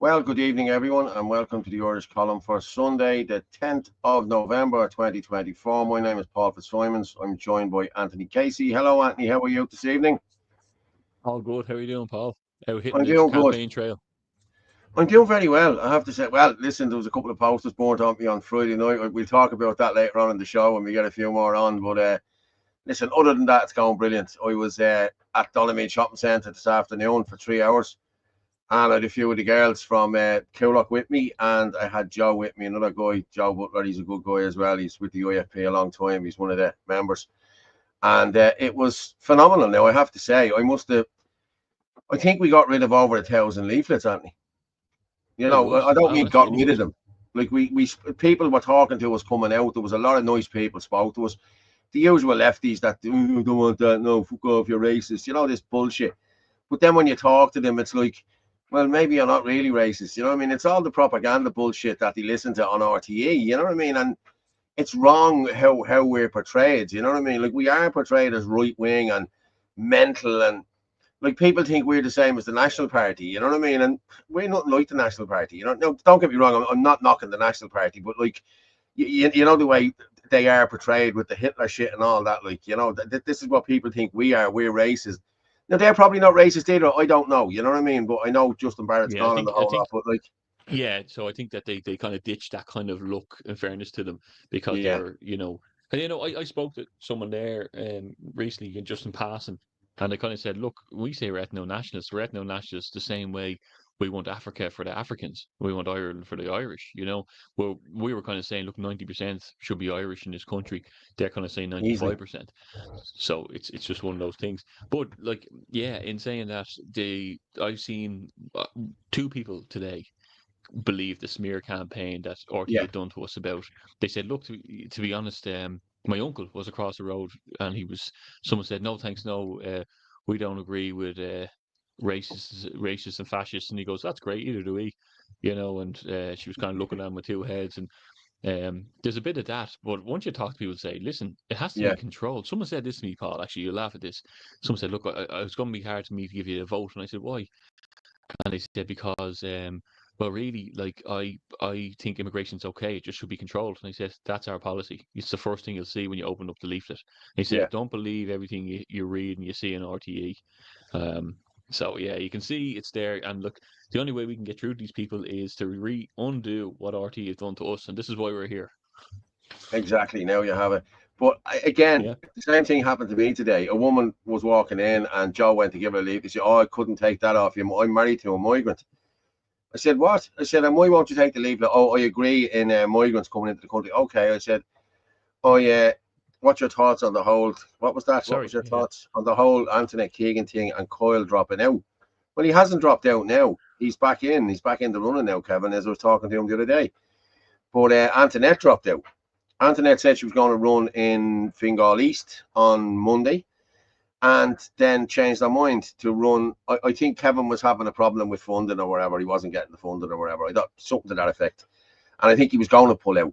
Well, good evening, everyone, and welcome to the Irish column for Sunday, the 10th of November, 2024. My name is Paul Fitzsimons. I'm joined by Anthony Casey. Hello, Anthony. How are you this evening? All good. How are you doing, Paul? Out hitting I'm the doing good. campaign trail. I'm doing very well, I have to say. Well, listen, there was a couple of posters burnt on me on Friday night. We'll talk about that later on in the show when we get a few more on. But listen, other than that, it's going brilliant. I was at Dublin Shopping Centre this afternoon for 3 hours. And I had a few of the girls from Coolock with me, and I had Joe with me, another guy, Joe Butler. He's a good guy as well. He's with the IFP a long time. He's one of the members. And it was phenomenal. Now, I have to say, I think we got rid of over 1,000 leaflets, Anthony. You Very know, good. I don't Wow, mean that's got really rid of good. them. Like we people were talking to us coming out. There was a lot of nice people spoke to us. The usual lefties that don't want that. No, fuck off, you're racist. You know, this bullshit. But then when you talk to them, it's like, well, maybe you're not really racist. You know what I mean? It's all the propaganda bullshit that they listen to on RTE. You know what I mean? And it's wrong how we're portrayed. You know what I mean? Like we are portrayed as right wing and mental, and like people think we're the same as the National Party. You know what I mean? And we're nothing like the National Party. You know, no, don't get me wrong. I'm not knocking the National Party, but like you know the way they are portrayed with the Hitler shit and all that. Like, you know, this is what people think we are. We're racist. Now they're probably not racist either. I don't know. You know what I mean? But I know Justin Barrett's Yeah, I gone on the think I whole think lot. But like, yeah. So I think that they kind of ditched that kind of look. In fairness to them, because they yeah, were, and I spoke to someone there recently, just in passing, and they kind of said, look, we say we're ethno-nationalists. We're ethno-nationalists the same way we want Africa for the Africans, we want Ireland for the Irish. Well, we were kind of saying, look, 90% should be Irish in this country. They're kind of saying easily. 95%. So it's just one of those things. But like, yeah, in saying that, I've seen two people today believe the smear campaign that RT Yeah, had done to us about. They said, look, to be honest, my uncle was across the road, and someone said, no, thanks, no, we don't agree with racists and fascists. And he goes, that's great, either do we. And she was kind of looking at him with two heads. And there's a bit of that, but once you talk to people, say, listen, it has to be yeah, controlled. Someone said this to me, Paul. Actually, you laugh at this. Someone said, "Look, it's going to be hard to me to give you a vote," and I said, "Why?" And they said, "Because, well, really, like I think immigration's okay. It just should be controlled." And I said, "That's our policy. It's the first thing you'll see when you open up the leaflet." He yeah. said, "Don't believe everything you read and you see in RTE." So yeah, you can see it's there. And look, the only way we can get through to these people is to undo what RTE has done to us, and this is why we're here. Exactly. Now you have it. But again, Yeah. the same thing happened to me today. A woman was walking in, and Joe went to give her a leave. He said, "Oh, I couldn't take that off you. I'm married to a migrant." I said, "What?" I said, "And why won't you take the leave?" Oh, I agree in migrants coming into the country. Okay. I said, "Oh, yeah. What's your thoughts on the whole? What was that? What was Sorry. your Yeah. thoughts on the whole Anthony Keegan thing and Coyle dropping out?" Well, he hasn't dropped out now. He's back in. He's back in the running now, Kevin, as I was talking to him the other day. But Antoinette dropped out. Antoinette said she was going to run in Fingal East on Monday, and then changed her mind to run. I think Kevin was having a problem with funding or whatever. He wasn't getting the funding or whatever. I thought something to that effect. And I think he was going to pull out.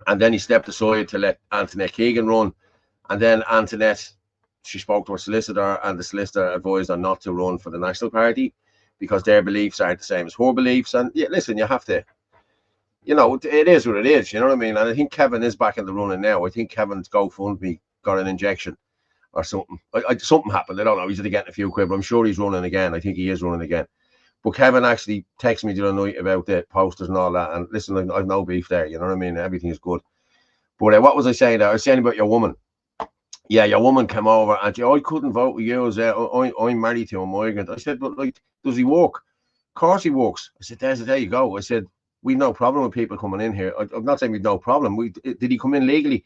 And then he stepped aside to let Antoinette Keegan run. And then Antoinette, she spoke to her solicitor, and the solicitor advised her not to run for the National Party because their beliefs aren't the same as her beliefs. And yeah, listen, you have to, it is what it is. You know what I mean? And I think Kevin is back in the running now. I think Kevin's GoFundMe got an injection or something. Something happened. I don't know. He's getting a few quid, but I'm sure he's running again. I think he is running again. But Kevin actually texted me the other night about the posters and all that. And listen, I've no beef there. You know what I mean? Everything is good. But what was I saying there? I was saying about your woman. Yeah, your woman came over and she, I couldn't vote with you. I'm married to a migrant. I said, but like, does he work? Of course he works. I said, there you go. I said, we've no problem with people coming in here. I'm not saying we've no problem. Did he come in legally?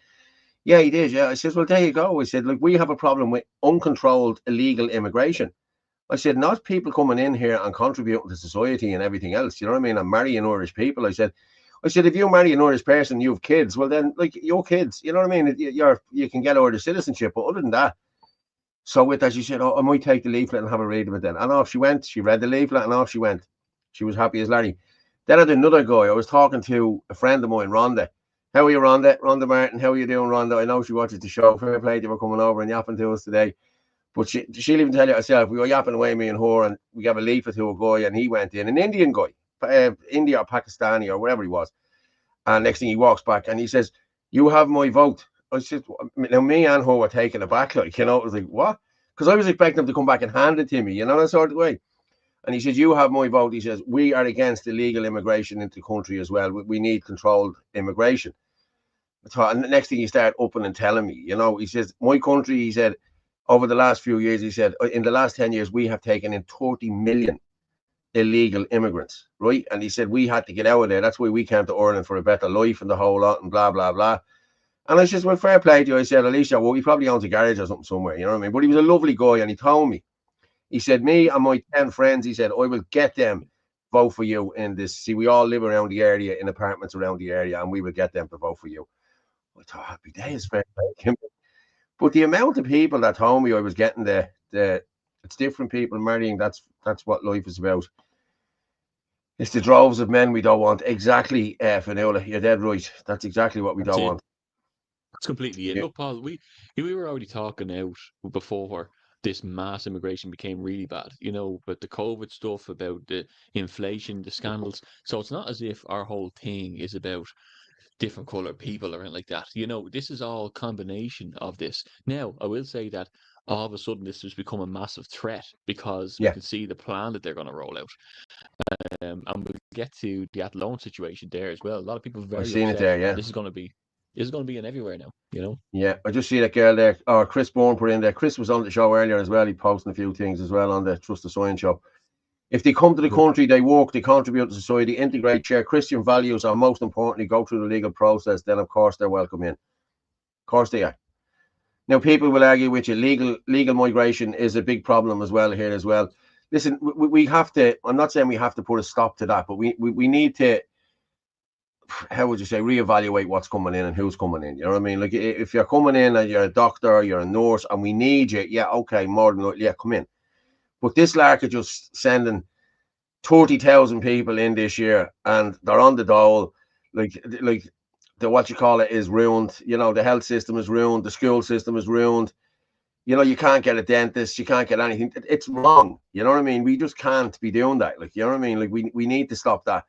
Yeah, he did. Yeah. I said, well, there you go. I said, like, we have a problem with uncontrolled illegal immigration. I said, not people coming in here and contributing to society and everything else. You know what I mean? And marrying Irish people. I said, if you marry an Irish person, you have kids. Well, then, like, your kids, you know what I mean? You can get Irish citizenship. But other than that, so with that, she said, oh, I might take the leaflet and have a read of it then. And off she went. She read the leaflet and off she went. She was happy as Larry. Then I had another guy. I was talking to a friend of mine, Rhonda. How are you, Rhonda? Rhonda Martin, how are you doing, Rhonda? I know she watches the show. Fair play to you for coming over and yapping to us today. But she'll even tell you herself, we were yapping away, me and her, and we gave a leaflet to a guy, and he went in, an Indian guy. India or Pakistani or wherever he was. And next thing he walks back and he says, "You have my vote." I said, now me and her were taken aback, like, it was like, what? Because I was expecting him to come back and hand it to me, that sort of way. And he says, "You have my vote." He says, "We are against illegal immigration into the country as well. We need controlled immigration." And the next thing he started opening and telling me, he says, "My country," he said, "over the last few years," he said, "in the last 10 years, we have taken in 30 million illegal immigrants," right? And he said, "We had to get out of there. That's why we came to Ireland for a better life and the whole lot and blah, blah, blah." And I said, "Well, fair play to you." I said, "At least, well, he probably owns a garage or something somewhere, you know what I mean?" But he was a lovely guy and he told me, he said, "Me and my 10 friends," he said, "I will get them vote for you in this. See, we all live around the area in apartments around the area and we will get them to vote for you." I thought, happy days, fair play to him. But the amount of people that told me I was getting it's different people marrying. That's what life is about. It's the droves of men we don't want. Exactly, Fionnuala. You're dead right. That's exactly what we That's don't it. want. That's completely it. Yeah. Look, Paul, we were already talking out before this mass immigration became really bad, but the COVID stuff, about the inflation, the scandals. So it's not as if our whole thing is about different colored people or anything like that. This is all combination of this. Now, I will say that all of a sudden this has become a massive threat because we Yeah. can see the plan that they're going to roll out. And we'll get to the Athlone situation there as well. A lot of people are I very seen it upset, there, and yeah. this is going to be in everywhere now. Yeah. I just see that girl there. Oh, Chris Bourne put in there. Chris was on the show earlier as well. He posted a few things as well on the Trust the Science show. If they come to the country, they work, they contribute to society, integrate, share Christian values, and most importantly, go through the legal process, then of course they're welcome in. Of course they are. Now, people will argue with you, legal migration is a big problem as well here as well. Listen, we have to, I'm not saying we have to put a stop to that, but we need to, how would you say, reevaluate what's coming in and who's coming in. You know what I mean? Like, if you're coming in and you're a doctor, you're a nurse, and we need you, yeah, okay, more than likely, yeah, come in. But this lark is just sending 30,000 people in this year and they're on the dole. Like the what you call it is ruined. The health system is ruined, the school system is ruined. You can't get a dentist, you can't get anything. It's wrong. You know what I mean? We just can't be doing that. Like, you know what I mean? Like, we need to stop that.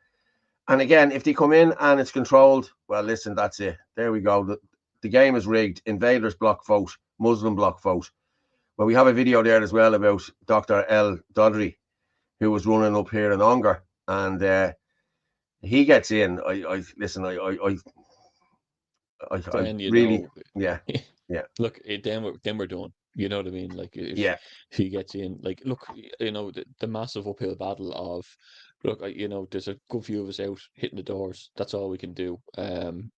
And again, if they come in and it's controlled, well, listen, that's it. There we go. The game is rigged. Invaders block vote, Muslim block vote. Well, we have a video there as well about Dr. El Dodri, who was running up here in Ongar, and he gets in. I listen. I Then really, yeah, yeah, look, then we're done. You know what I mean? Like yeah, if he gets in, like look, the massive uphill battle of look, there's a good few of us out hitting the doors. That's all we can do.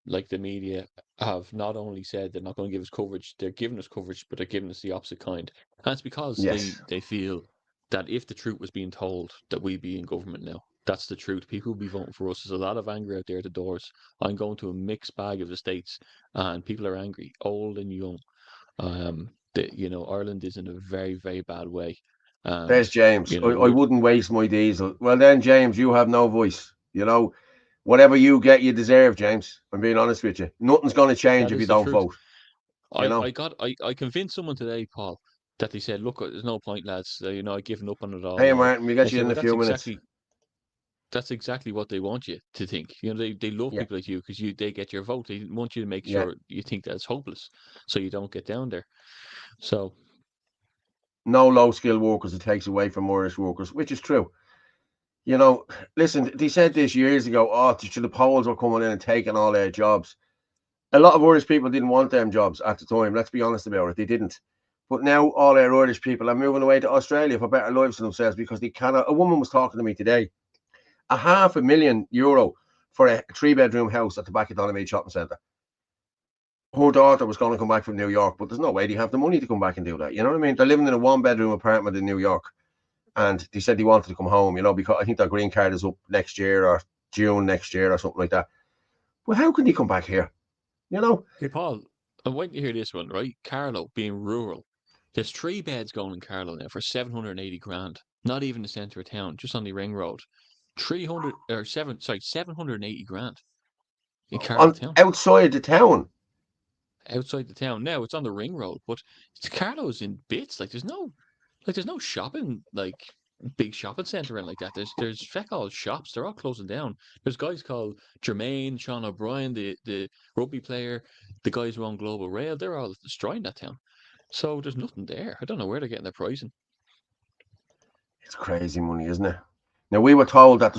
Like the media have not only said they're not going to give us coverage, they're giving us coverage, but they're giving us the opposite kind. And it's because they yes. they feel that if the truth was being told, that we'd be in government now. That's the truth. People will be voting for us. There's a lot of anger out there at the doors. I'm going to a mixed bag of the states, and people are angry, old and young. Ireland is in a very, very bad way. And, There's James. I we're wouldn't waste my diesel. Well, then, James, you have no voice. Whatever you get, you deserve, James. I'm being honest with you. Nothing's going to change that if you is the don't truth. vote. You I, know. I got I convinced someone today, Paul, that they said, look, there's no point, lads. I've given up on it all Hey, now. Martin, we got I you said, in well, a few minutes. that's exactly what they want you to think. They love Yeah, people like you because they get your vote. They want you to make yeah. sure you think that it's hopeless, so you don't get down there. So No low skilled workers. It takes away from Irish workers, which is true. You know, listen, they said this years ago. Oh, the Poles were coming in and taking all their jobs. A lot of Irish people didn't want them jobs at the time. Let's be honest about it. They didn't. But now all our Irish people are moving away to Australia for better lives for themselves because they cannot. A woman was talking to me today. €500,000 for a 3-bedroom house at the back of Donaghmede Shopping Centre. Her daughter was going to come back from New York, but there's no way they have the money to come back and do that. You know what I mean? They're living in a 1-bedroom apartment in New York, and they said they wanted to come home. Because I think their green card is up next year or June next year or something like that. Well, how can they come back here? You know? hey, Paul, I'm waiting to hear this one, right? Carlow being rural. There's 3 beds going in Carlow now for 780 grand. Not even the centre of town, just on the ring road. 780 grand in Carlow On town. outside the town. Outside the town. Now it's on the ring road, but Carlow's in bits. Like there's no shopping. Like big shopping centre and like that. There's feck all shops. They're all closing down. There's guys called Jermaine, Sean O'Brien, the rugby player, the guys who own Global Rail. They're all destroying that town. So there's nothing there. I don't know where they're getting their pricing. It's crazy money, isn't it? Now we were told that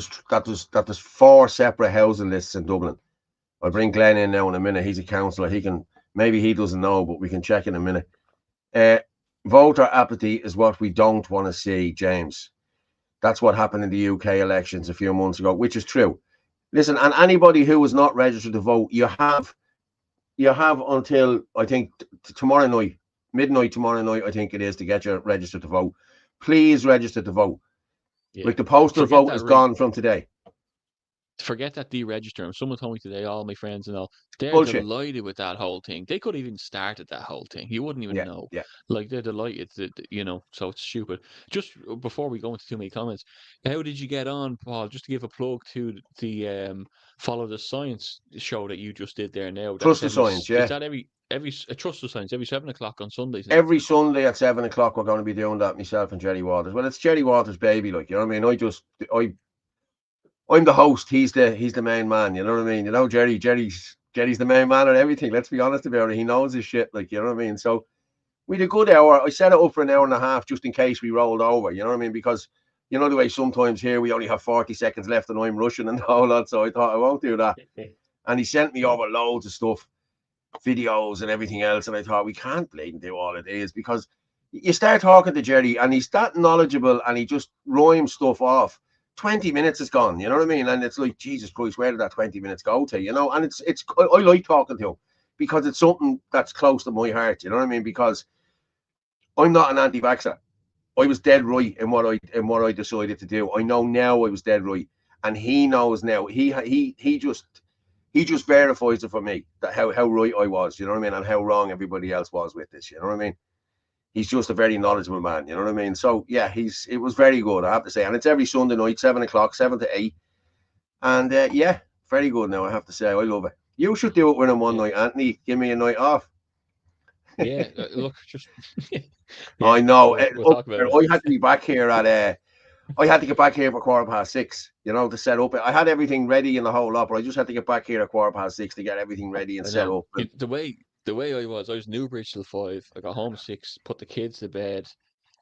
there's 4 separate housing lists in Dublin. I'll bring Glenn in now in a minute. He's a councillor. Maybe he doesn't know, but we can check in a minute. Voter apathy is what we don't want to see, James. That's what happened in the UK elections a few months ago, which is true. Listen, and anybody who is not registered to vote, you have until, I think, tomorrow night, midnight tomorrow night, I think it is, to get you registered to vote. Please register to vote. Yeah. Like the postal vote is gone from today. Forget that deregister. Someone told me today, all my friends and all, they're Bullshit. delighted with that whole thing. They could have even started that whole thing. You wouldn't even know. Yeah. Like, they're delighted, so it's stupid. Just before we go into too many comments, how did you get on, Paul? Just to give a plug to the Follow the Science show that you just did there now. Trust the Science, yeah. Is that every Trust the Science, every 7 o'clock on Sundays? Every Sunday at 7 o'clock, we're going to be doing that, myself and Jerry Waters. Well, it's Jerry Waters' baby, like, you know what I mean? I'm the host. He's the main man. You know what I mean? You know, Jerry's the main man and everything. Let's be honest about it. He knows his shit. Like, you know what I mean? So we had a good hour. I set it up for an hour and a half just in case we rolled over. You know what I mean? Because you know the way sometimes here we only have 40 seconds left and I'm rushing and all that. So I thought I won't do that. And he sent me over loads of stuff, videos and everything else. And I thought we can't blatant do all it is, because you start talking to Jerry and he's that knowledgeable and he just rhymes stuff off. 20 minutes is gone, you know what I mean? And it's like, Jesus Christ, where did that 20 minutes go to, you know? And I like talking to him because it's something that's close to my heart, you know what I mean? Because I'm not an anti-vaxxer. I was dead right in what I decided to do. I know now I was dead right, and he knows now. He just verifies it for me, that how right I was, you know what I mean, and how wrong everybody else was with this, you know what I mean? He's just a very knowledgeable man, you know what I mean? So yeah, it was very good, I have to say, and it's every Sunday night, 7 o'clock, 7 to 8, and yeah, very good. Now I have to say, I love it. You should do it with him one night, Anthony. Give me a night off. Yeah, look, just. Yeah, I know. We'll talk about it. I had to be back here at. I had to get back here for 6:15, you know, to set up. I had everything ready in the whole lot, but I just had to get back here at 6:15 to get everything ready and set up. The way I was Newbridge till 5. I got home 6, put the kids to bed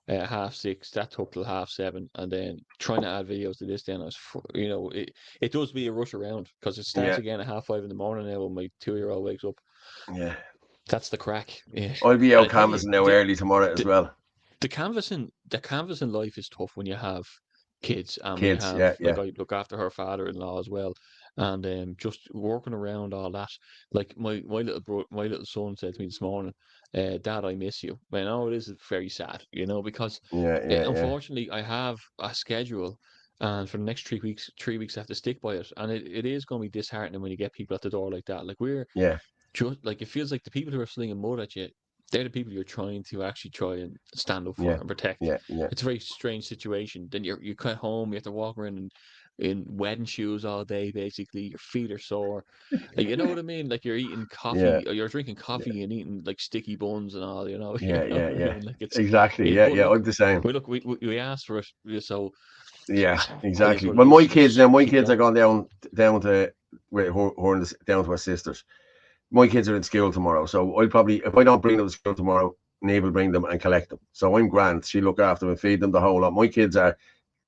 at 6:30. That took till 7:30, and then trying to add videos to this. Then I was, it does be a rush around because it starts again at 5:30 in the morning now when my 2-year-old wakes up. Yeah, that's the crack. Yeah, I'll be out canvassing now early tomorrow as well. The canvassing life is tough when you have kids, and kids, I look after her father-in-law as well, and just working around all that. Like my little son said to me this morning, Dad, I miss you. I know it is very sad, because unfortunately I have a schedule, and for the next 3 weeks, I have to stick by it, and it is going to be disheartening when you get people at the door like that. Like just like, it feels like the people who are slinging mud at you, they're the people you're trying to actually try and stand up for and protect. It's a very strange situation. Then you come home, you have to walk around in wedding shoes all day, basically. Your feet are sore. Like, you know what I mean? Like, you're eating coffee, or you're drinking coffee and eating like sticky buns and all, Yeah. Like, it's, exactly. I'm the same. We asked for it, so. Yeah, exactly. Well, my kids are gone down to down to our sisters. My kids are in school tomorrow, so I'll probably, if I don't bring them to school tomorrow, Neve will bring them and collect them. So I'm grand. She'll look after them and feed them the whole lot. My kids are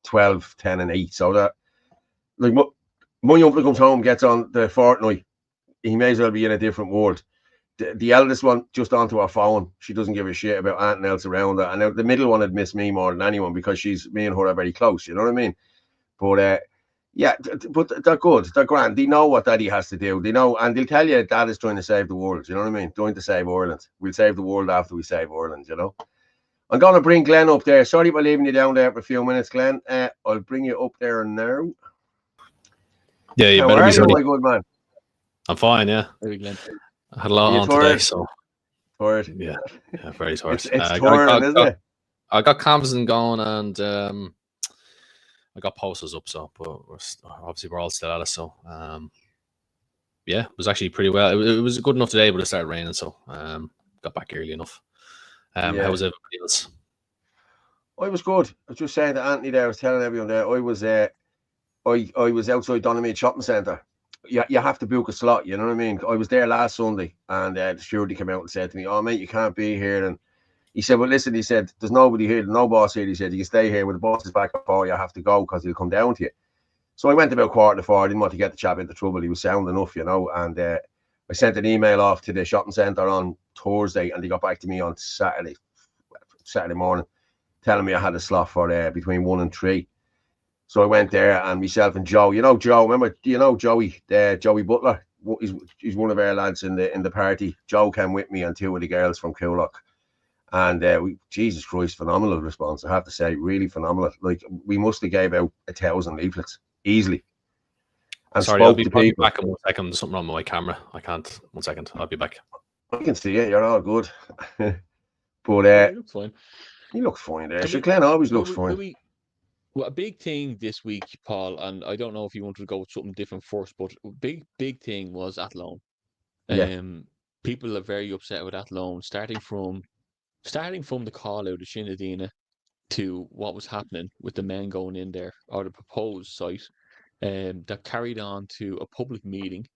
12, 10 and 8. So that, like, my uncle comes home, gets on the fortnight. He may as well be in a different world. The eldest one just onto her phone. She doesn't give a shit about anything else around her. And the middle one would miss me more than anyone because me and her are very close. You know what I mean? But yeah, but they're good. They're grand. They know what Daddy has to do. They know, and they'll tell you Dad is trying to save the world. You know what I mean? Trying to save Ireland. We'll save the world after we save Ireland, you know? I'm going to bring Glenn up there. Sorry for leaving you down there for a few minutes, Glenn. I'll bring you up there now. Yeah, you better be sorry. My good man? I'm fine, yeah. Very Glenn. I had a lot on today, so. Tired? Yeah, very tired. It's tiring, isn't it? I got canvassing going and I got posters up, so, but obviously we're all still at it, so yeah, it was actually pretty well. It was good enough today, but it started raining, so got back early enough. How was everybody else? I was good. I was just saying to Anthony there, I was telling everyone there, I was outside Donegal Shopping Centre. You have to book a slot, you know what I mean? I was there last Sunday, and the security came out and said to me, "Oh mate, you can't be here." And he said, "Well, listen," he said, "there's nobody here, there's no boss here." He said, "You can stay here. When the boss is back at 4, you have to go because he'll come down to you." So I went about 4:15. I didn't want to get the chap into trouble. He was sound enough, you know. And I sent an email off to the shopping centre on Thursday, and they got back to me on Saturday morning, telling me I had a slot for between 1 and 3. So I went there, and myself and Joe, Joe, remember, Joey, Joey Butler? He's one of our lads in the party. Joe came with me and 2 of the girls from Coolock. And Jesus Christ, phenomenal response, I have to say, really phenomenal. Like, we must have gave out 1,000 leaflets easly. And sorry, I'll be back in 1 second. There's something wrong with my camera. I can't. 1 second. I'll be back. I can see it. You're all good. But you look fine. He looks fine there. So Glenn always looks fine. Well, a big thing this week, Paul, and I don't know if you wanted to go with something different first, but big thing was Athlone. People are very upset with Athlone, starting from the call out of Shinadina to what was happening with the men going in there, or the proposed site, that carried on to a public meeting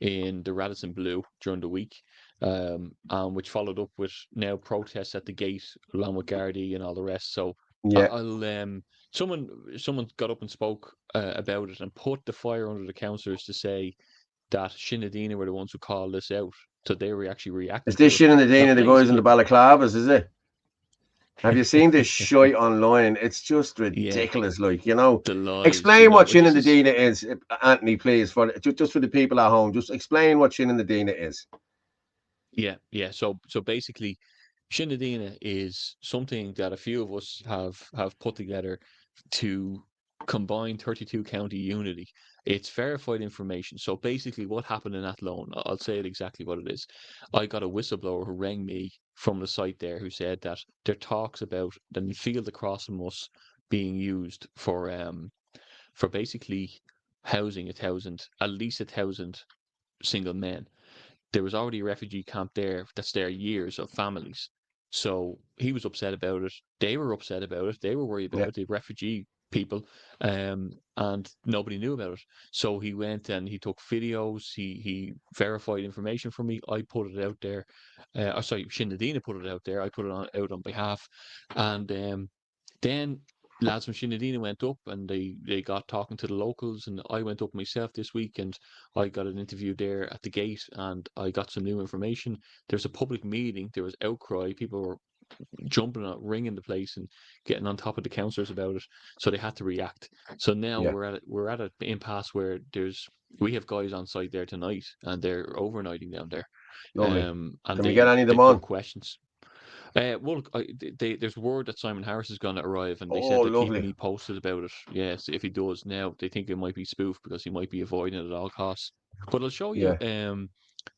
in the Radisson Blue during the week, and which followed up with now protests at the gate along with Gardaí and all the rest. So someone got up and spoke about it and put the fire under the councillors to say that Shinadina were the ones who called this out. So they were actually reacting. Is this Shinadina the guys in the balaclavas, is it? Have you seen this shite online? It's just ridiculous, like, you know. Explain what Shinadina is, Anthony, please, just for the people at home. Just explain what Shinadina is. Yeah. So basically, Shinadina is something that a few of us have put together to combine 32 county unity. It's verified information. So basically what happened in Athlone, I'll say it exactly what it is. I got a whistleblower who rang me from the site there who said that there are talks about the field across from us being used for basically housing at least 1,000 single men. There was already a refugee camp there that's there years of families. So he was upset about it. They were upset about it. They were worried about it, the refugee people, and nobody knew about it. So he went and he took videos. He verified information for me. I put it out there. Shinadina put it out there. I put it out on behalf. And then lads from Shinadina went up and they got talking to the locals, and I went up myself this week and I got an interview there at the gate and I got some new information. There's a public meeting, there was outcry, people were jumping on, ringing the place and getting on top of the councillors about it, so they had to react. So now we're at an impasse where we have guys on site there tonight and they're overnighting down there. And can we get any of them on? Questions. There's word that Simon Harris is going to arrive, and they said they're keeping me posted about it. Yes, if he does now, they think it might be spoofed because he might be avoiding it at all costs. But I'll show you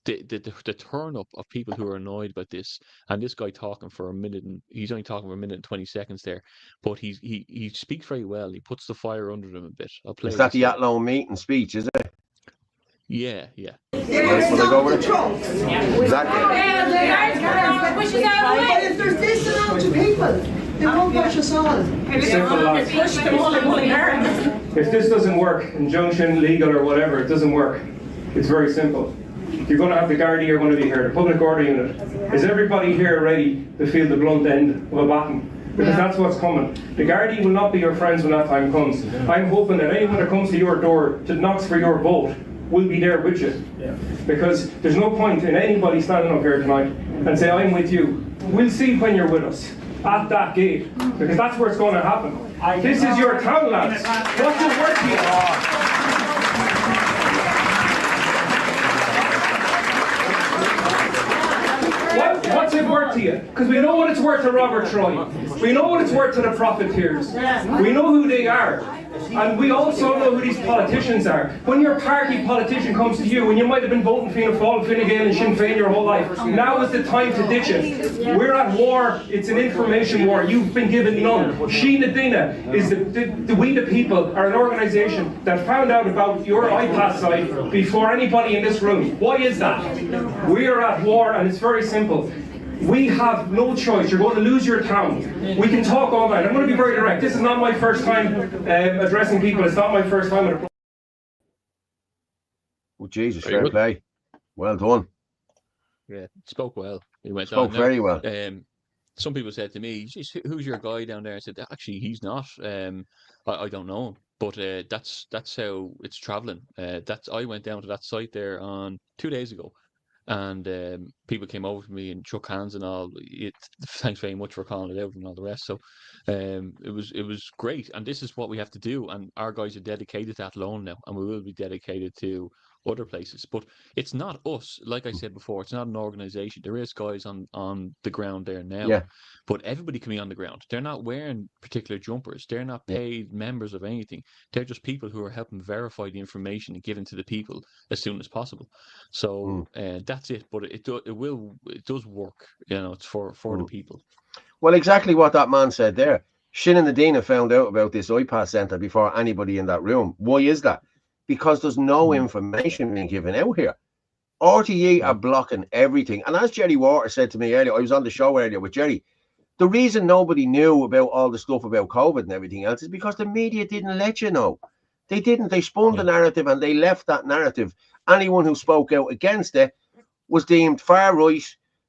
the turn up of people who are annoyed about this. And this guy talking for a minute, and he's only talking for a minute and 20 seconds there, but he speaks very well. He puts the fire under them a bit. I'll play. Is that the Athlone meeting speech? Is it? Yeah. Will I go with it? Exactly. If there's this amount of people, they won't push us all. If this doesn't work, injunction, legal or whatever, it doesn't work. It's very simple. You're going to have the Gardaí are going to be here, the public order unit. Is everybody here ready to feel the blunt end of a baton? Because that's what's coming. The Gardaí will not be your friends when that time comes. I'm hoping that anyone that comes to your door to knocks for your vote will be there with you. Because there's no point in anybody standing up here tonight and say, I'm with you. We'll see when you're with us at that gate, because that's where it's going to happen. This is your town, lads. What's it worth to you? What's it worth to you? Because we know what it's worth to Robert Troy. We know what it's worth to the profiteers. We know who they are. And we also know who these politicians are. When your party politician comes to you, and you might have been voting Fianna Fáil, Fine Gael and Sinn Féin your whole life, now is the time to ditch it. We're at war. It's an information war. You've been given none. Shinadina is We the People are an organisation that found out about your iPass site before anybody in this room. Why is that? We are at war, and it's very simple. We have no choice. You're going to lose your town. We can talk all night. I'm going to be very direct. This is not my first time addressing people. It's not my first time at a... Oh, Jesus, Very fair good. play. Well done. Yeah, spoke well. He went Spoke on. very well. Some people said to me, "Geez, who's your guy down there?" I said, actually, he's not. I don't know him, but that's how it's traveling. I went down to that site there on 2 days ago, and people came over to me and shook hands and all. Thanks very much for calling it out and all the rest. So it was great, and this is what we have to do. And our guys are dedicated to Athlone now, and we will be dedicated to other places. But it's not us. Like I said before, it's not an organization. There is guys on the ground there now. Yeah. But everybody can be on the ground. They're not wearing particular jumpers. They're not paid members of anything. They're just people who are helping verify the information and given to the people as soon as possible. So that's it. But it does work. You know, it's for the people. Well, exactly what that man said there. Shinen and Dina found out about this iPass centre before anybody in that room. Why is that? Because there's no information being given out here. RTE are blocking everything. And as Jerry Water said to me earlier, I was on the show earlier with Jerry, the reason nobody knew about all the stuff about COVID and everything else is because the media didn't let you know. They didn't. They spun the narrative and they left that narrative. Anyone who spoke out against it was deemed far right,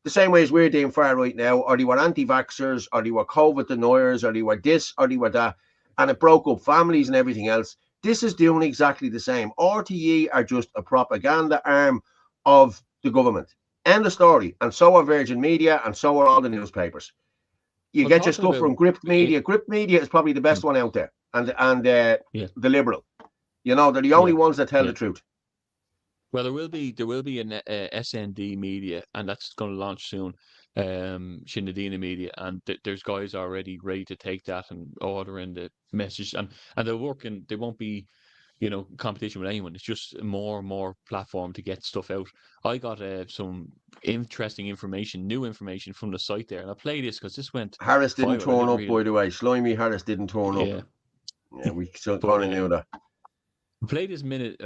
the same way as we're deemed far right now, or they were anti-vaxxers, or they were COVID deniers, or they were this, or they were that. And it broke up families and everything else. This is doing exactly the same. RTE are just a propaganda arm of the government. End of story. And so are Virgin Media, and so are all the newspapers. You get your stuff from Gripped Media. Gripped Media is probably the best one out there. And the Liberal. You know, they're the only ones that tell the truth. Well, there will be an SND Media, and that's going to launch soon. Shinadina Media, and there's guys already ready to take that and ordering the message, and they're working. They won't be, competition with anyone. It's just more and more platform to get stuff out. I got some interesting information, new information from the site there, and I play this because this went. Harris didn't turn up, by the way. Slimy Harris didn't turn up. Yeah, we kind of knew that. Play this minute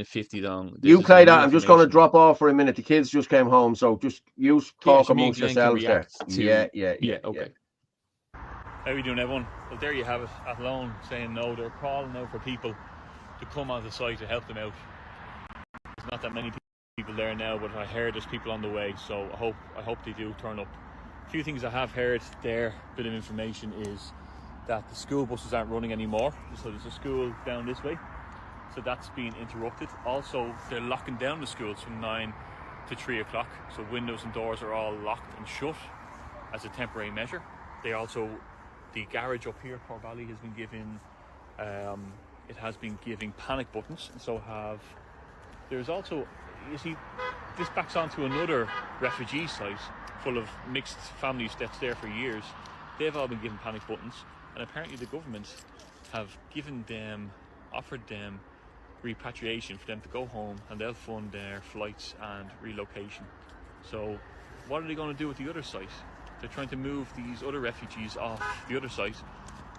50 long. You play that. I'm just going to drop off for a minute. The kids just came home, so just you talk amongst yourselves there. Yeah. Okay. How are you doing, everyone? Well, there you have it. Athlone saying no. They're calling out for people to come on the site to help them out. There's not that many people there now, but I heard there's people on the way, so I hope they do turn up. A few things I have heard there, bit of information, is that the school buses aren't running anymore. So there's a school down this way. So that's been interrupted. Also, they're locking down the schools from 9 to 3 o'clock. So windows and doors are all locked and shut as a temporary measure. The garage up here, Port Valley, has been given, it has been giving panic buttons. And so there's also, you see, this backs onto another refugee site full of mixed families that's there for years. They've all been given panic buttons. And apparently the government have offered them repatriation for them to go home, and they'll fund their flights and relocation. So what are they going to do with the other site? They're trying to move these other refugees off the other site,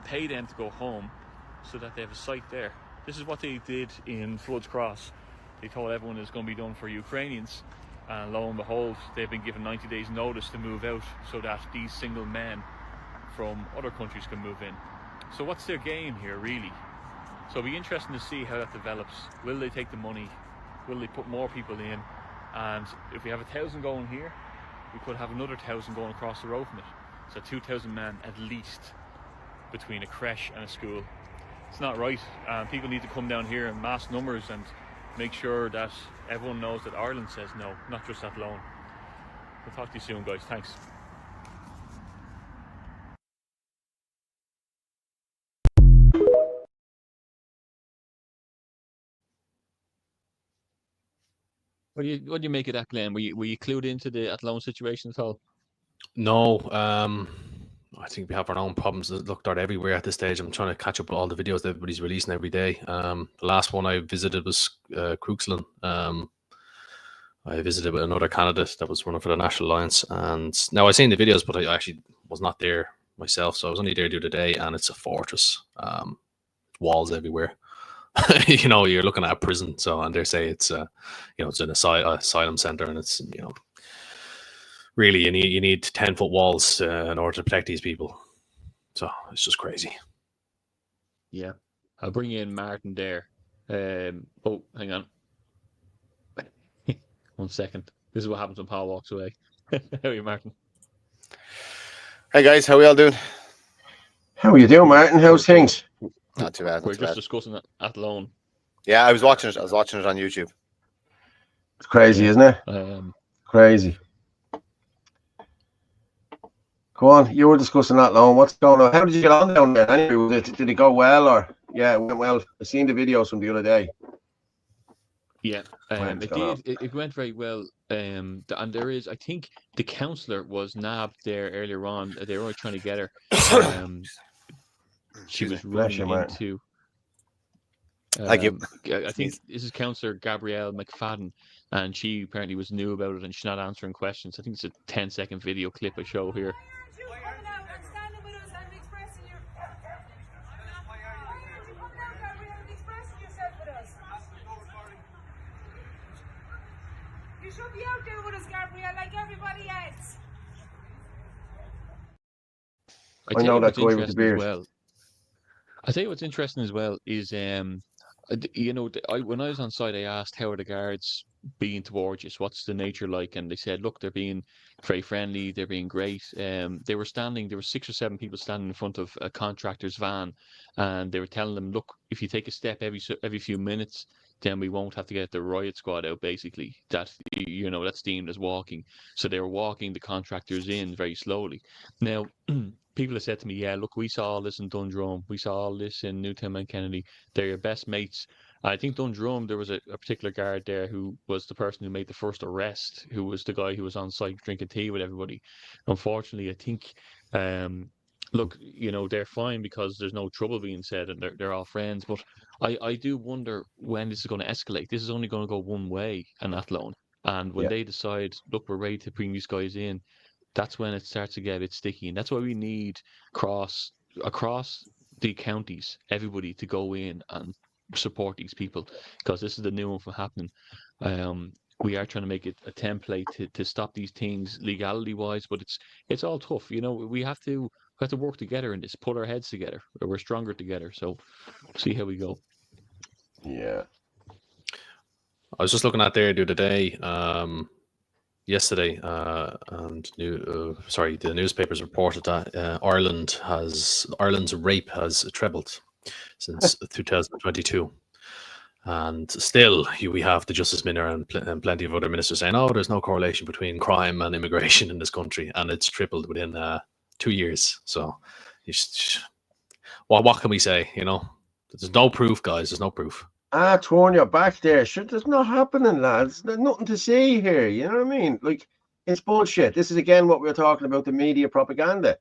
pay them to go home so that they have a site there. This is what they did in Flood's Cross. They told everyone it was going to be done for Ukrainians, and lo and behold, they've been given 90 days notice to move out so that these single men from other countries can move in. So what's their game here, really? So it'll be interesting to see how that develops. Will they take the money? Will they put more people in? And if we have 1,000 going here, we could have another 1,000 going across the road from it. So 2,000 men at least between a creche and a school. It's not right. People need to come down here in mass numbers and make sure that everyone knows that Ireland says no, not just Athlone. We'll talk to you soon, guys. Thanks. What do you make of that, Glenn? Were you clued into the Athlone situation at all? No, I think we have our own problems that looked out everywhere at this stage. I'm trying to catch up with all the videos that everybody's releasing every day. The last one I visited was Crooksland. I visited with another candidate that was running for the National Alliance, and now I've seen the videos, but I actually was not there myself, so I was only there the other day, and it's a fortress. Walls everywhere. You're looking at a prison. So, and they say it's it's an asylum center, and it's really, you need 10-foot walls in order to protect these people. So it's just crazy. Yeah, I'll bring in Martin there. Oh, hang on. 1 second. This is what happens when Paul walks away. How are you, Martin? Hey guys, how are we all doing? How are you doing, Martin? How's things? Not too bad. We're just discussing it Athlone. Yeah, I was watching it. I was watching it on YouTube. It's crazy, isn't it? Crazy. Go on, you were discussing that long. What's going on? How did you get on down there? Anyway, did it go well, or yeah, it went well? I seen the videos from the other day. Yeah, it did. It went very well. And there is, I think, the councillor was nabbed there earlier on. They were trying to get her. She was running into. Thank you. I think this is Councillor Gabrielle McFadden, and she apparently was new about it, and she's not answering questions. I think it's a 10-second video clip I show here. You should be out there with us, Gabrielle, like everybody else. I know that guy with the beard. I tell you what's interesting as well is, you know, when I was on site, I asked how are the guards being towards you? What's the nature like? And they said, look, they're being very friendly. They're being great. They were 6 or 7 people standing in front of a contractor's van, and they were telling them, look, if you take a step every few minutes, then we won't have to get the riot squad out, basically. That, you know, that's deemed as walking. So they were walking the contractors in very slowly. Now, people have said to me, yeah, look, we saw all this in Dundrum. We saw all this in Newtown and Kennedy. They're your best mates. I think Dundrum, there was a particular guard there who was the person who made the first arrest, who was the guy who was on site drinking tea with everybody. Unfortunately, I think, look, you know, they're fine because there's no trouble being said and they're all friends. But I do wonder when this is going to escalate. This is only going to go one way in Athlone. And when they decide, look, we're ready to bring these guys in, that's when it starts to get a bit sticky. And that's why we need across the counties, everybody to go in and support these people, because this is the new one from happening. We are trying to make it a template to stop these things legality wise, but it's all tough. You know, we have to work together in this, put our heads together, or we're stronger together. So see how we go. Yeah. I was just looking at there the other day, yesterday, and the newspapers reported that Ireland's rape has trebled since 2022. And still, we have the Justice Minister and plenty of other ministers saying, oh, there's no correlation between crime and immigration in this country. And it's tripled within 2 years. So what can we say, you know? There's no proof, guys. There's no proof. Throwing your back there. Sure, there's not happening, lads. There's nothing to see here. You know what I mean? Like, it's bullshit. This is, again, what we were talking about, the media propaganda.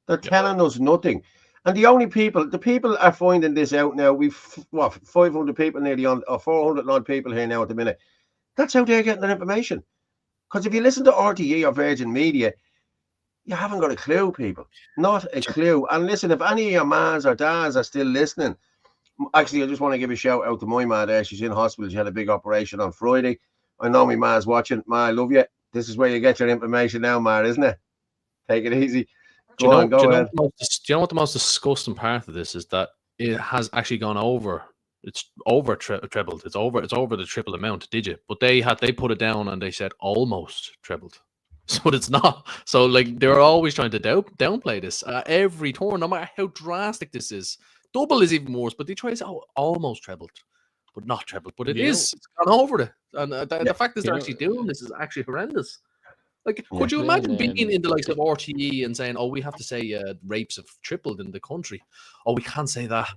They're telling us nothing. And the people are finding this out now. We've, 500 people nearly on, or 400 odd people here now at the minute. That's how they're getting their information. Because if you listen to RTE or Virgin Media, you haven't got a clue, people. Not a clue. And listen, if any of your mas or dads are still listening, actually, I just want to give a shout out to my ma there. She's in hospital. She had a big operation on Friday. I know my ma's watching. Ma, I love you. This is where you get your information now, ma, isn't it? Take it easy. Go ahead. Do you know what the most disgusting part of this is? That it has actually gone over. It's over trebled. It's over the triple amount, did you? But they put it down and they said almost trebled. So it's not. So like they're always trying to downplay this every turn, no matter how drastic this is. Double is even worse, but they try to say, oh, almost trebled, but not trebled. But it's gone over it. And the fact is they're actually doing this is actually horrendous. Like, could you imagine being in the likes of RTE and saying, oh, we have to say rapes have tripled in the country. Oh, we can't say that.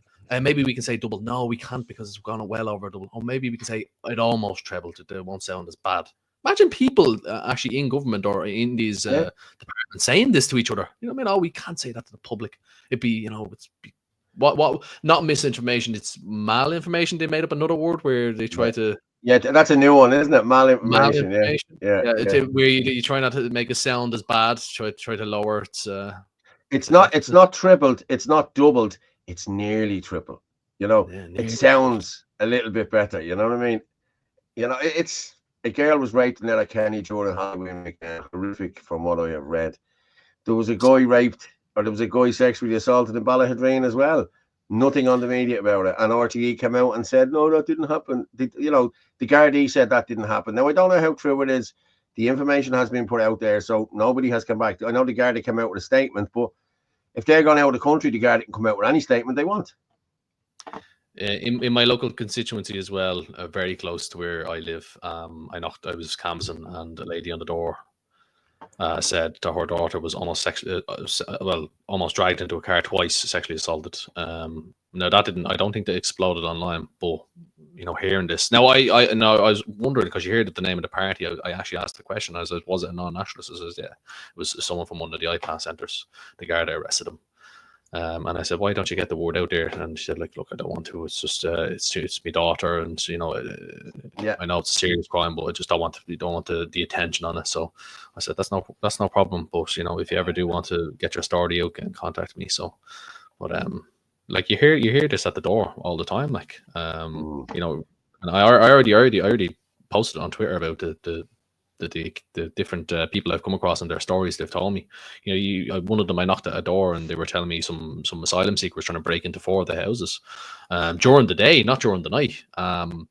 Maybe we can say double. No, we can't because it's gone well over double. Or maybe we can say it almost trebled. It won't sound as bad. Imagine people actually in government or in these departments saying this to each other. You know what I mean? Oh, we can't say that to the public. It'd be, you know, what not misinformation, it's malinformation. They made up another word where they try to that's a new one, isn't it? Malinformation. Where you try not to make it sound as bad, try to lower it's not tripled, it's not doubled, it's nearly triple, you know. It sounds a little bit better, you know what I mean? You know, it's a girl was raped in Letterkenny during Halloween weekend. Horrific from what I have read. There was a guy raped, or there was a guy sexually assaulted in Ballahadreen as well. Nothing on the media about it. And RTE came out and said, no, that didn't happen. The Gardaí said that didn't happen. Now, I don't know how true it is. The information has been put out there, so nobody has come back. I know the Gardaí came out with a statement, but if they're going out of the country, the Gardaí can come out with any statement they want. In my local constituency as well, very close to where I live, I was canvassing, and a lady on the door said that her daughter was almost almost dragged into a car twice, sexually assaulted. Now that didn't, I don't think that exploded online, but hearing this now, I was wondering, because you heard the name of the party. I actually asked the question. I said, was it a non-nationalist? I said, yeah, it was someone from one of the iPass centres. The Garda arrested him. And I said, why don't you get the word out there? And she said, look, I don't want to. It's just, it's my daughter, and I know it's a serious crime, but I just don't want the attention on it. So I said, that's no problem. But if you ever do want to get your story out, can contact me. So, but you hear this at the door all the time, and I already posted on Twitter about the different people I've come across and their stories they've told me. One of them, I knocked at a door and they were telling me some asylum seekers trying to break into 4 of the houses during the day, not during the night. And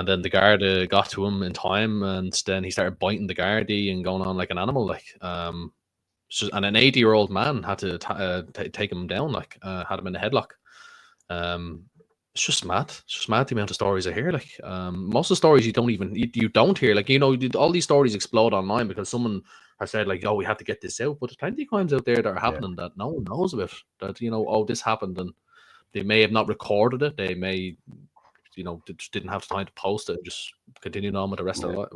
then the Garda got to him in time, and then he started biting the Gardaí and going on like an animal, and an 80-year-old man had to take him down, had him in a headlock. It's just mad. It's just mad the amount of stories I hear. Most of the stories you don't hear. All these stories explode online because someone has said oh, we have to get this out. But there's plenty of crimes out there that are happening that no one knows about. That oh, this happened, and they may have not recorded it. They may, just didn't have time to post it and just continuing on with the rest of with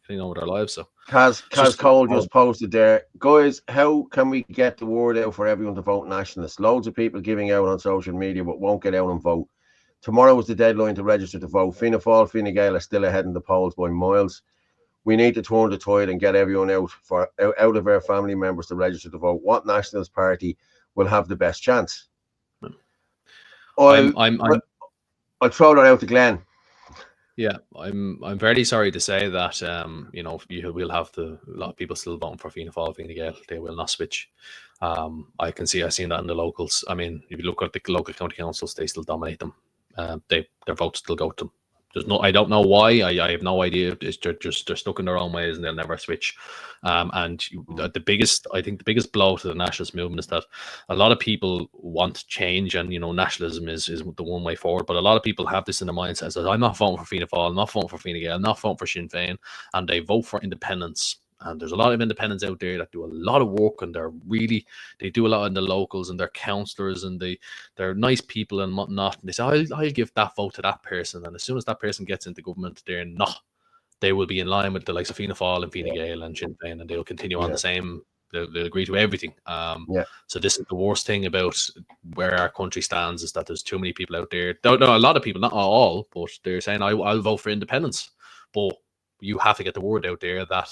their lives. So Kaz Cole just posted there, guys, how can we get the word out for everyone to vote Nationalist? Loads of people giving out on social media but won't get out and vote. Tomorrow is the deadline to register to vote. Fianna Fáil, Fine Gael are still ahead in the polls by miles. We need to turn the tide and get everyone out of our family members to register to vote. What Nationalist party will have the best chance? I'll throw that out to Glenn. Yeah, I'm very sorry to say that you will have a lot of people still voting for Fianna Fáil, Fine Gael. They will not switch. I've seen that in the locals. I mean, if you look at the local county councils, they still dominate them. Their votes still go to them. I don't know why. I have no idea. They're stuck in their own ways and they'll never switch. The biggest blow to the nationalist movement is that a lot of people want change, and nationalism is the one way forward. But a lot of people have this in their minds as I'm not voting for Fianna Fáil, I'm not voting for Fine Gael, I'm not voting for Sinn Féin, and they vote for independence. And there's a lot of independents out there that do a lot of work, and they do a lot in the locals, and they're councillors, and they're nice people and whatnot. And they say, I'll give that vote to that person. And as soon as that person gets into government, they will be in line with the likes of Fianna Fáil and Fine Gael and Sinn Féin, and they'll continue on the same. They'll agree to everything. So this is the worst thing about where our country stands, is that there's too many people out there. A lot of people, not all, but they're saying I'll vote for independence. But you have to get the word out there that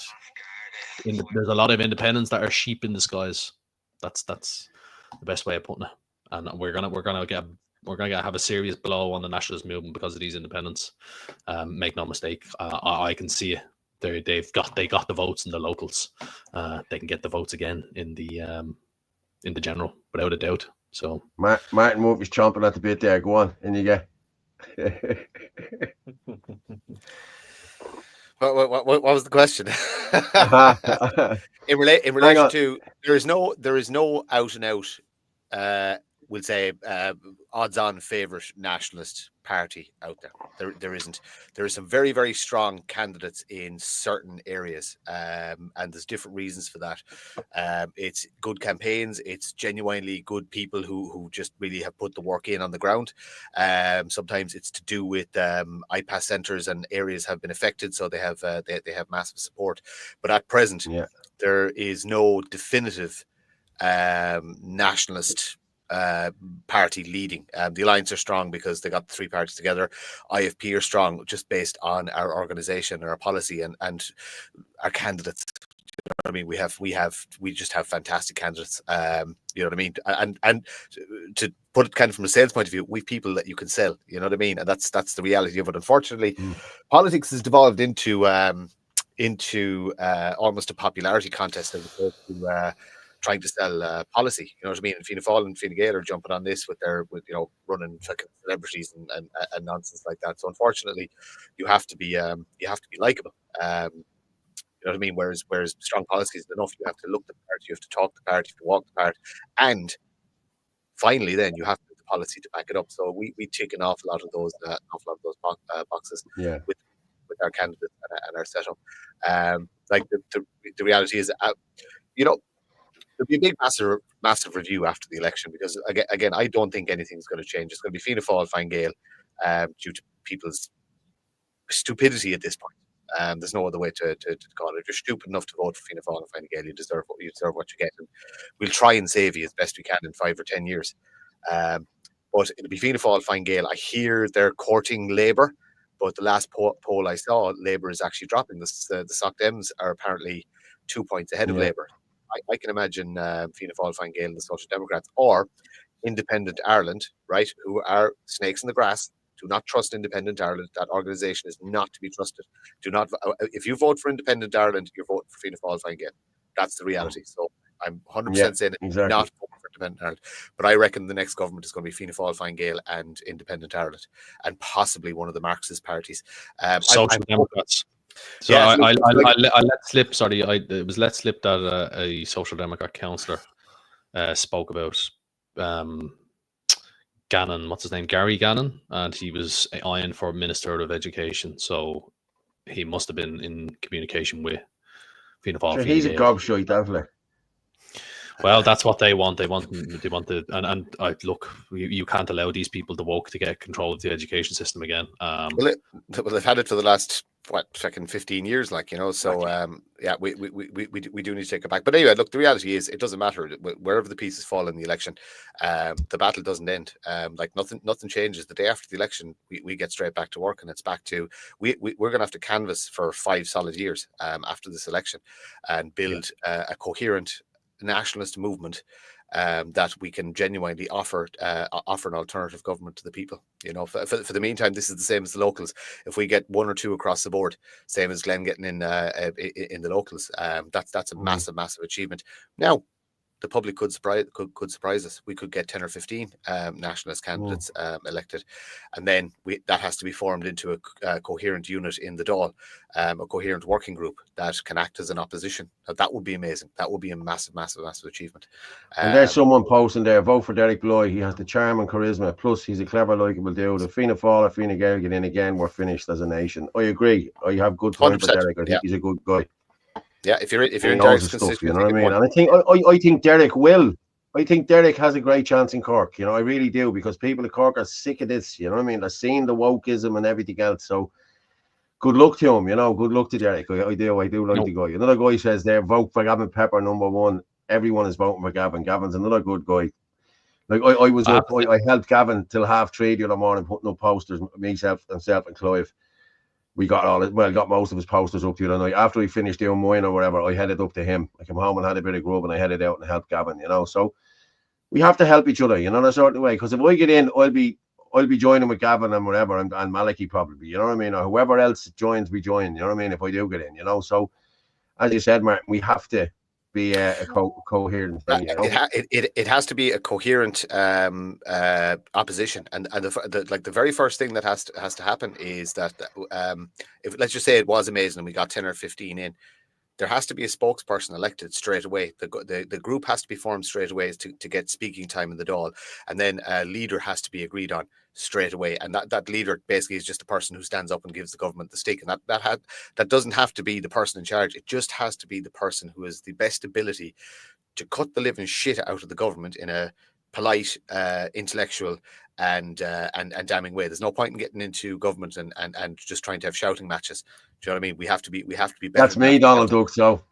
there's a lot of independents that are sheep in disguise. That's the best way of putting it. And we're gonna have a serious blow on the nationalist movement because of these independents. Make no mistake, I can see it. They got the votes in the locals. They can get the votes again in the general, without a doubt. So Martin Murphy's chomping at the bit there. Go on, in you go. What was the question? in relation to there is no out and out we'll say odds on favourite nationalist party out there. There isn't. There are some very, very strong candidates in certain areas, and there's different reasons for that. It's good campaigns. It's genuinely good people who just really have put the work in on the ground. Sometimes it's to do with iPass centres and areas have been affected, so they have massive support. But at present, there is no definitive nationalist party leading. The Alliance are strong because they got the three parties together. IFP are strong just based on our organisation, our policy, and our candidates. You know what I mean? We just have fantastic candidates. You know what I mean? And to put it kind of from a sales point of view, we've people that you can sell, you know what I mean? And that's the reality of it. Unfortunately, politics has devolved into almost a popularity contest as opposed to trying to sell policy, you know what I mean? And Fianna Fáil and Fine Gael are jumping on this with running fucking celebrities and nonsense like that. So unfortunately, you have to be likable. You know what I mean? Whereas strong policy isn't enough. You have to look the part, you have to talk the part, you have to walk the part, and finally, then you have to have the policy to back it up. So we tick an awful lot of those boxes with our candidates and our setup. Like the reality is, there'll be a big, massive review after the election because again, I don't think anything's going to change. It's going to be Fianna Fáil, Fine Gael, due to people's stupidity at this point. There's no other way to call it. If you're stupid enough to vote for Fianna Fáil and Fine Gael, you deserve what you get, and we'll try and save you as best we can in 5 or 10 years. But it'll be Fianna Fáil, Fine Gael. I hear they're courting Labour, but the last poll I saw, Labour is actually dropping. The Soc Dems are apparently 2 points ahead of Labour. I can imagine Fianna Fáil, Fine Gael, and the Social Democrats, or Independent Ireland, right, who are snakes in the grass. Do not trust Independent Ireland. That organisation is not to be trusted. Do not. If you vote for Independent Ireland, you're voting for Fianna Fáil, Fine Gael. That's the reality. So I'm 100% saying not voting for Independent Ireland. But I reckon the next government is going to be Fianna Fáil, Fine Gael, and Independent Ireland, and possibly one of the Marxist parties. Social Democrats. So Yeah, I let slip. Sorry, it was let slip that a Social Democrat councillor spoke about Gannon, what's his name, Gary Gannon, and he was eyeing for Minister of Education. So he must have been in communication with Fianna Fáil. Sure, he's a gobshite, definitely. Well, that's what they want. They want the and I look. You can't allow these people to woke to get control of the education system again. Well, they've had it for the last 15 years, like, you know. So yeah, we do need to take it back. But anyway, look, the reality is it doesn't matter wherever the pieces fall in the election. The battle doesn't end. Like nothing changes the day after the election. We get straight back to work, and it's back to we're going to have to canvass for 5 solid years after this election and build a coherent nationalist movement that we can genuinely offer an alternative government to the people. You know, for the meantime, this is the same as the locals. If we get 1 or 2 across the board, same as Glenn getting in the locals, that's a massive achievement. Now, the public could surprise us. We could get 10 or 15 nationalist candidates elected, and then that has to be formed into a coherent unit in the Dáil, a coherent working group that can act as an opposition. Now, that would be amazing. That would be a massive achievement. And there's someone posting there, vote for Derek Bloy. He has the charm and charisma. Plus, he's a clever, likeable dude. If Fianna Fáil or Fine Gael get in again, we're finished as a nation. I agree. I have good time for Derek. I think he's a good guy. Yeah, if you're in Derek's stuff, you know what I mean? And I think Derek will. I think Derek has a great chance in Cork. You know, I really do, because people in Cork are sick of this. You know what I mean? They're seeing the wokeism and everything else. So good luck to him. You know, good luck to Derek. I do like the guy. Another guy says there, vote for Gavin Pepper, #1. Everyone is voting for Gavin. Gavin's another good guy. Like I helped Gavin till 3:30 the other morning putting up posters. Myself and Clive. We got most of his posters up the other night. After we finished doing mine or whatever, I headed up to him. I came home and had a bit of grub, and I headed out and helped Gavin, you know. So we have to help each other, you know, that sort of way. Because if I get in, I'll be joining with Gavin and whatever, and Malachy probably, you know what I mean? Or whoever else joins, we join, you know what I mean, if I do get in, you know. So as you said, Martin, we have to be a coherent thing, you know? It has to be a coherent opposition, and the very first thing that has to happen is that if, let's just say, it was amazing and we got 10 or 15 in, there has to be a spokesperson elected straight away. The group has to be formed straight away to get speaking time in the Dáil, and then a leader has to be agreed on straight away, and that leader basically is just the person who stands up and gives the government the stick, and that doesn't have to be the person in charge. It just has to be the person who has the best ability to cut the living shit out of the government in a polite, intellectual, and damning way. There's no point in getting into government and just trying to have shouting matches. Do you know what I mean? We have to be better. That's me, Donald Duck. So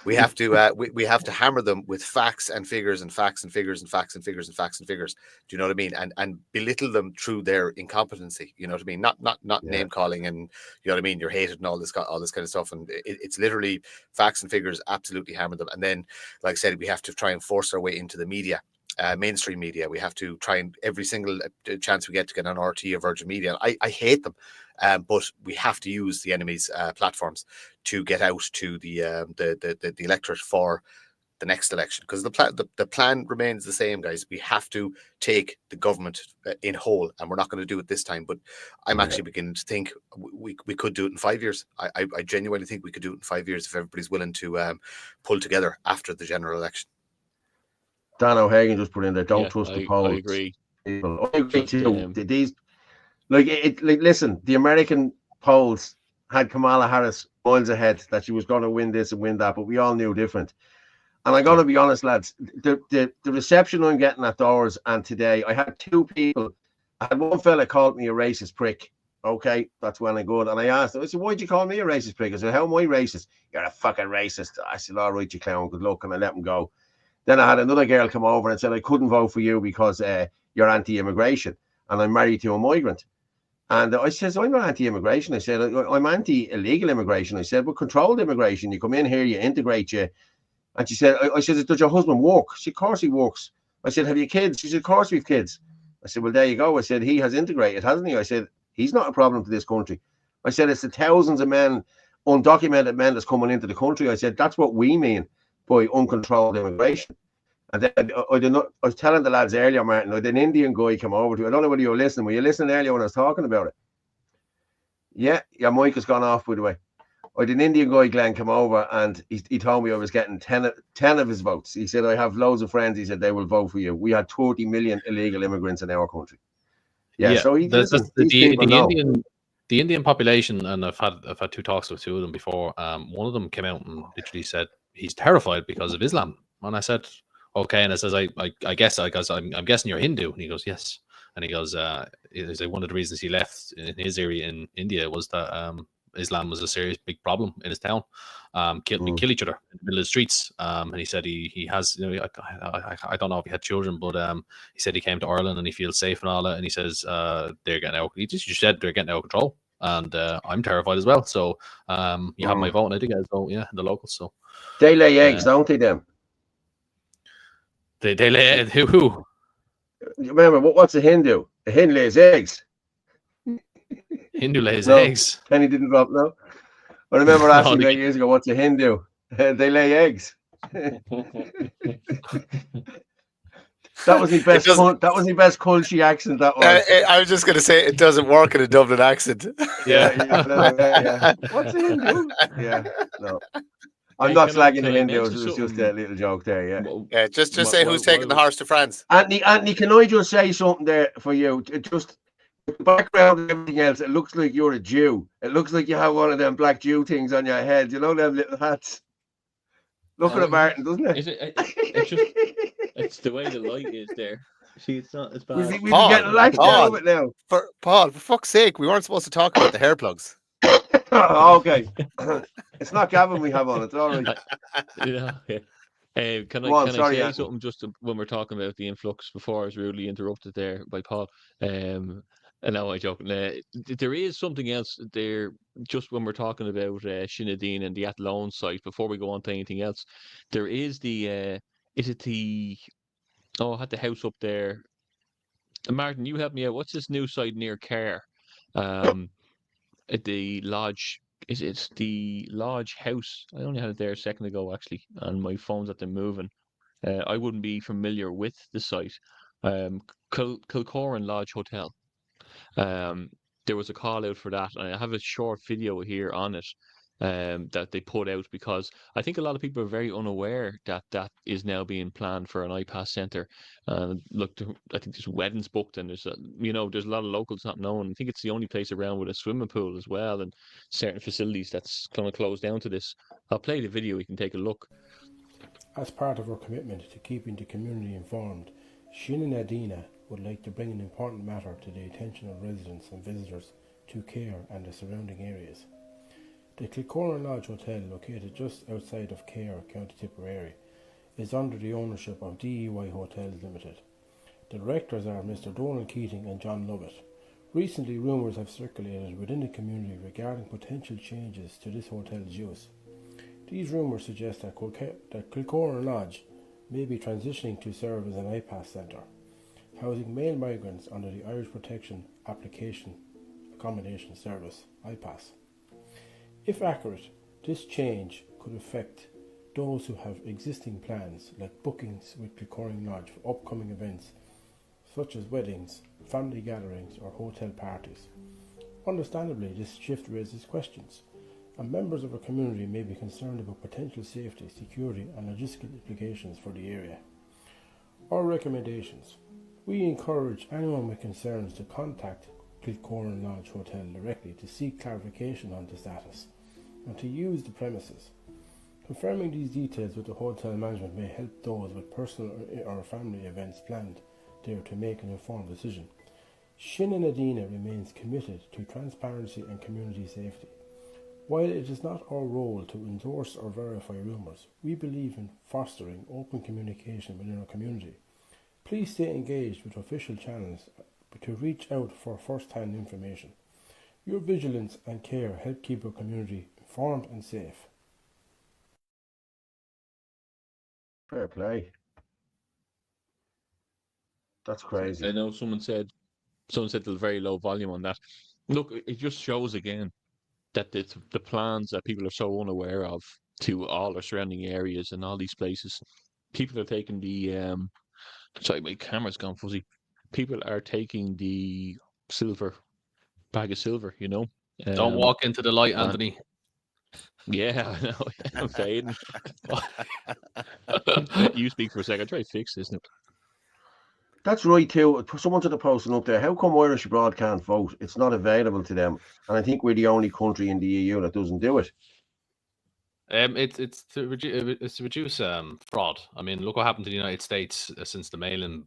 we have to we have to hammer them with facts and figures and facts and figures and facts and figures and facts and figures. Do you know what I mean? And belittle them through their incompetency. You know what I mean? Not name calling, and you know what I mean, you're hated and all this kind of stuff. And it's literally facts and figures. Absolutely hammer them. And then, like I said, we have to try and force our way into the media mainstream media. We have to try and every single chance we get to get on RT or Virgin Media. I hate them, but we have to use the enemy's platforms to get out to the electorate for the next election, because the plan remains the same, guys. We have to take the government in whole, and we're not going to do it this time. But I'm actually beginning to think we could do it in 5 years. I genuinely think we could do it in 5 years if everybody's willing to pull together after the general election. Dan O'Hagan just put in there, don't trust the polls. I agree. People. I agree too. These, listen, the American polls had Kamala Harris miles ahead that she was going to win this and win that, but we all knew different. And I got to be honest, lads, the reception I'm getting at doors and today, I had two people. I had one fella called me a racist prick. Okay, that's when I good. And I asked him, I said, why'd you call me a racist prick? I said, how am I racist? You're a fucking racist. I said, all right, you clown, good luck. And I let him go. Then I had another girl come over and said, I couldn't vote for you because you're anti-immigration and I'm married to a migrant. And I said, I'm not anti-immigration. I said, I'm anti-illegal immigration. I said, but controlled immigration. You come in here, you integrate you. And she said, I said, does your husband work? She said, of course he works. I said, have you kids? She said, of course we have kids. I said, well, there you go. I said, he has integrated, hasn't he? I said, he's not a problem to this country. I said, it's the thousands of men, undocumented men that's coming into the country. I said, that's what we mean by uncontrolled immigration. And then I was telling the lads earlier, Martin, I had an Indian guy come over to, I don't know whether you were listening. Were you listening earlier when I was talking about it? Yeah, your mic has gone off, by the way. I had an Indian guy, Glenn, come over and he told me I was getting 10 of his votes. He said, I have loads of friends. He said, they will vote for you. We had 30 million illegal immigrants in our country. Yeah, so the Indian population, and I've had two talks with two of them before. One of them came out and literally said he's terrified because of Islam. And I said, okay. And I says, I guess I'm guessing you're Hindu. And he goes, yes. And he goes, one of the reasons he left in his area in India was that Islam was a serious big problem in his town. Kill each other in the middle of the streets. And he said he has, I don't know if he had children, but he said he came to Ireland and he feels safe and all that. And he says they're getting out. He just said they're getting out of control, and I'm terrified as well. So you have my vote, and I think I vote, yeah, the locals. So they lay eggs, don't they? Them they lay who? Remember what's a Hindu? A hen lays eggs. Hindu lays eggs. Kenny didn't drop no. I remember asking me years ago, what's a Hindu? They lay eggs. That was the best. That was the best Kulshi accent. That was. I was just going to say it doesn't work in a Dublin accent. Yeah. What's a Hindu? Yeah, no. I'm not slagging the Hindus. It was just a little joke there. Yeah. Just say who's taking the horse to France. Anthony, can I just say something there for you? Just the background and everything else. It looks like you're a Jew. It looks like you have one of them black Jew things on your head. You know them little hats. Look at Martin, doesn't it? It's the way the light is there. See, it's not as bad. We're getting lax out of it now. Paul, for fuck's sake, we weren't supposed to talk about the hair plugs. Okay. It's not Gavin we have on. It's all right. Can I say something just when we're talking about the influx before I was rudely interrupted there by Paul? And now I'm joking. There is something else there, just when we're talking about Shinen and the Athlone site, before we go on to anything else. There is I had the house up there. Martin, you help me out. What's this new site near Kerr? At the Lodge. Is it the Lodge House? I only had it there a second ago, actually, and my phone's at the moving. I wouldn't be familiar with the site. Kilcoran Lodge Hotel. There was a call out for that, and I have a short video here on it that they put out, because I think a lot of people are very unaware that that is now being planned for an iPass centre. Look, I think there's weddings booked, and there's a lot of locals not knowing. I think it's the only place around with a swimming pool as well, and certain facilities that's going to close down to this. I'll play the video. You can take a look. As part of our commitment to keeping the community informed, Shinen Adina would like to bring an important matter to the attention of residents and visitors to Kerr and the surrounding areas. The Kilcoran Lodge Hotel, located just outside of Kerr, County Tipperary, is under the ownership of DEY Hotels Limited. The directors are Mr. Donald Keating and John Lovett. Recently, rumours have circulated within the community regarding potential changes to this hotel's use. These rumours suggest that Kilcoran Lodge may be transitioning to serve as an iPass centre, housing male migrants under the Irish Protection Application Accommodation Service, iPass. If accurate, this change could affect those who have existing plans, like bookings with Kilcorrin Lodge for upcoming events such as weddings, family gatherings or hotel parties. Understandably, this shift raises questions, and members of our community may be concerned about potential safety, security and logistical implications for the area. Our recommendations. We encourage anyone with concerns to contact Kilcorrin Lodge Hotel directly to seek clarification on the status and to use the premises. Confirming these details with the hotel management may help those with personal or family events planned there to make an informed decision. Shinen remains committed to transparency and community safety. While it is not our role to endorse or verify rumours, we believe in fostering open communication within our community. Please stay engaged with official channels to reach out for first-hand information. Your vigilance and care help keep our community informed and safe. Fair play. That's crazy. I know someone said there's a very low volume on that. Look, it just shows again that the plans that people are so unaware of to all our surrounding areas and all these places. People are taking the sorry, my camera's gone fuzzy. People are taking the bag of silver, you know. Don't walk into the light, and- Anthony. Yeah, I know. I'm fading. You speak for a second. Try to fix this now. That's right too. Someone to the posting up there. How come Irish abroad can't vote? It's not available to them, and I think we're the only country in the EU that doesn't do it. It's to reduce fraud. I mean, look what happened to the United States since the mail-in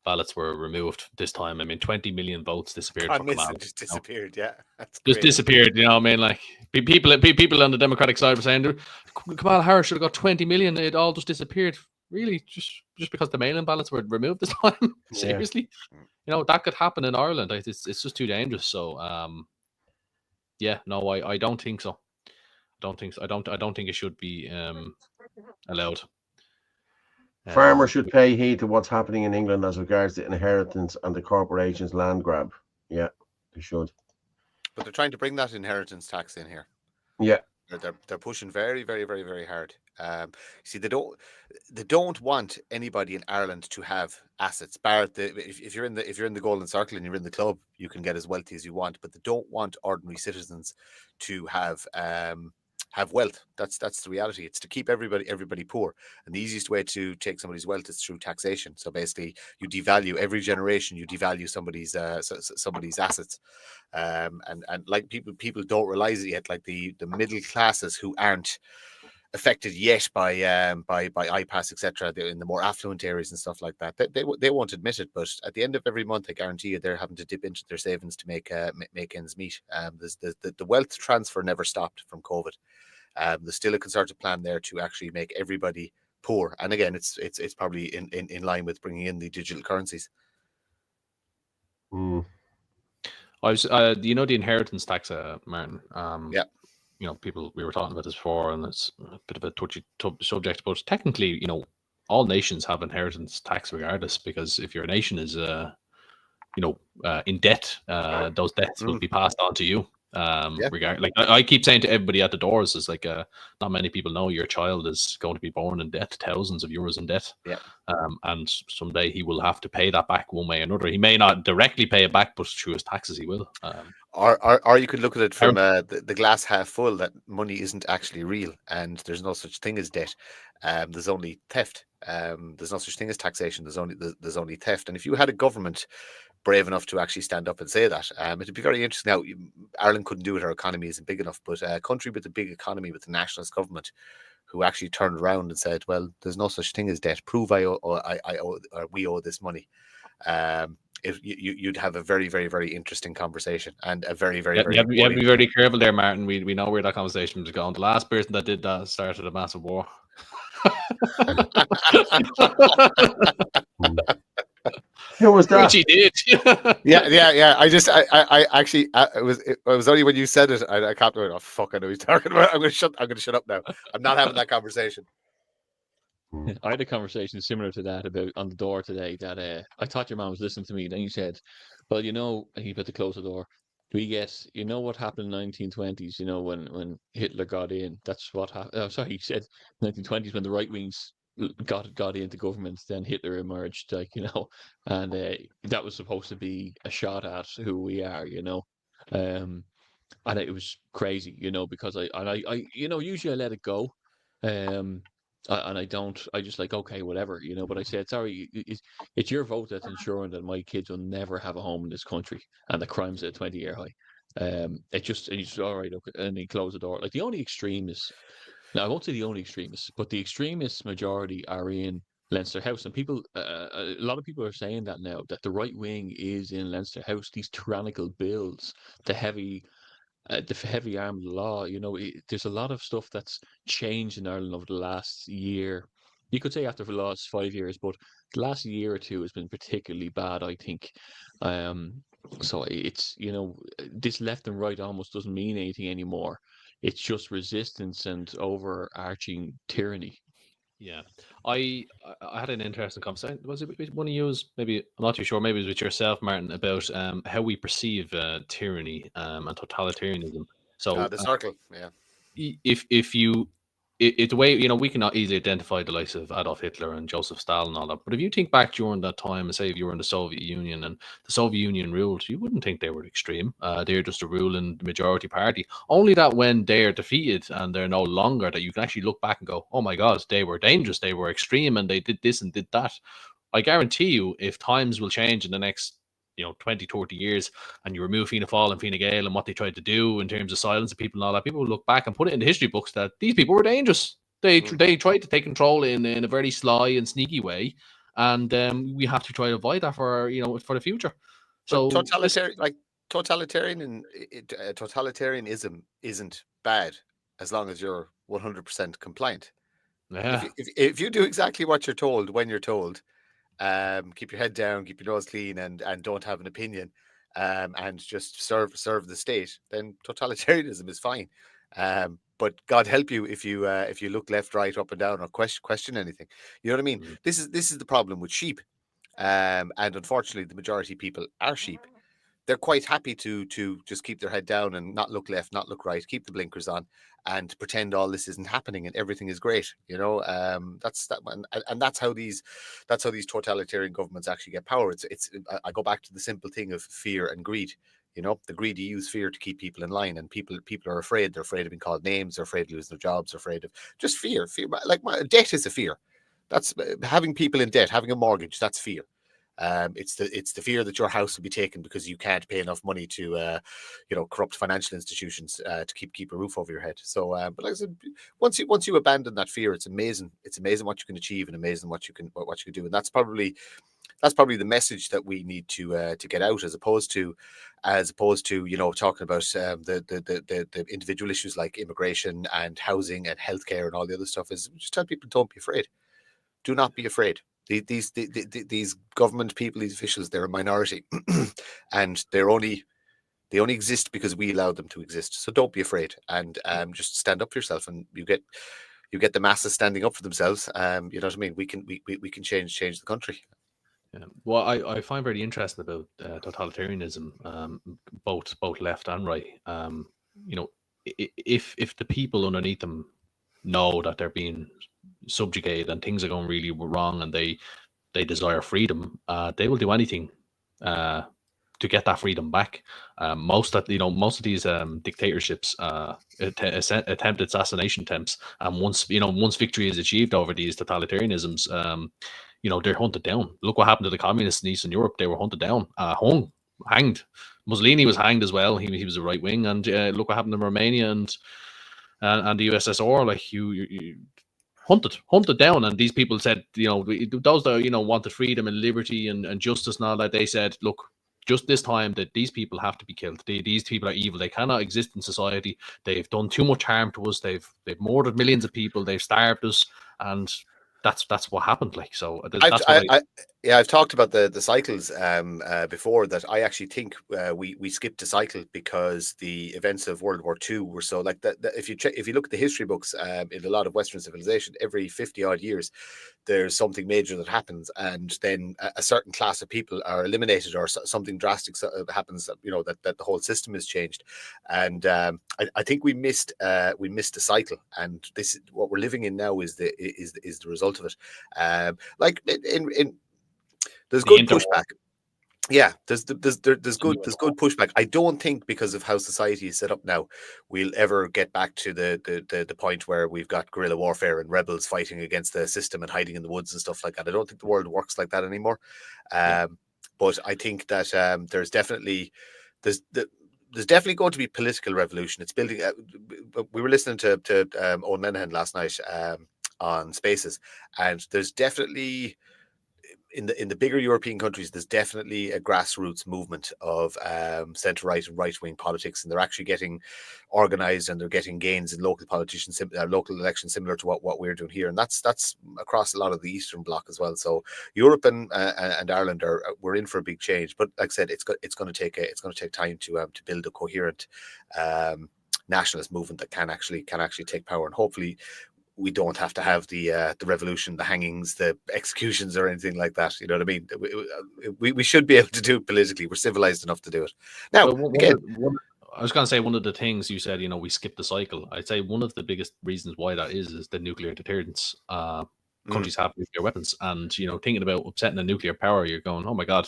ballots were removed this time. I mean, 20 million votes disappeared. Just disappeared. Yeah, that's just disappeared. You know, I mean, like people on the Democratic side were saying, Kamala Harris should have got 20 million. It all just disappeared. Really, just because the mail-in ballots were removed this time? Seriously, you know that could happen in Ireland. It's just too dangerous. So, yeah, no, I don't think so. I don't think it should be allowed. Farmers should pay heed to what's happening in England as regards to inheritance and the corporation's land grab. Yeah, they should. But they're trying to bring that inheritance tax in here. Yeah, they're pushing very, very, very, very hard. See, they don't want anybody in Ireland to have assets. Barrett, if you're in the golden circle and you're in the club, you can get as wealthy as you want. But they don't want ordinary citizens to have wealth. That's the reality. It's to keep everybody poor. And the easiest way to take somebody's wealth is through taxation. So basically, you devalue every generation. You devalue somebody's assets. And like people don't realize it yet. Like the middle classes who aren't affected yet by iPass, etc., in the more affluent areas and stuff like that, they won't admit it. But at the end of every month, I guarantee you, they're having to dip into their savings to make ends meet. The wealth transfer never stopped from COVID. There's still a concerted plan there to actually make everybody poor. And again, it's probably in line with bringing in the digital currencies. I was, the inheritance tax, Martin. Yeah. You know, we were talking about this before, and it's a bit of a touchy subject, but technically, you know, all nations have inheritance tax regardless, because if your nation is, in debt, those debts will be passed on to you. Like I keep saying to everybody at the doors, is like, not many people know your child is going to be born in debt, thousands of euros in debt. Yeah. And someday he will have to pay that back one way or another. He may not directly pay it back, but through his taxes he will. Or you could look at it from the glass half full, that money isn't actually real and there's no such thing as debt. There's only theft. There's no such thing as taxation. There's only theft. And if you had a government brave enough to actually stand up and say that, it'd be very interesting. Now, Ireland couldn't do it; our economy isn't big enough. But a country with a big economy, with a nationalist government, who actually turned around and said, "Well, there's no such thing as debt. Prove I owe, or we owe this money." You'd have a very, very, very interesting conversation, and a very, very, very. You have to be very careful there, Martin. We know where that conversation was going. The last person that did that started a massive war. Who was that? Which he did. yeah. I actually, it was only when you said it, I can't do it. Oh fuck! I know he's talking about. I'm gonna shut up now. I'm not having that conversation. I had a conversation similar to that about on the door today that I thought your mom was listening to me. Then you said, well, and you had to close the door. We get, what happened in 1920s, when Hitler got in. That's what happened. Oh, sorry, you said 1920s when the right wings got into government, then Hitler emerged, and that was supposed to be a shot at who we are, Um, and it was crazy, because usually I let it go. Um, and I don't, I just like, okay, whatever, but I said, sorry, it's your vote that's ensuring that my kids will never have a home in this country and the crime's at a 20-year high. And all right, okay, and he closed the door. Like the only extremists, now I won't say the only extremists, but the extremist majority are in Leinster House, and people, a lot of people are saying that now, that the right wing is in Leinster House. These tyrannical bills, the heavy arm of the law. There's a lot of stuff that's changed in Ireland over the last year. You could say after the last 5 years, but the last year or two has been particularly bad, I think. So it's, this left and right almost doesn't mean anything anymore. It's just resistance and overarching tyranny. Yeah, I had an interesting conversation. Was it with one of you? Maybe I'm not too sure. Maybe it was with yourself, Martin, about how we perceive tyranny and totalitarianism. So The circle, yeah. if you it's the way we cannot easily identify the likes of Adolf Hitler and Joseph Stalin and all that. But if you think back during that time, and say if you were in the Soviet Union and the Soviet Union ruled, you wouldn't think they were extreme. They're just a ruling majority party. Only that when they're defeated and they're no longer, that you can actually look back and go, oh my God, they were dangerous, they were extreme, and they did this and did that. I guarantee you, if times will change in the next 20, 30 years, and you remove Fianna Fáil and Fine Gael and what they tried to do in terms of silence of people and all that, people will look back and put it in the history books that these people were dangerous. They tried to take control in a very sly and sneaky way, and we have to try to avoid that for for the future. So totalitarianism isn't bad as long as you're 100% compliant. Yeah. If you do exactly what you're told when you're told, keep your head down, keep your nose clean, and don't have an opinion, and just serve the state, then totalitarianism is fine. But God help you if you look left, right, up and down, or question anything. You know what I mean? Mm. This is the problem with sheep, and unfortunately, the majority of people are sheep. They're quite happy to just keep their head down and not look left, not look right, keep the blinkers on, and pretend all this isn't happening and everything is great. That's that one, and that's how these totalitarian governments actually get power. I go back to the simple thing of fear and greed. The greedy use fear to keep people in line, and people are afraid. They're afraid of being called names. They're afraid of losing their jobs. They're afraid of just fear. Like debt is a fear. That's having people in debt, having a mortgage. That's fear. It's the fear that your house will be taken because you can't pay enough money to corrupt financial institutions to keep a roof over your head. So, but like I said, once you abandon that fear, it's amazing. It's amazing what you can achieve and amazing what you can do. And that's probably the message that we need to get out, as opposed to talking about the individual issues like immigration and housing and healthcare and all the other stuff. Is just tell people, don't be afraid. Do not be afraid. These government people, these officials, they're a minority, and they only exist because we allowed them to exist. So don't be afraid, and just stand up for yourself, and you get the masses standing up for themselves. You know what I mean? We can change the country. Yeah. Well, I find very interesting about totalitarianism, both left and right. If the people underneath them know that they're being subjugated and things are going really wrong, and they desire freedom, they will do anything to get that freedom back. Most of these dictatorships, attempted assassination attempts, and once victory is achieved over these totalitarianisms, they're hunted down. Look what happened to the communists in Eastern Europe. They were hunted down, hanged. Mussolini was hanged as well. He was a right wing, and look what happened in Romania and the USSR. Like you hunted down, and these people said, those that wanted freedom and liberty and justice and all that, they said, look, just this time that these people have to be killed. These people are evil. They cannot exist in society. They've done too much harm to us. They've murdered millions of people. They've starved us, and that's what happened. Like, so that's what I've talked about the cycles before. That I actually think we skipped a cycle because the events of World War II were so like that. If you look at the history books in a lot of Western civilization, every 50 odd years there's something major that happens, and then a certain class of people are eliminated, or something drastic happens. You know, that the whole system is changed, and I think we missed a cycle, and this what we're living in now is the result of it. Like in there's good pushback. Yeah, there's good pushback. I don't think because of how society is set up now, we'll ever get back to the point where we've got guerrilla warfare and rebels fighting against the system and hiding in the woods and stuff like that. I don't think the world works like that anymore. But I think that there's definitely going to be political revolution. It's building. We were listening to Owen Menahan last night on Spaces, and there's definitely in the bigger European countries, there's definitely a grassroots movement of centre-right and right-wing politics, and they're actually getting organised, and they're getting gains in local politicians, local elections, similar to what we're doing here, and that's across a lot of the Eastern Bloc as well. So Europe and Ireland we're in for a big change, but like I said, it's going to take time to build a coherent nationalist movement that can actually take power, and hopefully we don't have to have the revolution, the hangings, the executions, or anything like that. You know what I mean? We should be able to do it politically. We're civilized enough to do it. Now, I was going to say, one of the things you said, we skipped the cycle. I'd say one of the biggest reasons why that is the nuclear deterrence. Countries have nuclear weapons, and thinking about upsetting a nuclear power, you're going, oh my god,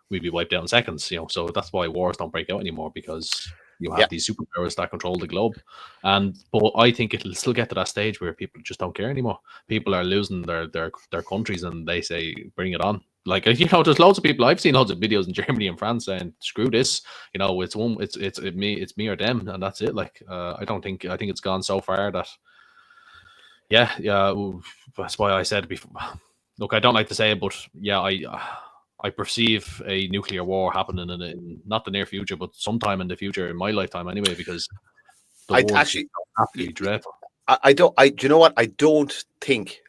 we'd be wiped out in seconds. So that's why wars don't break out anymore, because you have these superpowers that control the globe. But I think it'll still get to that stage where people just don't care anymore. People are losing their countries, and they say, bring it on. Like, there's loads of people. I've seen loads of videos in Germany and France saying, screw this. It's me or them, and that's it. Like, I think it's gone so far that that's why I said before. Look, I don't like to say it, but I perceive a nuclear war happening in not the near future, but sometime in the future, in my lifetime anyway, because I actually absolutely dreadful. Do you know what? I don't think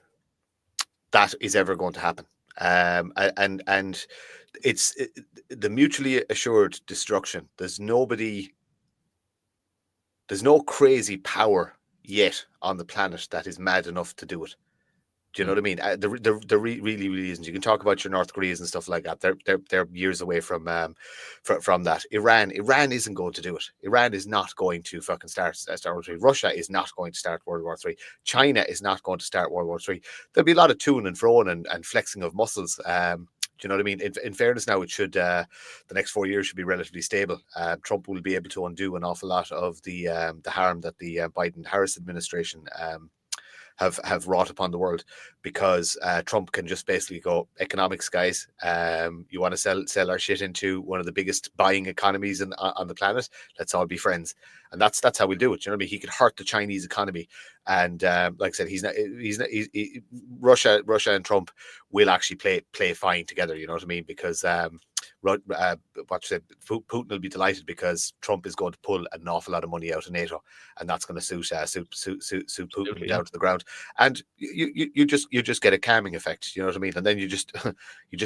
that is ever going to happen. And it's the mutually assured destruction. There's no crazy power yet on the planet that is mad enough to do it. Do you know what I mean? There really isn't. You can talk about your North Koreas and stuff like that. They're years away from that. Iran isn't going to do it. Iran is not going to fucking start World War III. Russia is not going to start World War III. China is not going to start World War III. There'll be a lot of toing and froing and flexing of muscles. Do you know what I mean? In fairness, now it should the next 4 years should be relatively stable. Trump will be able to undo an awful lot of the harm that the Biden-Harris administration have wrought upon the world, because Trump can just basically go, economics, guys. You want to sell our shit into one of the biggest buying economies on the planet? Let's all be friends, and that's how we'll do it. You know what I mean? He could hurt the Chinese economy, and like I said, Russia and Trump will actually play fine together. You know what I mean? Because Putin will be delighted, because Trump is going to pull an awful lot of money out of NATO, and that's going to suit Putin down to the ground. And you just get a calming effect, you know what I mean? And then you just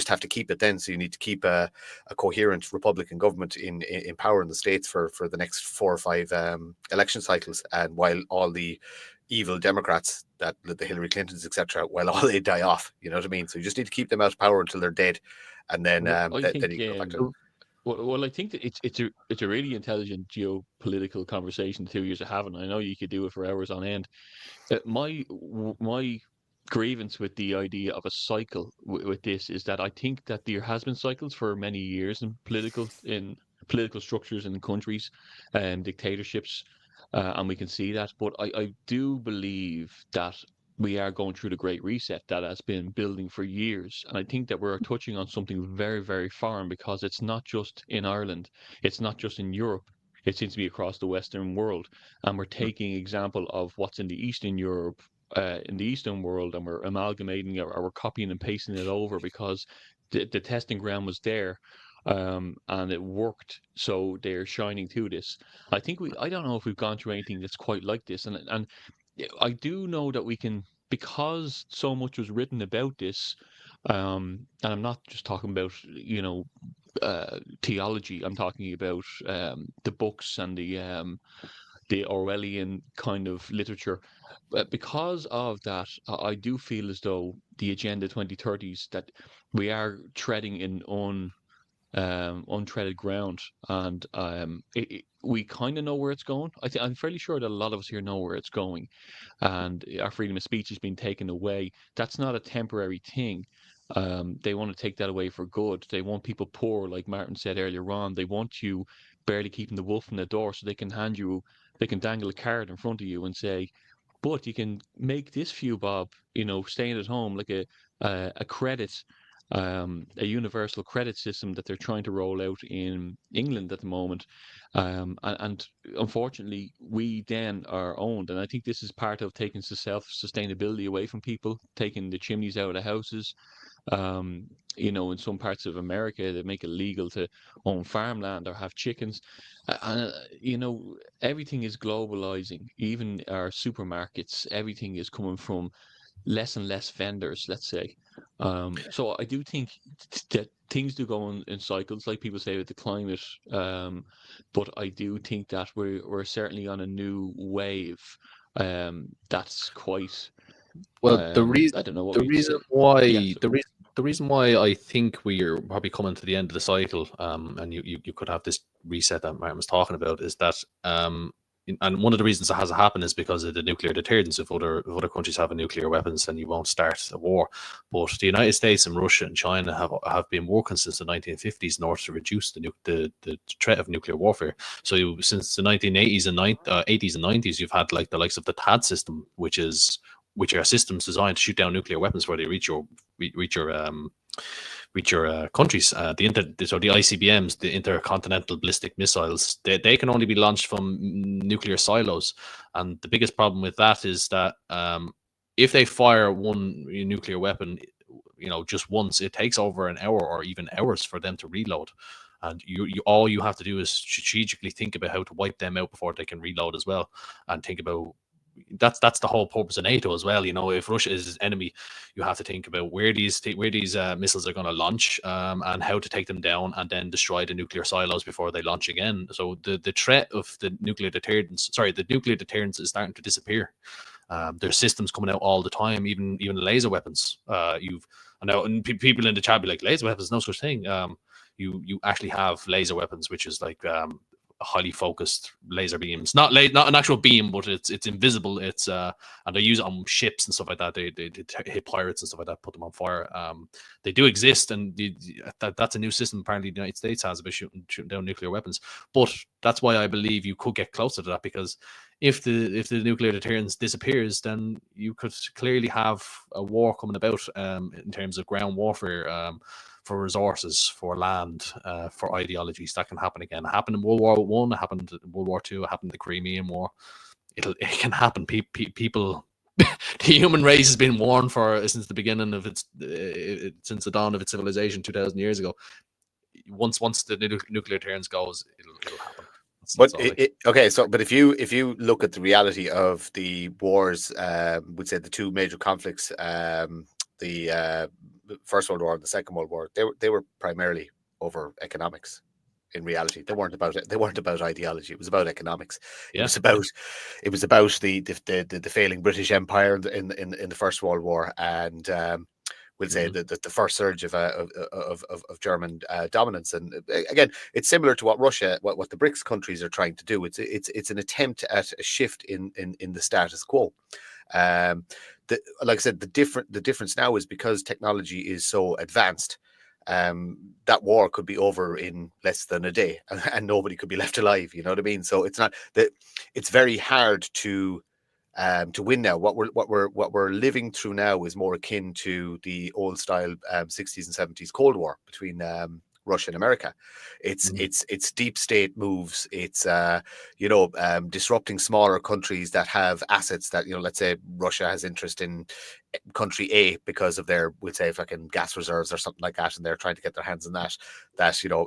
have to keep it then. So you need to keep a coherent Republican government in power in the States for the next 4 or 5 election cycles, and while all the evil Democrats, that the Hillary Clintons, etc., while all they die off, you know what I mean? So you just need to keep them out of power until they're dead, and then then you can go back to. Well, I think that it's a really intelligent geopolitical conversation the 2 years are having. I know you could do it for hours on end. My grievance with the idea of a cycle with this is that I think that there has been cycles for many years in political structures in countries and dictatorships, and we can see that. But I do believe that we are going through the Great Reset that has been building for years. And I think that we're touching on something very, very foreign, because it's not just in Ireland, it's not just in Europe, it seems to be across the Western world. And we're taking example of what's in the Eastern Europe, in the Eastern world, and we're amalgamating or we're copying and pasting it over, because the testing ground was there. And it worked, so they're shining through this. I don't know if we've gone through anything that's quite like this, and I do know that we can because so much was written about this, and I'm not just talking about, theology. I'm talking about the books and the Orwellian kind of literature. But because of that, I do feel as though the Agenda 2030s, that we are treading in untreaded ground, and we kind of know where it's going. I'm fairly sure that a lot of us here know where it's going, and our freedom of speech has been taken away. That's not a temporary thing. They want to take that away for good. They want people poor, like Martin said earlier on. They want you barely keeping the wolf in the door, so they can dangle a card in front of you and say, but you can make this few bob, staying at home, like a credit, a universal credit system that they're trying to roll out in England at the moment. And unfortunately, we then are owned. And I think this is part of taking self-sustainability away from people, taking the chimneys out of the houses. In some parts of America, they make it legal to own farmland or have chickens. Everything is globalizing. Even our supermarkets, everything is coming from less and less vendors, let's say. So I do think that things do go in cycles, like people say with the climate. But I do think that we're certainly on a new wave. That's quite. Well, the reason I don't know what the you'd reason say. why Yes. the reason why I think we're probably coming to the end of the cycle, and you could have this reset that Martin was talking about, is that and one of the reasons it hasn't happened is because of the nuclear deterrence. If other countries have nuclear weapons, then you won't start a war. But the United States and Russia and China have been working since the 1950s in order to reduce the threat of nuclear warfare. So since the 1980s and 80s and 90s, you've had like the likes of the THAAD system, which are systems designed to shoot down nuclear weapons before they reach your countries. So the ICBMs, the intercontinental ballistic missiles, they can only be launched from nuclear silos. And the biggest problem with that is that if they fire one nuclear weapon, just once, it takes over an hour or even hours for them to reload. And all you have to do is strategically think about how to wipe them out before they can reload as well, and think about. That's the whole purpose of NATO as well. If Russia is his enemy, you have to think about where these missiles are going to launch, and how to take them down, and then destroy the nuclear silos before they launch again. So the threat of the nuclear deterrence is starting to disappear. There's systems coming out all the time, even laser weapons. People in the chat be like, laser weapons, no such thing. You actually have laser weapons, which is like highly focused laser beams, not an actual beam, but it's invisible. It's and they use it on ships and stuff like that. They hit pirates and stuff like that, put them on fire. They do exist, and that's a new system apparently the United States has about shooting down nuclear weapons. But that's why I believe you could get closer to that, because if the nuclear deterrence disappears, then you could clearly have a war coming about in terms of ground warfare. For resources, for land, for ideologies. That can happen again. It happened in World War One. It happened in World War Two. It happened in the Crimean War. It can happen. People, the human race has been warned for since the beginning of since the dawn of its civilization 2,000 years ago. Once the nuclear deterrence goes, it'll happen. But if you look at the reality of the wars, would say the two major conflicts, the First World War and the Second World War, they were primarily over economics. In reality, they weren't about ideology. It was about economics. Yeah. It was about the failing British Empire in the First World War, and we'll say the first surge of German dominance. And again, it's similar to what the BRICS countries are trying to do. It's an attempt at a shift in the status quo. Like I said, the difference now is because technology is so advanced, that war could be over in less than a day, and nobody could be left alive. You know what I mean? So it's very hard to win now. What we're living through now is more akin to the old style 60s and 70s Cold War between Russia and America. It's deep state moves. It's disrupting smaller countries that have assets that, let's say Russia has interest in country A because of their, we'll say, fucking gas reserves or something like that, and they're trying to get their hands on that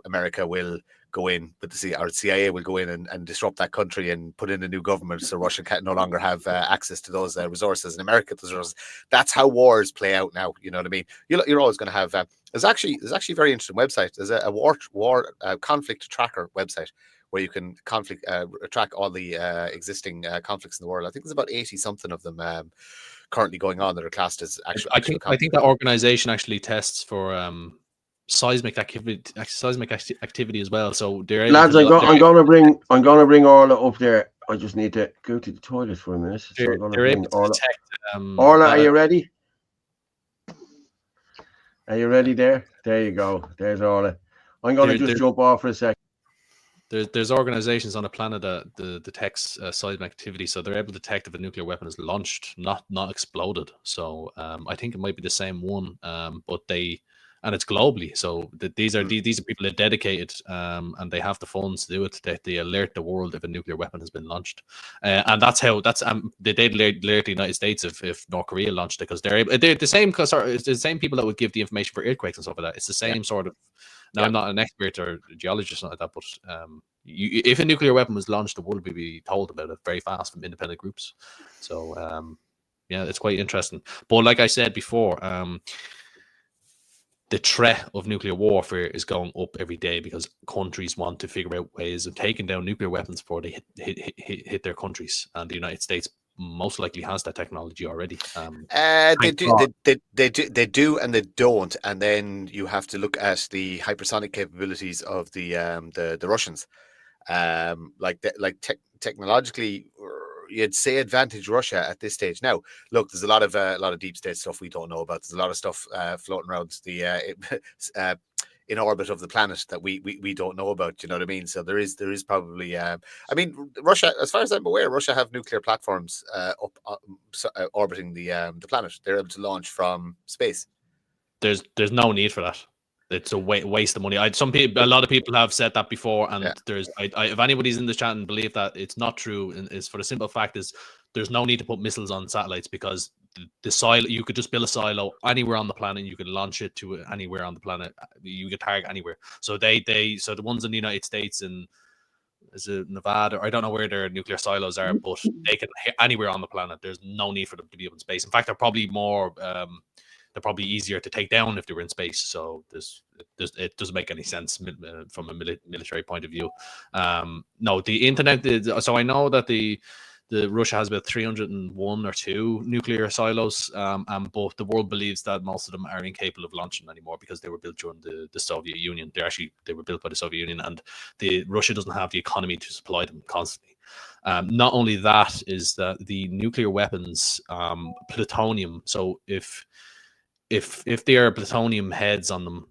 America will go in with the CIA will go in and disrupt that country and put in a new government, so Russia can no longer have access to those resources, and America those resources. That's how wars play out now. You know what I mean? You're always going to have. There's actually a very interesting website. There's a war conflict tracker website where you can track all the existing conflicts in the world. I think there's about 80 something of them currently going on that are classed as actual. I think that organization actually tests for seismic activity as well. So they're able lads, I'm gonna bring Orla up there. I just need to go to the toilet for a minute. So I'm gonna bring Orla. Orla, are you ready? Are you ready there? There you go. There's Orla. I'm gonna just jump off for a second. There's organizations on the planet that detects seismic activity, so they're able to detect if a nuclear weapon is launched, not exploded. So I think it might be the same one, but and it's globally. So these are people that are dedicated, and they have the funds to do it. They alert the world if a nuclear weapon has been launched, and they alert the United States if North Korea launched it, because they're the same. It's the same people that would give the information for earthquakes and stuff like that. It's the same sort of. Now, I'm not an expert or a geologist or something like that, but if a nuclear weapon was launched, the world would be told about it very fast from independent groups. So, yeah, it's quite interesting. But like I said before, the threat of nuclear warfare is going up every day because countries want to figure out ways of taking down nuclear weapons before they hit their countries. And the United States most likely has that technology already. They do, and they don't. And then you have to look at the hypersonic capabilities of the Russians. Technologically, you'd say advantage Russia at this stage. Now, look, there's a lot of deep state stuff we don't know about. There's a lot of stuff floating around in orbit of the planet that we don't know about. You know what I mean? So there is probably. I mean, Russia, as far as I'm aware, Russia have nuclear platforms orbiting the planet. They're able to launch from space. There's no need for that. It's a waste of money. A lot of people have said that before, and if anybody's in the chat and believe that it's not true, and is for the simple fact is there's no need to put missiles on satellites, because the silo, you could just build a silo anywhere on the planet, and you could launch it to anywhere on the planet. You could target anywhere. So so the ones in the United States and is it Nevada? I don't know where their nuclear silos are, but they can hit anywhere on the planet. There's no need for them to be up in space. In fact, they're probably more. They're probably easier to take down if they were in space. So it doesn't make any sense from a military point of view. No, the internet. So I know that the Russia has about 301 or 2 nuclear silos, but the world believes that most of them are incapable of launching anymore because they were built during the Soviet Union. They were built by the Soviet Union, and Russia doesn't have the economy to supply them constantly. Not only that, is that the nuclear weapons, plutonium. So if they are plutonium heads on them,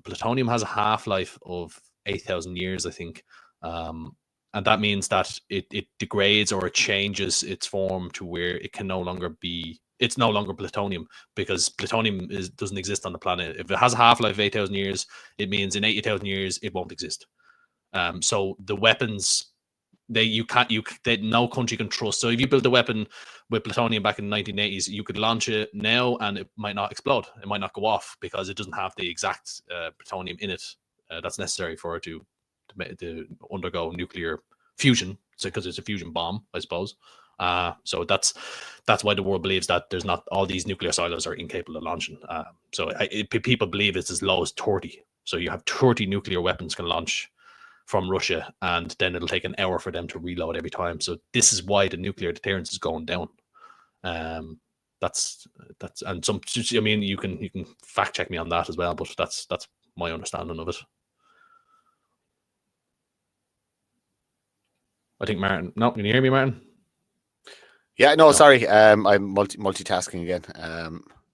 plutonium has a half-life of 8,000 years, I think. And that means that it degrades or it changes its form to where it can no longer be. It's no longer plutonium, because plutonium doesn't exist on the planet. If it has a half-life of 8,000 years, it means in 80,000 years it won't exist. So the weapons, no country can trust. So if you build a weapon with plutonium back in the 1980s, you could launch it now and it might not explode. It might not go off because it doesn't have the exact plutonium in it that's necessary for it to undergo nuclear fusion. So because it's a fusion bomb, I suppose. So that's why the world believes that there's not all these nuclear silos are incapable of launching. So people believe it's as low as 30. So you have 30 nuclear weapons can launch from Russia, and then it'll take an hour for them to reload every time. So this is why the nuclear deterrence is going down. That's and some. I mean, you can fact check me on that as well, but that's my understanding of it. I think Martin. No, can you hear me, Martin? Yeah, no, sorry. I'm multitasking again.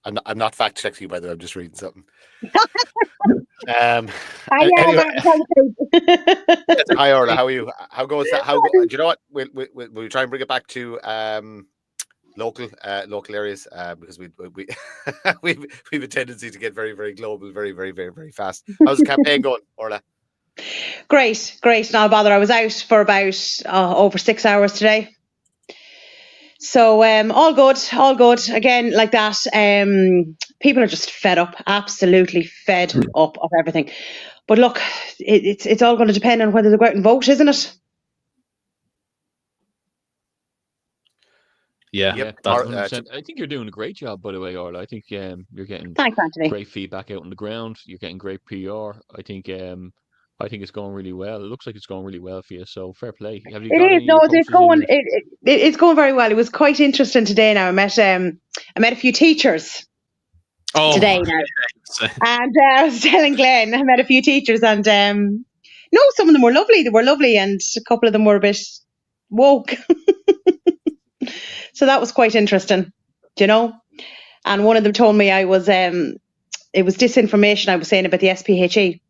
I'm not fact checking you, by the way. I'm just reading something. Anyway. Hi, Orla. How are you? How goes that? Do you know what? We'll try and bring it back to local areas because we we've a tendency to get very, very global, very, very, very, very fast. How's the campaign going, Orla? Great. Not a bother. I was out for about over 6 hours today. So all good. Again, like that. People are just fed up, absolutely fed up of everything. But look, it's all going to depend on whether they go out and vote, isn't it? Yeah, Yep. that's 100%. I think you're doing a great job, by the way, Orla. I think you're getting Thanks, Anthony. great feedback out on the ground. You're getting great PR. I think it's going really well. It looks like it's going really well for you. So fair play. Have you It got is. any of No, your it's posters going. in? It's going very well. It was quite interesting today. Now I met a few teachers today now, and I was telling Glenn I met a few teachers, and no, some of them were lovely. They were lovely, and a couple of them were a bit woke. So that was quite interesting, you know. And one of them told me it was disinformation I was saying about the SPHE.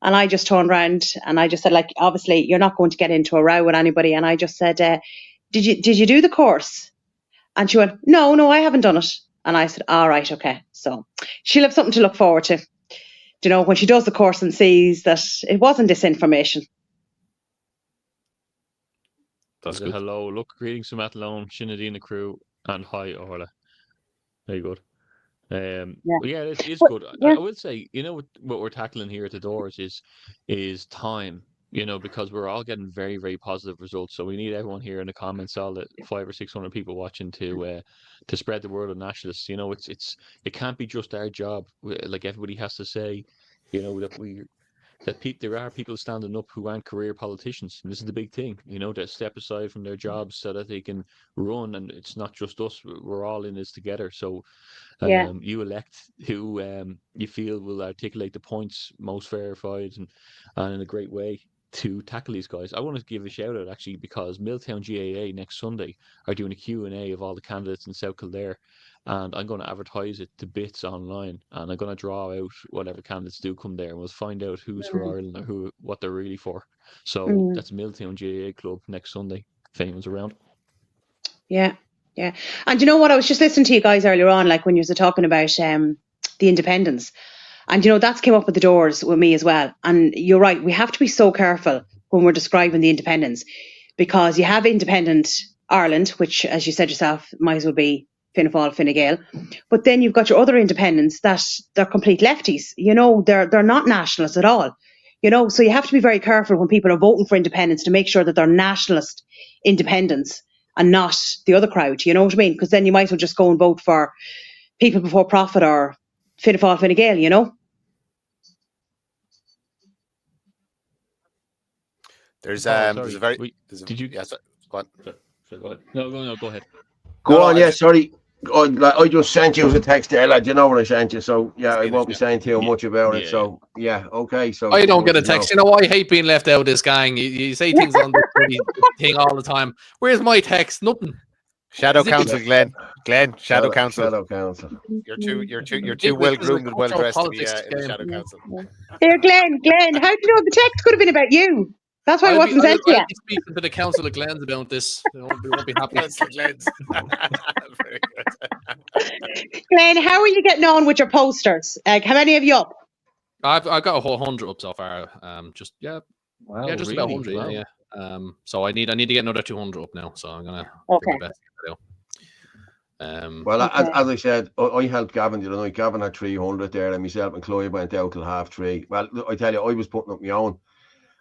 And I just turned around and I just said, like, obviously you're not going to get into a row with anybody. And I just said, did you do the course? And she went, no, I haven't done it. And I said, all right, okay. So she'll have something to look forward to, you know, when she does the course and sees that it wasn't disinformation. That's good. Hello, look, greetings from Athlone, Shinadina crew, and hi, Orla. Very good. Yeah, it is good. Yeah. I would say, you know, what we're tackling here at the doors is time, you know, because we're all getting very, very positive results. So we need everyone here in the comments, all the 500 or 600 people watching, to spread the word of nationalists. You know, it can't be just our job. Like, everybody has to say, you know, that there are people standing up who aren't career politicians. And this is the big thing, you know, that step aside from their jobs so that they can run. And it's not just us. We're all in this together. So you elect who you feel will articulate the points most verified and in a great way to tackle these guys. I want to give a shout out, actually, because Milltown GAA next Sunday are doing a Q&A of all the candidates in South Kildare. And I'm going to advertise it to bits online, and I'm going to draw out whatever candidates do come there, and we'll find out who's for Ireland or what they're really for. So that's Milltown GAA Club next Sunday, if anyone's around. Yeah. And you know what? I was just listening to you guys earlier on, like when you were talking about the independents. And, you know, that's came up at the doors with me as well. And you're right. We have to be so careful when we're describing the independents, because you have independent Ireland, which, as you said yourself, might as well be Fianna Fáil, Fine Gael. But then you've got your other independents that they're complete lefties. You know, they're not nationalists at all. You know, so you have to be very careful when people are voting for independence to make sure that they're nationalist independents and not the other crowd. You know what I mean? Because then you might as well just go and vote for People Before Profit or Fianna Fáil, Fine Gael, you know? There's a very... Did you... Yes, go on. Sorry, go ahead. No, go ahead. Go on, yeah, sorry. I just sent you a text there, lad. You know what I sent you, so yeah, I won't be saying to you much about it. So yeah, okay. So I don't get a text. You know, I hate being left out of this gang. You say things on this thing all the time. Where's my text? Nothing. Shadow Council, Glenn. Shadow Council. Shadow Council. You're too well groomed and well dressed to be in the Shadow Council. There, Glenn. How do you know the text could have been about you? That's why it wasn't sent to you. I'll be speaking to the Council of Glens about this. They won't be happy. Glens. Very good. Glenn, how are you getting on with your posters? How many have you up? I've got a whole 100 up so far. Just wow, just really? about 100. Wow. Yeah. So I need to get another 200 up now. So I'm gonna do my best to do. Well, as I said, I helped Gavin the other night. Gavin had 300 there, and myself and Chloe went out till 3:30. Well, I tell you, I was putting up my own.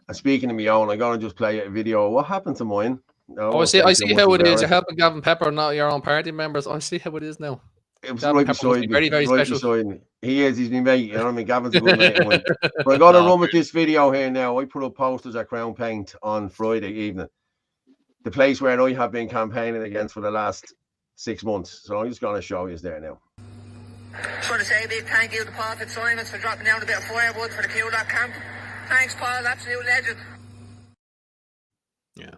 And speaking of my own, I'm going to just play a video. What happened to mine? I see how it is. You're helping Gavin Pepper, not your own party members. I see how it is now. It was Gavin right Pepper beside me. Very, very right special. Beside me. He's my mate. You know what I mean? Gavin's a good mate of mine. But I got to run with this video here now. I put up posters at Crown Paint on Friday evening. The place where I have been campaigning against for the last 6 months. So I'm just going to show you there now. Just want to say a big thank you to Paul Fitzsimons for dropping down a bit of firewood for the QDOT camp. Thanks, Paul. Absolute legend. Yeah.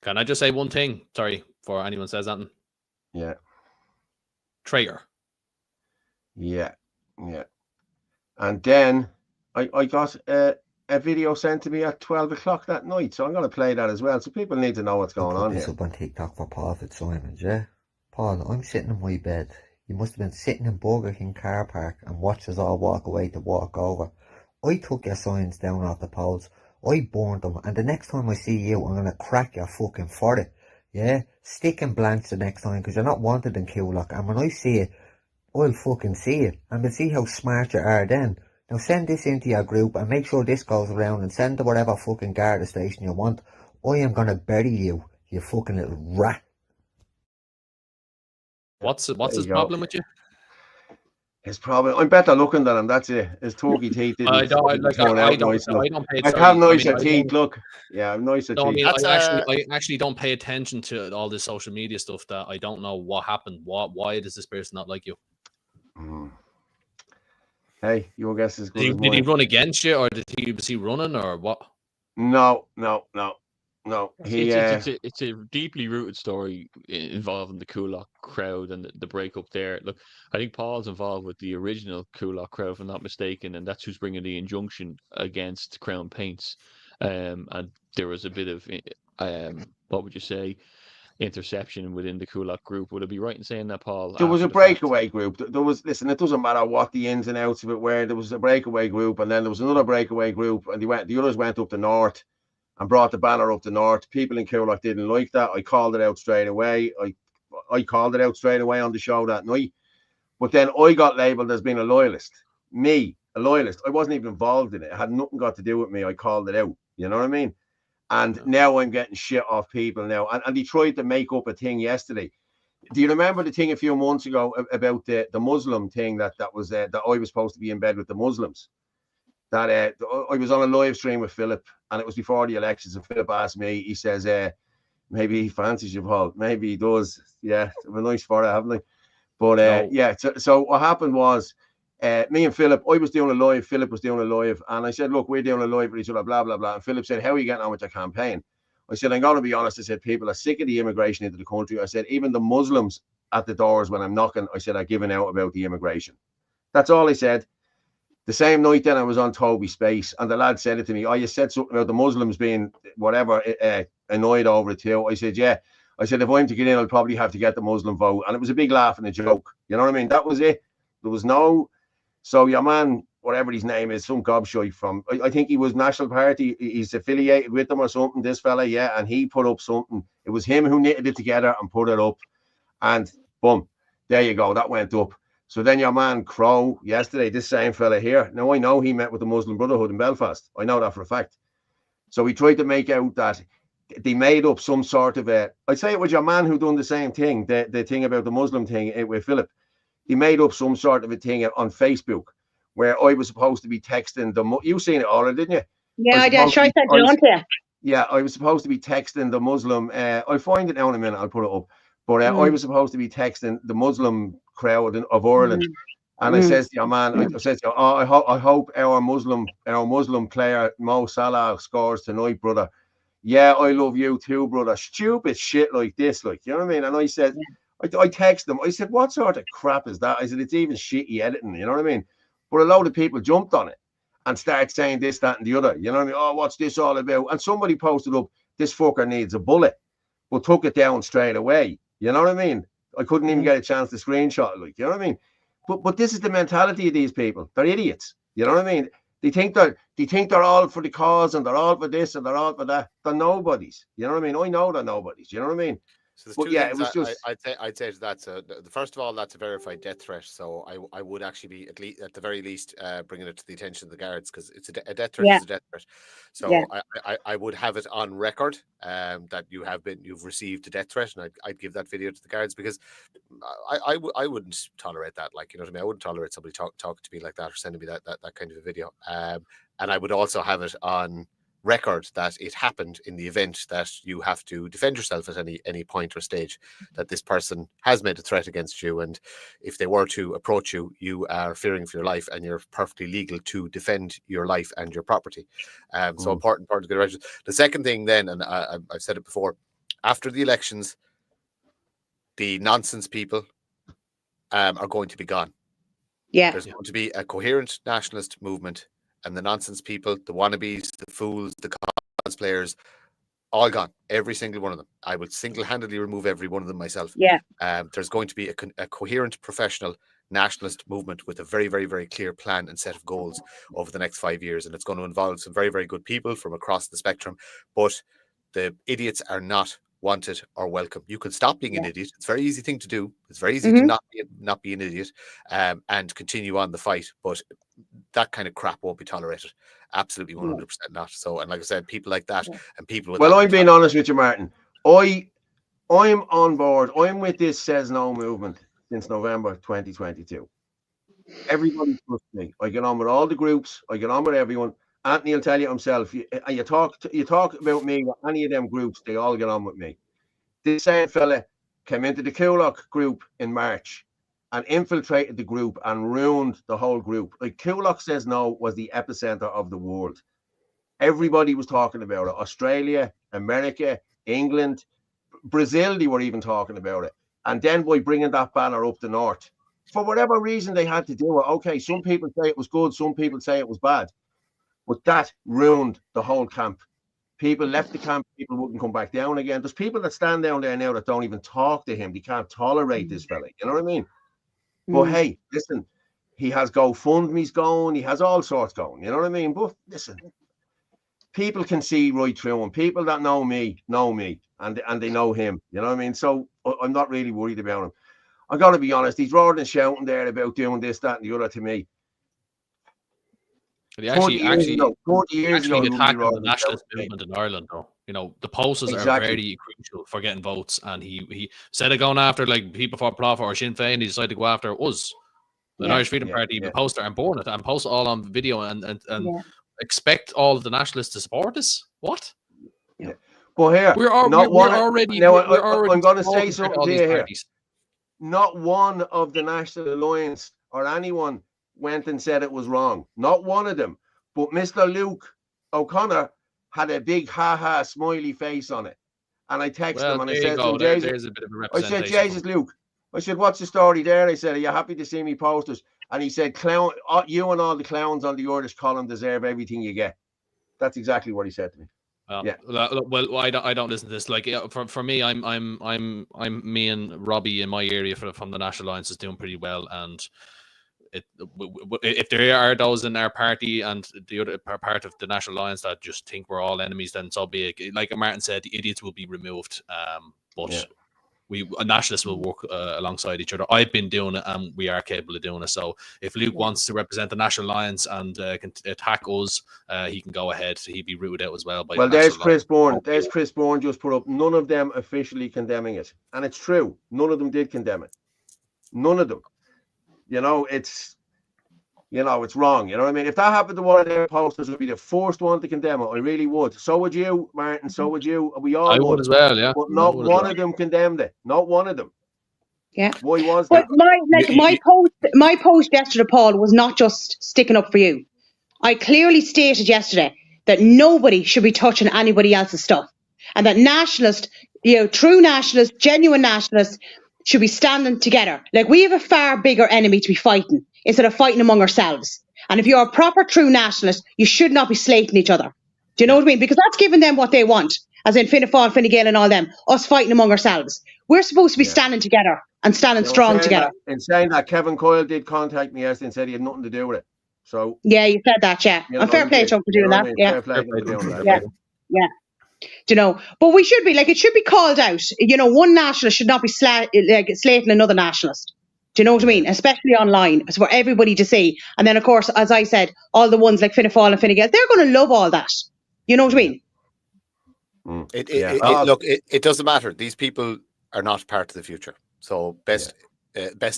Can I just say one thing? Sorry, before anyone says anything. Yeah. Traitor. Yeah. And then I got a video sent to me at 12 o'clock that night. So I'm going to play that as well. So people need to know what's going on here. Up on TikTok for Paul Fitzsimons, yeah? Paul, I'm sitting in my bed. You must have been sitting in Burger King car park and watched us all walk away to walk over. I took your signs down off the poles. I burned them, and the next time I see you, I'm going to crack your fucking forehead. Yeah? Stick and blanch the next time, because you're not wanted in Coolock. And when I see it, I'll fucking see it. And we'll see how smart you are then Now send this into your group and make sure this goes around and send to whatever fucking Garda station you want. I am gonna bury you, you fucking little rat. What's There his you go. problem with you? His problem. I'm better looking than him. That's it. His turkey teeth didn't I don't didn't like. turn I out nice enough. don't pay. I Sorry, have I mean, nicer I teeth. don't. Look, yeah, I'm nicer No, I teeth. mean, That's I actually don't pay attention to all this social media stuff. That I don't know what happened. Why does this person not like you? Hey, your guess is good as Did he mine. run against you, or was he running, or what? No. It's a deeply rooted story involving the Kulak crowd and the breakup there. Look, I think Paul's involved with the original Kulak crowd, if I'm not mistaken, and that's who's bringing the injunction against Crown Paints. And there was a bit of, what would you say, interception within the Kulak group. Would it be right in saying that, Paul? There was a after the fact? breakaway group. There was, listen, it doesn't matter what the ins and outs of it were. There was a breakaway group, and then there was another breakaway group, and the others went up the north and brought the banner up the north. People in Kulak didn't like that. I called it out straight away. I called it out straight away on the show that night. But then I got labelled as being a loyalist. Me, a loyalist. I wasn't even involved in it. It had nothing got to do with me. I called it out. You know what I mean? And now I'm getting shit off people now. And they tried to make up a thing yesterday. Do you remember the thing a few months ago about the Muslim thing that was that I was supposed to be in bed with the Muslims? That I was on a live stream with Philip, and it was before the elections. And Philip asked me, he says, maybe he fancies you, Paul. Maybe he does. Yeah, we're nice for it, haven't they? But No. yeah, so what happened was, me and Philip, I was doing a live, Philip was doing a live, and I said, look, we're doing a live with each other, blah, blah, blah. And Philip said, how are you getting on with your campaign? I said, I'm going to be honest. I said, people are sick of the immigration into the country. I said, even the Muslims at the doors when I'm knocking, I said, are giving out about the immigration. That's all I said. The same night then I was on Toby Space, and the lad said it to me, oh, you said something about the Muslims being whatever, annoyed over it too. I said, yeah. I said, if I'm to get in, I'll probably have to get the Muslim vote. And it was a big laugh and a joke. You know what I mean? That was it. There was no... So your man, whatever his name is, some gobshite from... I think he was National Party. He's affiliated with them or something, this fella, yeah. And he put up something. It was him who knitted it together and put it up. And boom, there you go. That went up. So then your man Crow yesterday, this same fella here. Now I know he met with the Muslim Brotherhood in Belfast. I know that for a fact. So he tried to make out that they made up some sort of a... I'd say it was your man who done the same thing, the thing about the Muslim thing with Philip. He made up some sort of a thing on Facebook where I was supposed to be texting the... You've seen it already, didn't you? Yeah, I did. Sure, I sent it on to you. Yeah, I was supposed to be texting the Muslim... I'll find it now in a minute. I'll put it up. But I was supposed to be texting the Muslim crowd of Ireland. And I says to your man, I says to you, I hope our Muslim player Mo Salah scores tonight, brother. Yeah, I love you too, brother. Stupid shit like this, like, you know what I mean? And I said, I text them. I said, what sort of crap is that? I said, it's even shitty editing, you know what I mean? But a load of people jumped on it and started saying this, that, and the other. You know what I mean? Oh, what's this all about? And somebody posted up, this fucker needs a bullet, but took it down straight away. You know what I mean? I couldn't even get a chance to screenshot it, like, you know what I mean? But this is the mentality of these people. They're idiots. You know what I mean? They think they're all for the cause and they're all for this and they're all for that. They're nobodies. You know what I mean? I know they're nobodies. You know what I mean? So there's But two yeah, things it was just... I'd say to that. So first of all, that's a verified death threat. So I would actually be at the very least bringing it to the attention of the guards, because it's a death threat. Yeah. Is a death threat. So Yeah. I would have it on record that you've received a death threat, and I'd give that video to the guards, because I wouldn't tolerate that. Like, you know what I mean? I wouldn't tolerate somebody talking to me like that or sending me that kind of a video. And I would also have it on record that it happened in the event that you have to defend yourself at any point or stage, that this person has made a threat against you, and if they were to approach you, you are fearing for your life and you're perfectly legal to defend your life and your property. So important to get registered. The second thing then, and I've said it before, after the elections, the nonsense people are going to be gone. Yeah. There's going to be a coherent nationalist movement, and the nonsense people, the wannabes, the fools, the cosplayers, all gone. Every single one of them. I would single-handedly remove every one of them myself. Yeah. There's going to be a coherent, professional nationalist movement with a very, very, very clear plan and set of goals over the next 5 years. And it's going to involve some very, very good people from across the spectrum. But the idiots are not wanted or welcome. You can stop being an idiot. It's a very easy thing to do. It's very easy to not be an idiot and continue on the fight. But that kind of crap won't be tolerated. Absolutely 100% not. So, and like I said, people like that and people with Well, that I'm being honest with you, Martin. I'm on board. I'm with this Says No movement since November 2022. Everybody trusts me. I get on with all the groups. I get on with everyone. Anthony will tell you himself. You talk about me with any of them groups, they all get on with me. This same fella came into the Kulak group in March and infiltrated the group and ruined the whole group. Like, Kulak Says No was the epicenter of the world. Everybody was talking about it. Australia, America, England, Brazil, they were even talking about it. And then by bringing that banner up the north, for whatever reason they had to do it. Okay, some people say it was good, some people say it was bad. But that ruined the whole camp. People left the camp, people wouldn't come back down again. There's people that stand down there now that don't even talk to him. They can't tolerate this fella. You know what I mean? But hey, listen, he has GoFundMe's going, he has all sorts going. You know what I mean? But listen, people can see right through him. People that know me, and they know him. You know what I mean? So I'm not really worried about him. I got to be honest. He's roaring and shouting there about doing this, that, and the other to me. They actually attacked the nationalist movement in Ireland, though. You know, the posters are very crucial for getting votes, and he instead of going after like people for Plaza or Sinn Féin, he decided to go after us, the Irish Freedom Party, the poster and burn it and post it all on video and expect all of the nationalists to support us. What? Yeah. But here, I'm going to say something to you here. Not one of the National Alliance or anyone went and said it was wrong. Not one of them. But Mr. Luke O'Connor had a big ha-ha smiley face on it. And I texted him and I said, Jesus, Luke. I said, what's the story there? I said, are you happy to see me posters? And he said, clown, you and all the clowns on the Irish column deserve everything you get. That's exactly what he said to me. Well, I don't listen to this. Like, for me, I'm me and Robbie in my area from the National Alliance is doing pretty well, and if there are those in our party and the other part of the National Alliance that just think we're all enemies, then so be it. Like Martin said, the idiots will be removed. But nationalists will work alongside each other. I've been doing it, and we are capable of doing it. So if Luke wants to represent the National Alliance and can attack us, he can go ahead. He'd be rooted out as well. By there's Chris Bourne. There's Chris Bourne just put up. None of them officially condemning it, and it's true. None of them did condemn it. None of them. You know, it's wrong. You know what I mean? If that happened to one of their posters, would be the first one to condemn it. I really would. So would you, Martin. So would you. We all would as well. Yeah. But not one of them condemned it. Not one of them. Yeah. Why was that? My post yesterday, Paul, was not just sticking up for you. I clearly stated yesterday that nobody should be touching anybody else's stuff, and that nationalists, true nationalists, genuine nationalists, should be standing together. Like, we have a far bigger enemy to be fighting instead of fighting among ourselves. And if you're a proper true nationalist, you should not be slating each other. Do you know what I mean? Because that's giving them what they want, as in Fianna Fáil, Fine Gael and all them, us fighting among ourselves. We're supposed to be standing together and standing strong together. In saying that, Kevin Coyle did contact me yesterday and said he had nothing to do with it. So yeah, you said that, and fair play to him for doing that. Fair play to him for doing that. Yeah. Do you know? But we should be, like, it should be called out. One nationalist should not be slating another nationalist. Do you know what I mean? Especially online. It's for everybody to see. And then, of course, as I said, all the ones like Fianna Fáil and Fine Gael, they're going to love all that. You know what I mean? It doesn't matter. These people are not part of the future. So best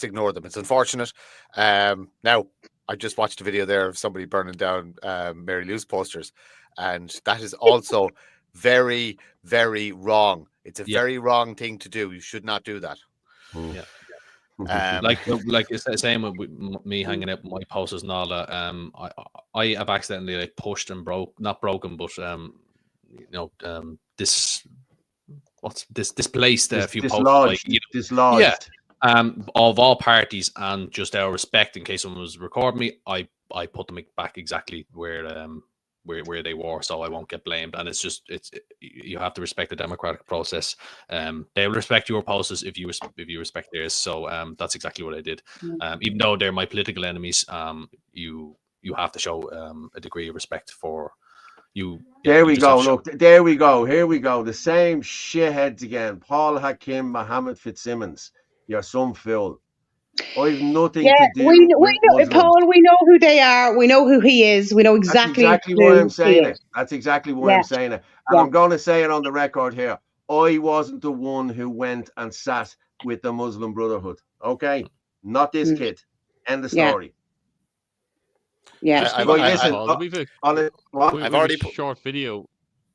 ignore them. It's unfortunate. Now, I just watched a video there of somebody burning down Mary Lou's posters. And that is also very, very wrong. It's a very wrong thing to do. You should not do that. Like it's the same with me hanging out with my posters and all that. I have accidentally pushed and displaced a few posters. Dislodged. Of all parties, and just out of respect, in case someone was recording me, I put them back exactly where they were, so I won't get blamed. And you have to respect the democratic process. They will respect your posters if you respect theirs. So that's exactly what I did. Even though they're my political enemies, you have to show a degree of respect for you. There we go. Look, there we go. Here we go. The same shitheads again. Paul Hakim, Mohammed Fitzsimmons. You're some fool. I've nothing Yeah, to do we with know, Muslims. Paul. We know who they are. We know who he is. We know That's exactly why I'm who saying he it. is. That's exactly why Yeah, I'm saying it. And yeah. I'm going to say it on the record here. I wasn't the one who went and sat with the Muslim Brotherhood. Okay? Not this kid. End of Yeah. story. Yeah. I've already a short video.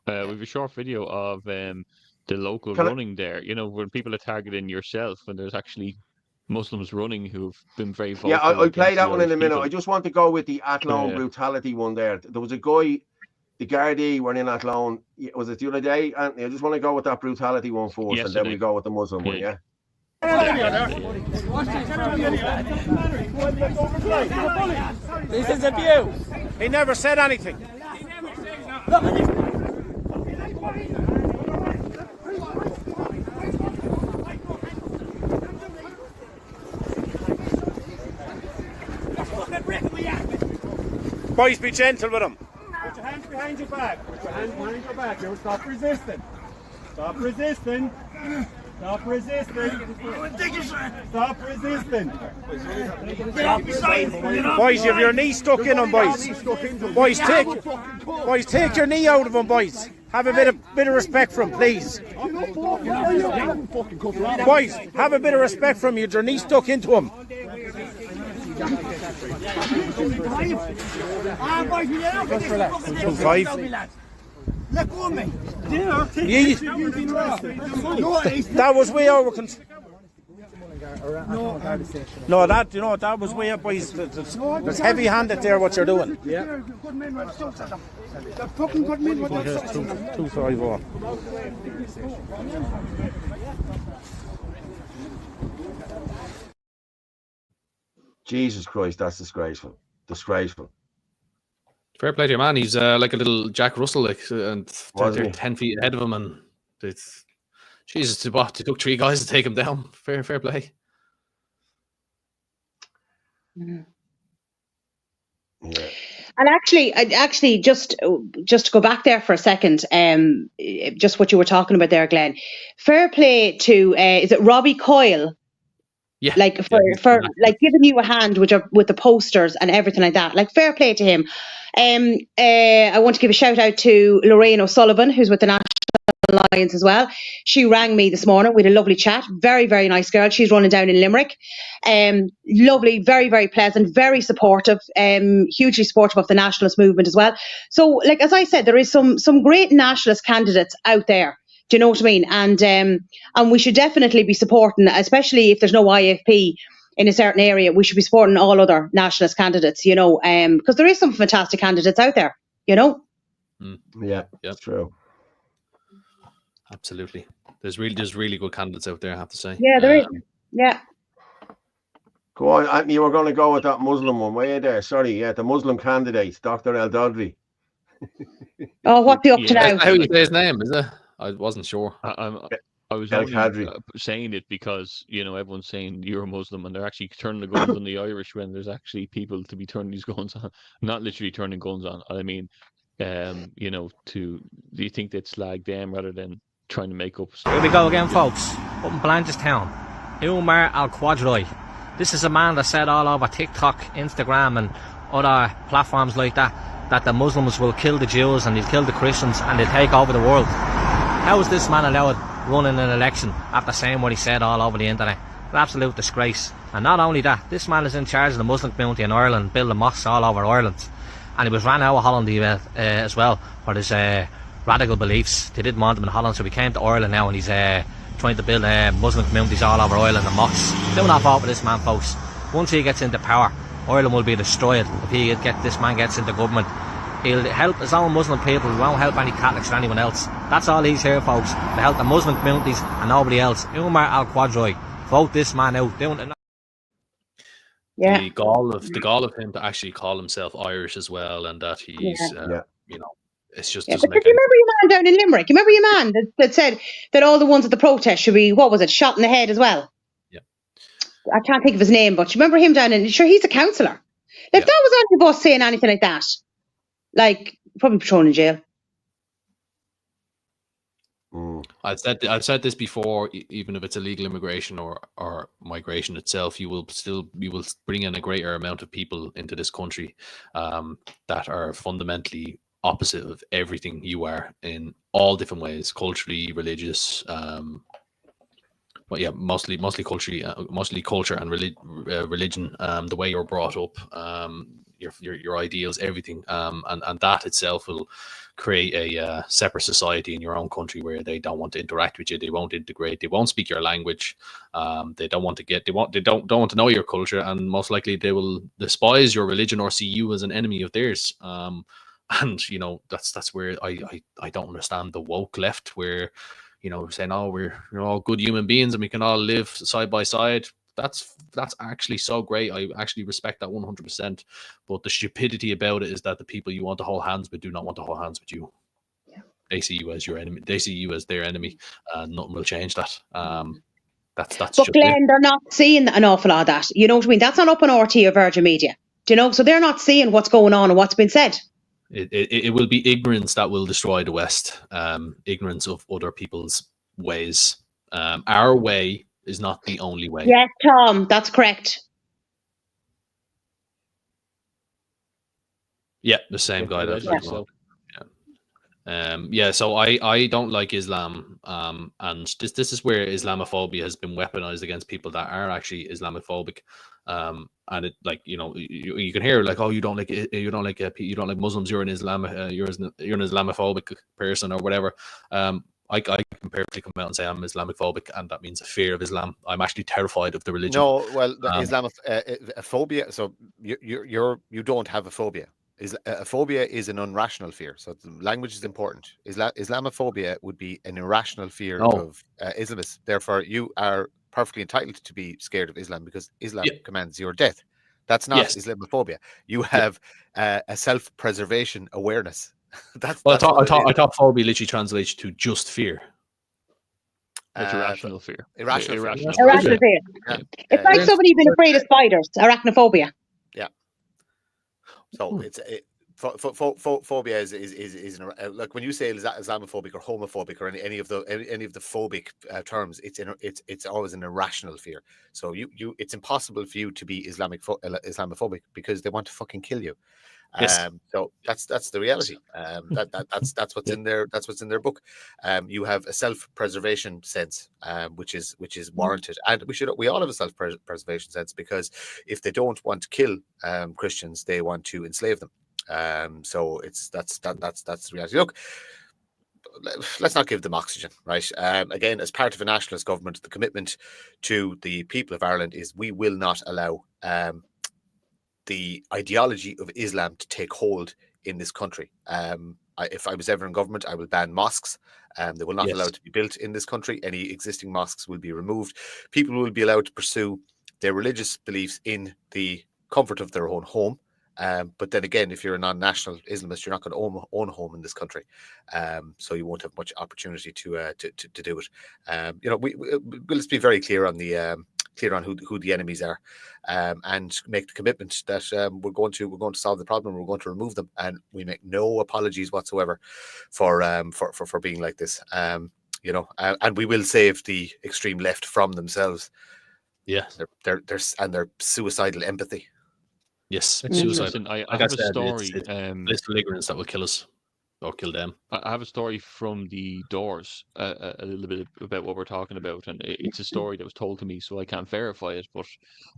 We have a short video of the local running there. You know, when people are targeting yourself, when there's actually Muslims running who've been very vocal. Yeah, I'll play against that the one in Irish a minute. people. I just want to go with the Athlone Yeah. brutality one there. There was a guy, the Gardaí were in Athlone. Was it the other day? And I just want to go with that brutality one first, and then we go with the Muslim one, yeah? This is abuse. He never said anything. Boys, be gentle with him. Put your hands behind your back. Put your hands behind your back. You stop resisting. Stop resisting. Stop resisting. Stop resisting. Boys, you have your knee stuck in them, boys. Boys, take your knee out of them, boys. Have a bit of respect for him, please. Boys, have a bit of respect for him. You have your knee stuck into him. Just relax. 2-5. Let go of me. That was way over control. No, that was way up, boys. There's heavy-handed there. What you're doing? Yeah. Fucking good men. 2-5. Jesus Christ, that's disgraceful. Disgraceful. Fair play to your man. He's like a little Jack Russell, and they're 10 feet ahead of him, and it's Jesus. What? It took 3 guys to take him down. Fair play. Yeah. And actually, just to go back there for a second, just what you were talking about there, Glenn. Fair play to is it Robbie Coyle? Yeah. Like for like giving you a hand with the posters and everything like that. Like fair play to him. I want to give a shout out to Lorraine O'Sullivan, who's with the National Alliance as well. She rang me this morning. We had a lovely chat. Very, very nice girl. She's running down in Limerick. Lovely, very, very pleasant, very supportive, hugely supportive of the nationalist movement as well. So, like as I said, there is some great nationalist candidates out there. Do you know what I mean? And we should definitely be supporting, especially if there's no IFP in a certain area, we should be supporting all other nationalist candidates, you know, because there is some fantastic candidates out there, you know. Yeah, that's true. Absolutely. There's really good candidates out there, I have to say. Yeah, there is. Yeah. Go on, Anthony, you were going to go with that Muslim one, were you there? Sorry, yeah, the Muslim candidate, Dr. El Dodri. Oh, what's he up to now? That's how you say his name, is it? I wasn't sure. I was only saying it because, you know, everyone's saying you're a Muslim and they're actually turning the guns on the Irish when there's actually people to be turning these guns on. Not literally turning guns on. I mean, you know, do you think they'd slag them rather than trying to make up? Here we go again, folks. Up in Blanchardstown. Umar Al-Quadri. This is a man that said all over TikTok, Instagram and other platforms like that the Muslims will kill the Jews and they'll kill the Christians and they'll take over the world. How is this man allowed running an election after saying what he said all over the internet? An absolute disgrace. And not only that, this man is in charge of the Muslim community in Ireland, building mosques all over Ireland. And he was ran out of Holland as well for his radical beliefs. They didn't want him in Holland, so he came to Ireland now and he's trying to build Muslim communities all over Ireland and mosques. Do not vote for this man, folks. Once he gets into power, Ireland will be destroyed. If this man gets into government, he'll help his own Muslim people. He won't help any Catholics or anyone else. That's all he's here, folks, to help the Muslim communities and nobody else. Umar Al-Quadri, vote this man out. Yeah. The gall of him to actually call himself Irish as well, and that he's you know, it's just doesn't but make you remember your man down in Limerick? You remember your man that said that all the ones at the protest should be, what was it, shot in the head as well? Yeah. I can't think of his name, but you remember him down in, sure, he's a councillor. If that was any of us saying anything like that, like, probably be thrown in jail. I've said this before. Even if it's illegal immigration or migration itself, you will bring in a greater amount of people into this country that are fundamentally opposite of everything you are in all different ways, culturally, religious. But yeah, mostly culture and religion. The way you're brought up, your ideals, everything, and that itself will create a separate society in your own country where they don't want to interact with you, they won't integrate, they won't speak your language, they don't want to know your culture, and most likely they will despise your religion or see you as an enemy of theirs. And that's where I don't understand the woke left, where saying, oh, we're all good human beings and we can all live side by side. That's actually so great. I actually respect that 100%. But the stupidity about it is that the people you want to hold hands with do not want to hold hands with you. Yeah. They see you as your enemy. They see you as their enemy, and nothing will change that. That's But just Glenn, they're not seeing an awful lot of that. You know what I mean? That's not up on RT or Virgin Media. Do you know? So they're not seeing what's going on and what's been said. It will be ignorance that will destroy the West. Ignorance of other people's ways. Our way is not the only way. Yes, Tom, that's correct. Yeah, the same guy. So I don't like Islam, and this is where Islamophobia has been weaponized against people that are actually Islamophobic, and it, like, you can hear like, oh, you don't like Muslims, you're an you're an Islamophobic person or whatever. I can perfectly come out and say I'm Islamophobic, and that means a fear of Islam. I'm actually terrified of the religion. No, well, a phobia. So you don't have a phobia. A phobia is an unrational fear. So language is important. Islamophobia would be an irrational fear of Islamists. Therefore, you are perfectly entitled to be scared of Islam because Islam commands your death. That's not Islamophobia. You have a self-preservation awareness. I thought phobia literally translates to just fear. It's irrational fear. Irrational fear. fear. Yeah. It's like somebody being afraid of spiders. Arachnophobia. Yeah. So it's phobia is like when you say Islamophobic or homophobic or any of the phobic terms, it's always an irrational fear. So it's impossible for you to be Islamophobic because they want to fucking kill you. So that's the reality. That's what's in there. That's what's in their book. You have a self-preservation sense, which is warranted, and we all have a self-preservation sense, because if they don't want to kill Christians, they want to enslave them. So that's the reality. Look, let's not give them oxygen, right? Again, as part of a nationalist government, the commitment to the people of Ireland is we will not allow the ideology of Islam to take hold in this country. If I was ever in government, I will ban mosques. They will not be allowed to be built in this country. Any existing mosques will be removed. People will be allowed to pursue their religious beliefs in the comfort of their own home. But then again, if you're a non-national Islamist, you're not going to own a home in this country, so you won't have much opportunity to do it. Let's be very clear on who the enemies are, and make the commitment that we're going to solve the problem. We're going to remove them, and we make no apologies whatsoever for being like this. And we will save the extreme left from themselves. Yeah, their suicidal empathy. Yes, listen, I have a story. It's ignorance that will kill us or kill them. I have a story from the Doors, a little bit about what we're talking about, and it's a story that was told to me, so I can't verify it, but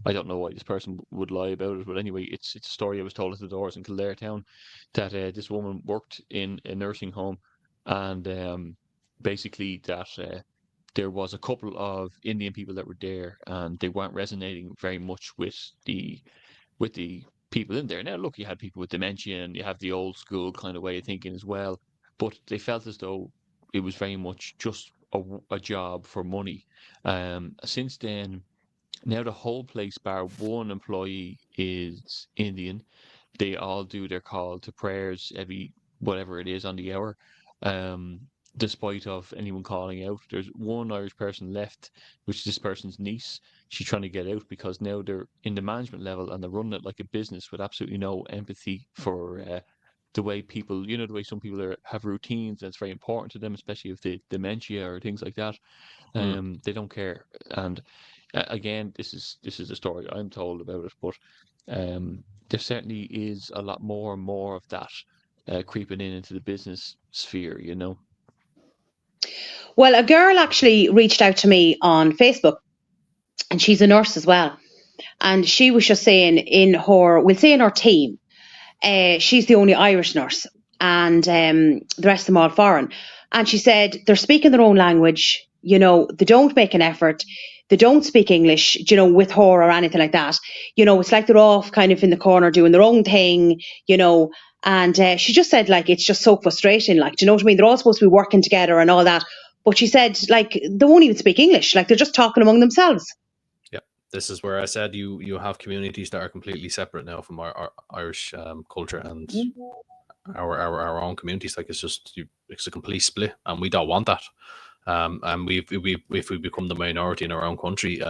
I don't know why this person would lie about it. But anyway, it's a story I was told at the Doors in Kildare town, that this woman worked in a nursing home, and basically that there was a couple of Indian people that were there, and they weren't resonating very much with the people in there. Now, look, you had people with dementia, and you have the old school kind of way of thinking as well, but they felt as though it was very much just a job for money. Since then, now the whole place, bar one employee, is Indian. They all do their call to prayers every whatever it is on the hour. Despite of anyone calling out, there's one Irish person left, which is this person's niece. She's trying to get out because now they're in the management level and they're running it like a business with absolutely no empathy for the way people, the way some people have routines that's very important to them, especially if they dementia or things like that. They don't care. And again, this is the story I'm told about it, but there certainly is a lot more and more of that creeping into the business sphere, Well, a girl actually reached out to me on Facebook, and she's a nurse as well. And she was just saying in her team, she's the only Irish nurse, and the rest of them all foreign. And she said they're speaking their own language. They don't make an effort. They don't speak English, with her or anything like that. It's like they're off kind of in the corner doing their own thing, And she just said, like, it's just so frustrating. Like, do you know what I mean? They're all supposed to be working together and all that. But she said, like, they won't even speak English. Like, they're just talking among themselves. This is where I said you have communities that are completely separate now from our Irish culture and our own communities. Like, it's a complete split, and we don't want that. And if we become the minority in our own country,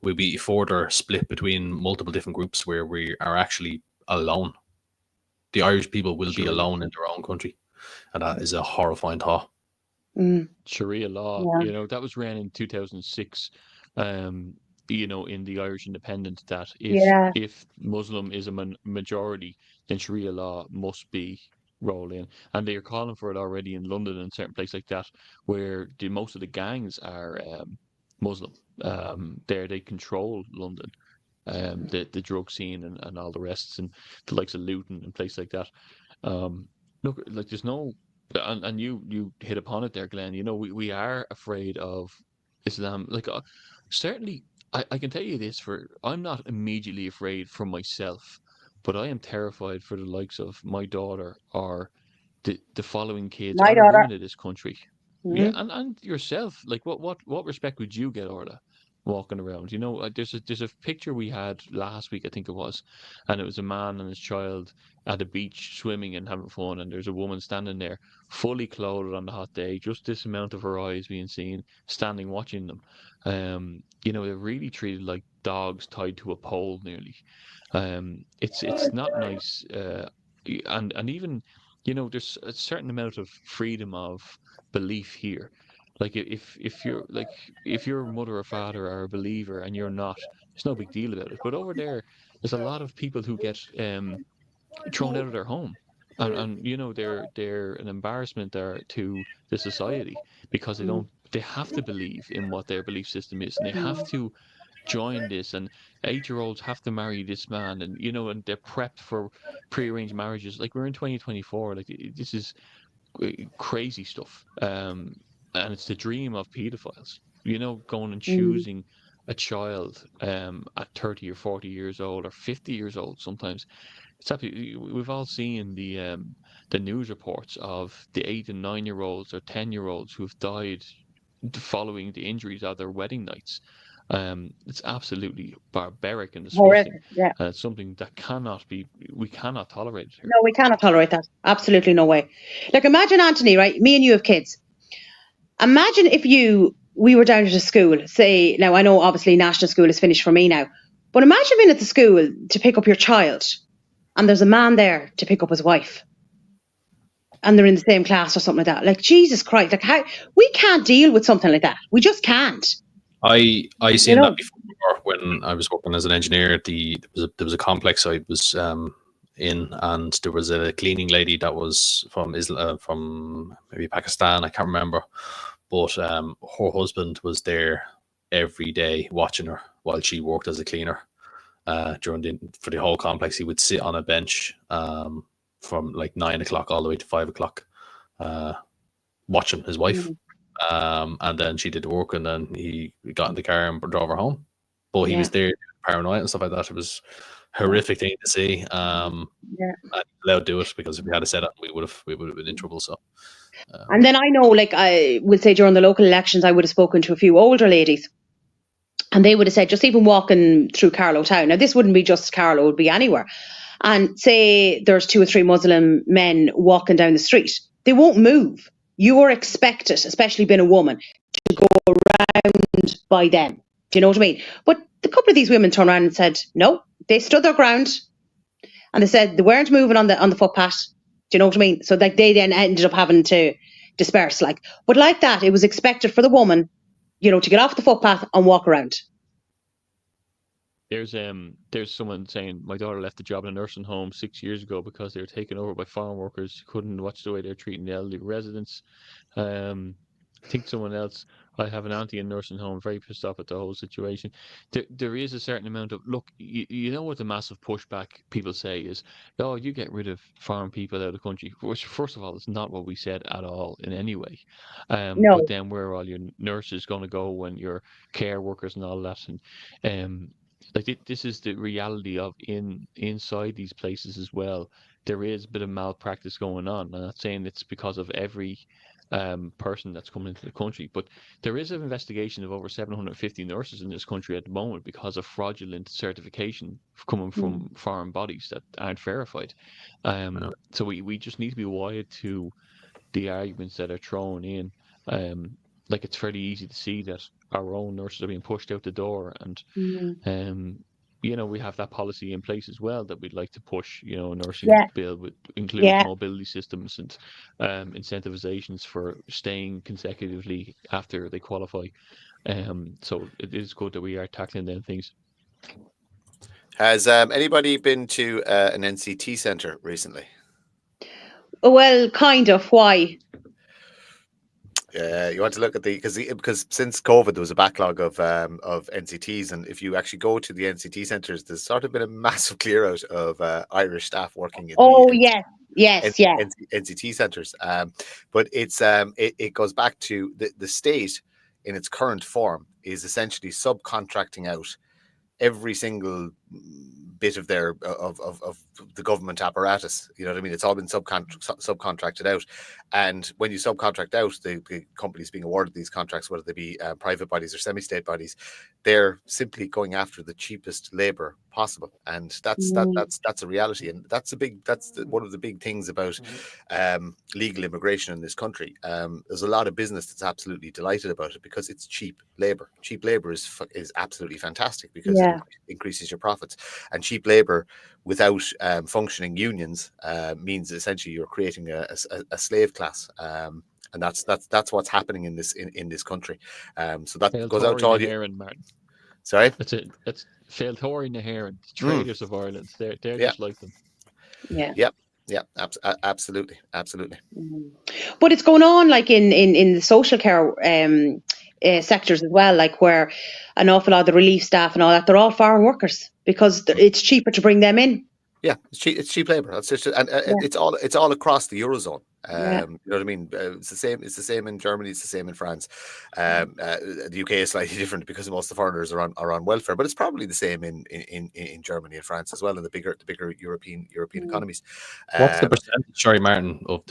we'll be further split between multiple different groups where we are actually alone. The Irish people will be alone in their own country, and that is a horrifying thought. Sharia law, that was ran in 2006. In the Irish independence, that if Muslim is a majority, then Sharia law must be rolled in, and they are calling for it already in London and certain places like that, where most of the gangs are Muslim. They control London, the drug scene and all the rest, and the likes of Luton and places like that. Look, like, there's no, and you hit upon it there, Glenn. We are afraid of Islam. Like, certainly. I can tell you this, I'm not immediately afraid for myself, but I am terrified for the likes of my daughter or the following kids or the women of this country. Yeah, and yourself. Like, what respect would you get, Orla, walking around? There's a picture we had last week, I think it was, and it was a man and his child at the beach swimming and having fun, and there's a woman standing there fully clothed on the hot day, just this amount of her eyes being seen, standing watching them. They're really treated like dogs tied to a pole nearly. It's not nice, and even there's a certain amount of freedom of belief here. Like, if your mother or father are a believer and you're not, there's no big deal about it. But over there's a lot of people who get thrown out of their home, and they're an embarrassment there to the society because they have to believe in what their belief system is, and they have to join this, and 8-year-olds have to marry this man, and and they're prepped for pre-arranged marriages. Like, we're in 2024, like, this is crazy stuff, and it's the dream of pedophiles, going and choosing a child at 30 or 40 years old or 50 years old sometimes. It's absolutely, we've all seen the news reports of the 8 and 9-year-olds or 10-year-olds who have died following the injuries of their wedding nights. It's absolutely barbaric and disgusting. And it's something that we cannot tolerate here. No, we cannot tolerate that. Absolutely no way. Like, imagine, Anthony, right? Me and you have kids. Imagine if we were down at a school, say, now I know obviously national school is finished for me now, but imagine being at the school to pick up your child and there's a man there to pick up his wife and they're in the same class or something like that. Like, Jesus Christ, like, how we can't deal with something like that. We just can't. I seen that before when I was working as an engineer. There was a complex I was in, and there was a cleaning lady that was from maybe Pakistan, I can't remember, but her husband was there every day watching her while she worked as a cleaner. For the whole complex, he would sit on a bench from like 9 o'clock all the way to 5 o'clock, watching his wife. And then she did the work, and then he got in the car and drove her home. But he was there paranoid and stuff like that. It was a horrific thing to see. And allowed to do it, because if we had said it, we would have been in trouble. So, and then I know, like, I would say during the local elections, I would have spoken to a few older ladies, and they would have said, just even walking through Carlow town. Now, this wouldn't be just Carlow; it would be anywhere. And say there's 2 or 3 Muslim men walking down the street, they won't move. You are expected, especially being a woman, to go around by them. Do you know what I mean? But a couple of these women turned around and said, no, they stood their ground. and they said they weren't moving on the footpath. Do you know what I mean? So like they then ended up having to disperse. But like that, it was expected for the woman, to get off the footpath and walk around. There's someone saying my daughter left the job in a nursing home 6 years ago because they were taken over by farm workers who couldn't watch the way they're treating the elderly residents. I think someone else, I have an auntie in nursing home, very pissed off at the whole situation. There is a certain amount of, look, you know what the massive pushback people say is, oh, you get rid of farm people out of the country, which first of all, is not what we said at all in any way. No. But then where are all your nurses going to go when your care workers and all that? And this is the reality of inside these places as well. There is a bit of malpractice going on. I'm not saying it's because of every person that's coming into the country, but there is an investigation of over 750 nurses in this country at the moment because of fraudulent certification coming from foreign bodies that aren't verified. So we just need to be wired to the arguments that are thrown in. It's fairly easy to see that our own nurses are being pushed out the door, and we have that policy in place as well that we'd like to push, a nursing bill with include mobility systems and incentivizations for staying consecutively after they qualify. So it is good that we are tackling them things. Has anybody been to an NCT centre recently? Well, kind of. Why? You want to look at because since COVID there was a backlog of NCTs, and if you actually go to the NCT centres, there's sort of been a massive clear out of Irish staff working in NCT centres. But it goes back to the state in its current form is essentially subcontracting out every single bit of their of the government apparatus. You know what I mean? It's all been subcontracted out, and when you subcontract out, the companies being awarded these contracts, whether they be private bodies or semi-state bodies, they're simply going after the cheapest labor possible, and that's a reality, and that's one of the big things about legal immigration in this country. There's a lot of business that's absolutely delighted about it because it's cheap labor. Cheap labor is absolutely fantastic because it increases your profits, and cheap labor without functioning unions means essentially you're creating a slave class. And that's what's happening in this country. So that goes out to all you. Sorry, that's Failtori Naharan, traders of Ireland. They're just like them. Absolutely. But it's going on in the social care sectors as well, where an awful lot of the relief staff and all that, they're all foreign workers because it's cheaper to bring them in. Yeah, it's cheap labor. That's just, and it's all across the Eurozone. You know what I mean? It's the same in Germany. It's the same in France. The UK is slightly different because most of the foreigners are on welfare, but it's probably the same in Germany and France as well, in the bigger European economies. What's the percentage, sorry, Martin, of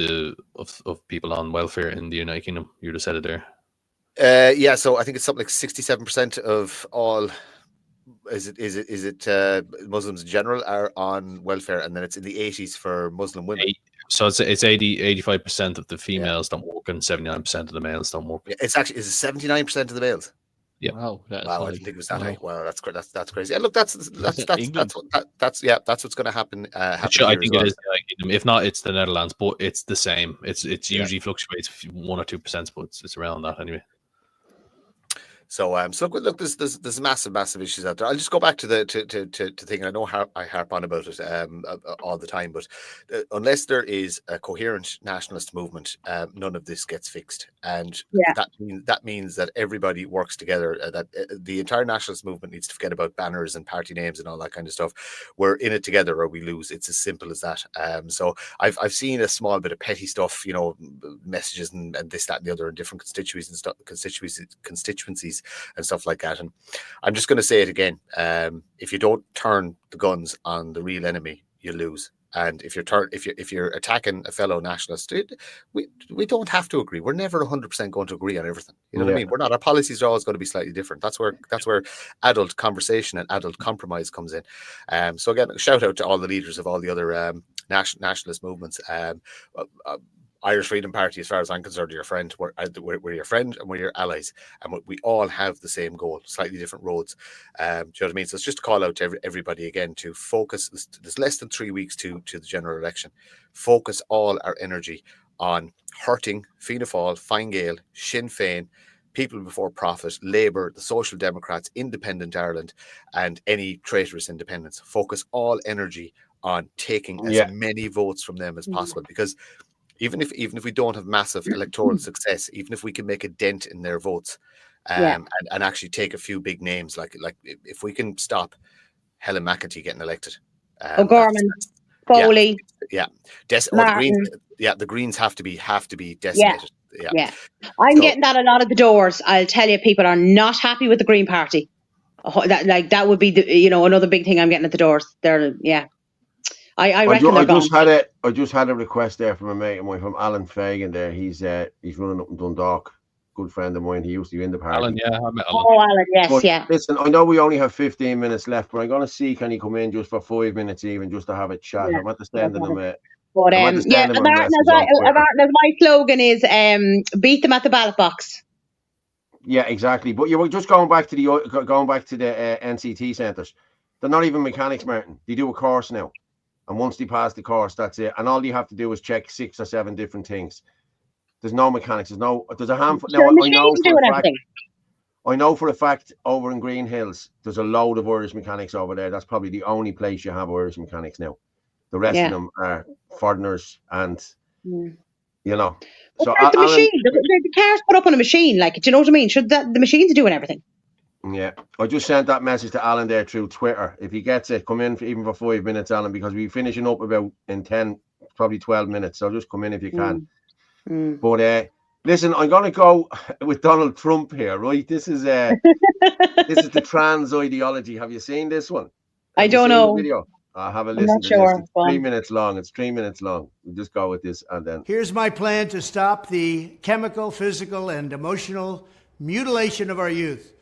people on welfare in the United Kingdom? You just said it there. So I think it's something like 67% of all. Is it Muslims in general are on welfare, and then it's in the 80s for Muslim women. So it's 85% of the females don't work and 79% of the males don't work. Yeah, it's 79% of the males. Yeah. Wow. I didn't think it was that high. Wow, that's crazy. And look, that's what's going to happen. I think it is. If not, it's the Netherlands, but it's the same. It's usually fluctuates 1 or 2%, but it's around that anyway. So look, there's massive issues out there. I'll just go back to the thing. I know I harp on about it all the time, but unless there is a coherent nationalist movement, none of this gets fixed. And that means that everybody works together. That the entire nationalist movement needs to forget about banners and party names and all that kind of stuff. We're in it together or we lose. It's as simple as that. So I've seen a small bit of petty stuff, messages and this, that, and the other in different constituencies and stuff like that. And I'm just going to say it again. If you don't turn the guns on the real enemy, you lose. And if you're attacking a fellow nationalist, we don't have to agree. We're never 100% going to agree on everything. You know what I mean? We're not. Our policies are always going to be slightly different. That's where adult conversation and adult compromise comes in. So again, shout out to all the leaders of all the other nationalist movements. Irish Freedom Party, as far as I'm concerned, are your friend. We're your friend and we're your allies, and we all have the same goal, slightly different roads. Do you know what I mean? So it's just a call out to everybody again to focus. There's less than 3 weeks to the general election. Focus all our energy on hurting Fianna Fáil, Fine Gael, Sinn Féin, People Before Profit, Labour, the Social Democrats, Independent Ireland, and any traitorous independents. Focus all energy on taking as many votes from them as possible, because even if we don't have massive electoral success, even if we can make a dent in their votes, and actually take a few big names, like if we can stop Helen McEntee getting elected, O'Gorman, Foley, the Greens have to be decimated. I'm getting that a lot at the doors. I'll tell you, people are not happy with the Green Party. That would be another big thing I'm getting at the doors. I reckon they're gone. I just had a request there from a mate of mine, from Alan Fagan there. He's running up in Dundalk. Good friend of mine. He used to be in the party. Alan, I met Alan. Oh, Alan, yes, but listen, I know we only have 15 minutes left, but I'm going to see can he come in just for 5 minutes even, just to have a chat. I'm at the stand of him. But Martin, as my slogan is, beat them at the ballot box. Yeah, exactly. But you were just going back to the NCT centres. They're not even mechanics, Martin. They do a course now, and once they pass the course, that's it. And all you have to do is check 6 or 7 different things. There's no mechanics. There's a handful. Now, I know for a fact over in Green Hills, there's a load of Irish mechanics over there. That's probably the only place you have Irish mechanics now. The rest of them are foreigners, and So the machine, the car's put up on a machine. Do you know what I mean? The machines are doing everything. Yeah, I just sent that message to Alan there through Twitter. If he gets it, come in even for 5 minutes, Alan, because we're finishing up about in 10, probably 12 minutes. So just come in if you can. But listen, I'm going to go with Donald Trump here, right? This is the trans ideology. Have you seen this one? I don't know. Video? Have a listen to this. It's 3 minutes long. It's 3 minutes long. We'll just go with this and then. Here's my plan to stop the chemical, physical, and emotional mutilation of our youth.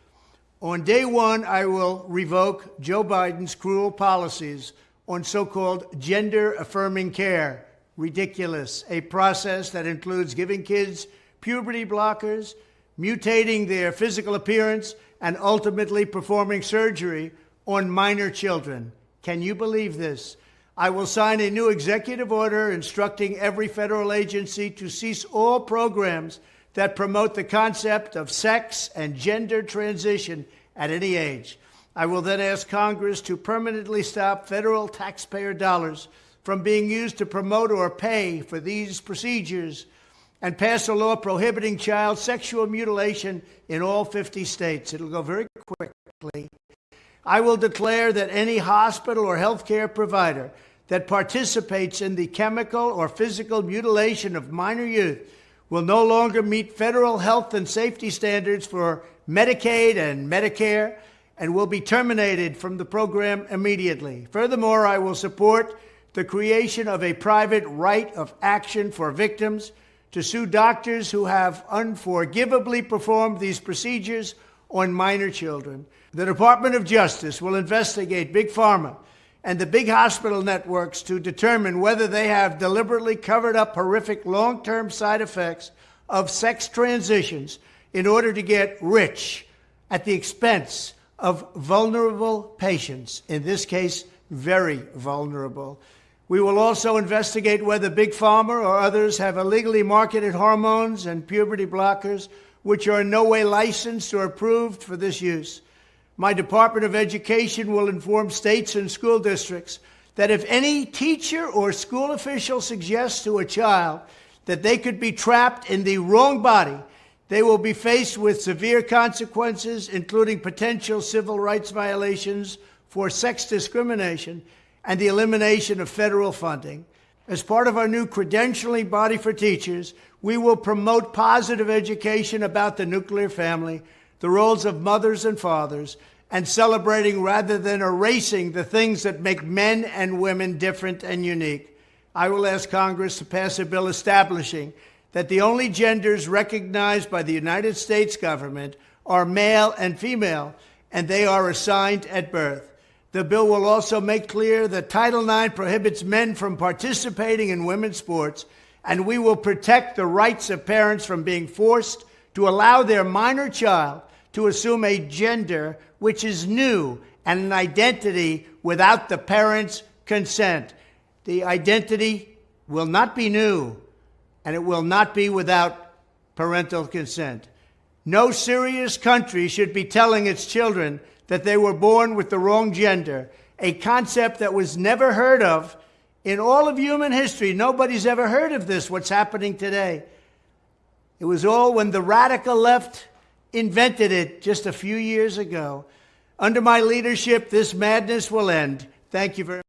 On day one, I will revoke Joe Biden's cruel policies on so-called gender-affirming care. Ridiculous. A process that includes giving kids puberty blockers, mutating their physical appearance, and ultimately performing surgery on minor children. Can you believe this? I will sign a new executive order instructing every federal agency to cease all programs that promote the concept of sex and gender transition at any age. I will then ask Congress to permanently stop federal taxpayer dollars from being used to promote or pay for these procedures, and pass a law prohibiting child sexual mutilation in all 50 states. It'll go very quickly. I will declare that any hospital or healthcare provider that participates in the chemical or physical mutilation of minor youth will no longer meet federal health and safety standards for Medicaid and Medicare, and will be terminated from the program immediately. Furthermore, I will support the creation of a private right of action for victims to sue doctors who have unforgivably performed these procedures on minor children. The Department of Justice will investigate Big Pharma and the big hospital networks to determine whether they have deliberately covered up horrific long-term side effects of sex transitions in order to get rich at the expense of vulnerable patients, in this case, very vulnerable. We will also investigate whether Big Pharma or others have illegally marketed hormones and puberty blockers which are in no way licensed or approved for this use. My Department of Education will inform states and school districts that if any teacher or school official suggests to a child that they could be trapped in the wrong body, they will be faced with severe consequences, including potential civil rights violations for sex discrimination and the elimination of federal funding. As part of our new credentialing body for teachers, we will promote positive education about the nuclear family, the roles of mothers and fathers, and celebrating rather than erasing the things that make men and women different and unique. I will ask Congress to pass a bill establishing that the only genders recognized by the United States government are male and female, and they are assigned at birth. The bill will also make clear that Title IX prohibits men from participating in women's sports And we will protect the rights of parents from being forced to allow their minor child to assume a gender which is new and an identity without the parent's consent. The identity will not be new, and it will not be without parental consent. No serious country should be telling its children that they were born with the wrong gender, a concept that was never heard of in all of human history. Nobody's ever heard of this, what's happening today. It was all when the radical left invented it just a few years ago. Under my leadership, this madness will end. Thank you very much.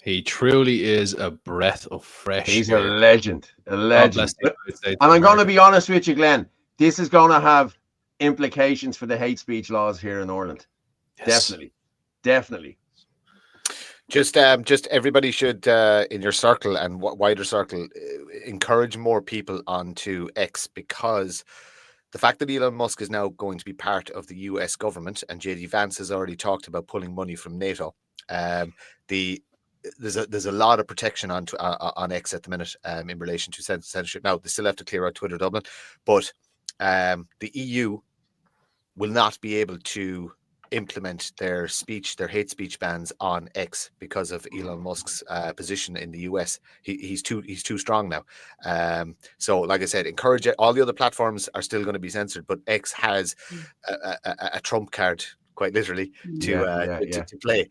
He truly is a breath of fresh air. He's a legend, a legend. And I'm going to be honest with you, Glenn. This is going to have implications for the hate speech laws here in Ireland. Yes. Definitely. Just everybody should, in your circle and wider circle, encourage more people onto X, because the fact that Elon Musk is now going to be part of the US government, and JD Vance has already talked about pulling money from NATO. There's a lot of protection on X at the minute in relation to censorship. Now, they still have to clear out Twitter Dublin, but the EU will not be able to implement their hate speech bans on X because of Elon Musk's position in the US. He's too strong now. So, like I said, encourage it. All the other platforms are still going to be censored, but X has a trump card, quite literally, to play.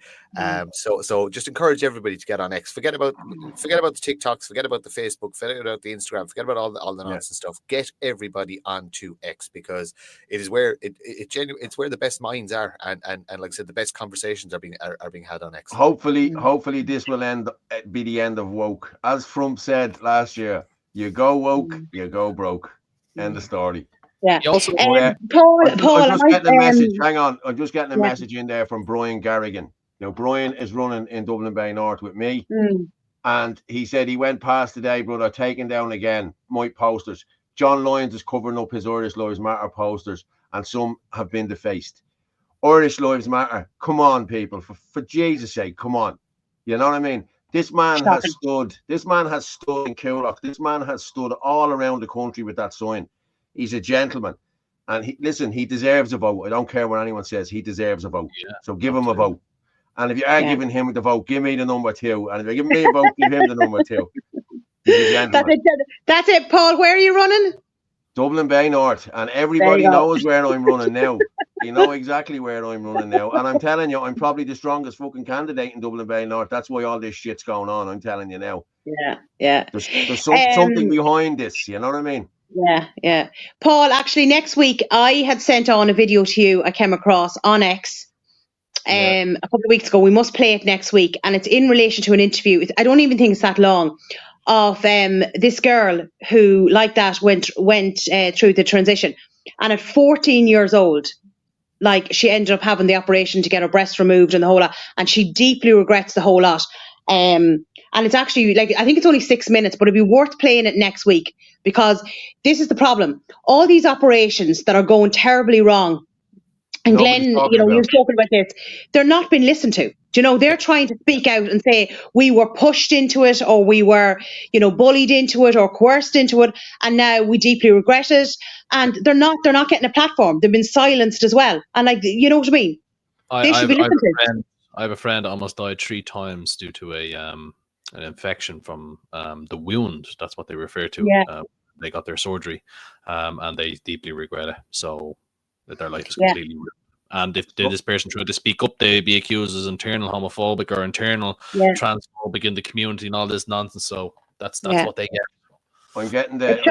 So just encourage everybody to get on X. Forget about the TikToks, forget about the Facebook, forget about the Instagram, forget about all the nonsense stuff. Get everybody onto X, because it is where it's where the best minds are, and like I said, the best conversations are being had on X. Hopefully this will be the end of woke. As Trump said last year, you go woke, you go broke. End of story. Yeah. Paul, I'm just getting a message. Hang on. I'm just getting a message in there from Brian Garrigan. Now, Brian is running in Dublin Bay North with me. And he said he went past today, brother, taking down again my posters. John Lyons is covering up his Irish Lives Matter posters, and some have been defaced. Irish Lives Matter. Come on, people. For Jesus' sake, come on. You know what I mean? This man has stood in Coolock. This man has stood all around the country with that sign. He's a gentleman, and he deserves a vote. I don't care what anyone says. He deserves a vote. So give him a vote. And if you are giving him the vote, give me the number 2. And if you're giving me a vote, give him the number 2. He's a gentleman. That's it, Paul. Where are you running? Dublin Bay North. And everybody knows where I'm running now. You know exactly where I'm running now. And I'm telling you, I'm probably the strongest fucking candidate in Dublin Bay North. That's why all this shit's going on. I'm telling you now. Yeah. There's something behind this. You know what I mean? Yeah. Paul, actually, next week, I had sent on a video to you I came across on X a couple of weeks ago. We must play it next week. And it's in relation to an interview. I don't even think it's that long, of this girl who, like that, went through the transition. And at 14 years old, like, she ended up having the operation to get her breast removed and the whole lot. And she deeply regrets the whole lot. And it's actually, like, I think it's only 6 minutes, but it'd be worth playing it next week, because this is the problem. All these operations that are going terribly wrong, and Glenn, you've spoken about this, they're not being listened to. They're trying to speak out and say we were pushed into it, or we were, bullied into it, or coerced into it, and now we deeply regret it. And they're not getting a platform. They've been silenced as well. And, like, you know what I mean? They should be listened to. I have a friend that almost died 3 times due to an infection from the wound. That's what they refer to. They got their surgery, and they deeply regret it. So that their life is completely ruined. And if this person tried to speak up, they'd be accused as internal homophobic or internal transphobic in the community and all this nonsense. So that's what they get. I'm getting there's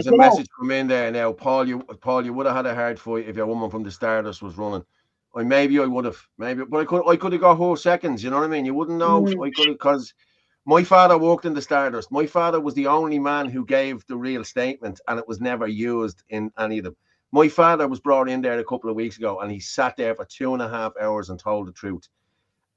a message from in there now. Paul, you would have had a hard fight if your woman from the Stardust was running. Or maybe I would have, but I could have got whole seconds. You know what I mean? You wouldn't know. I could have, because my father worked in the Stardust. My father was the only man who gave the real statement, and it was never used in any of them. My father was brought in there a couple of weeks ago, and he sat there for 2.5 hours and told the truth.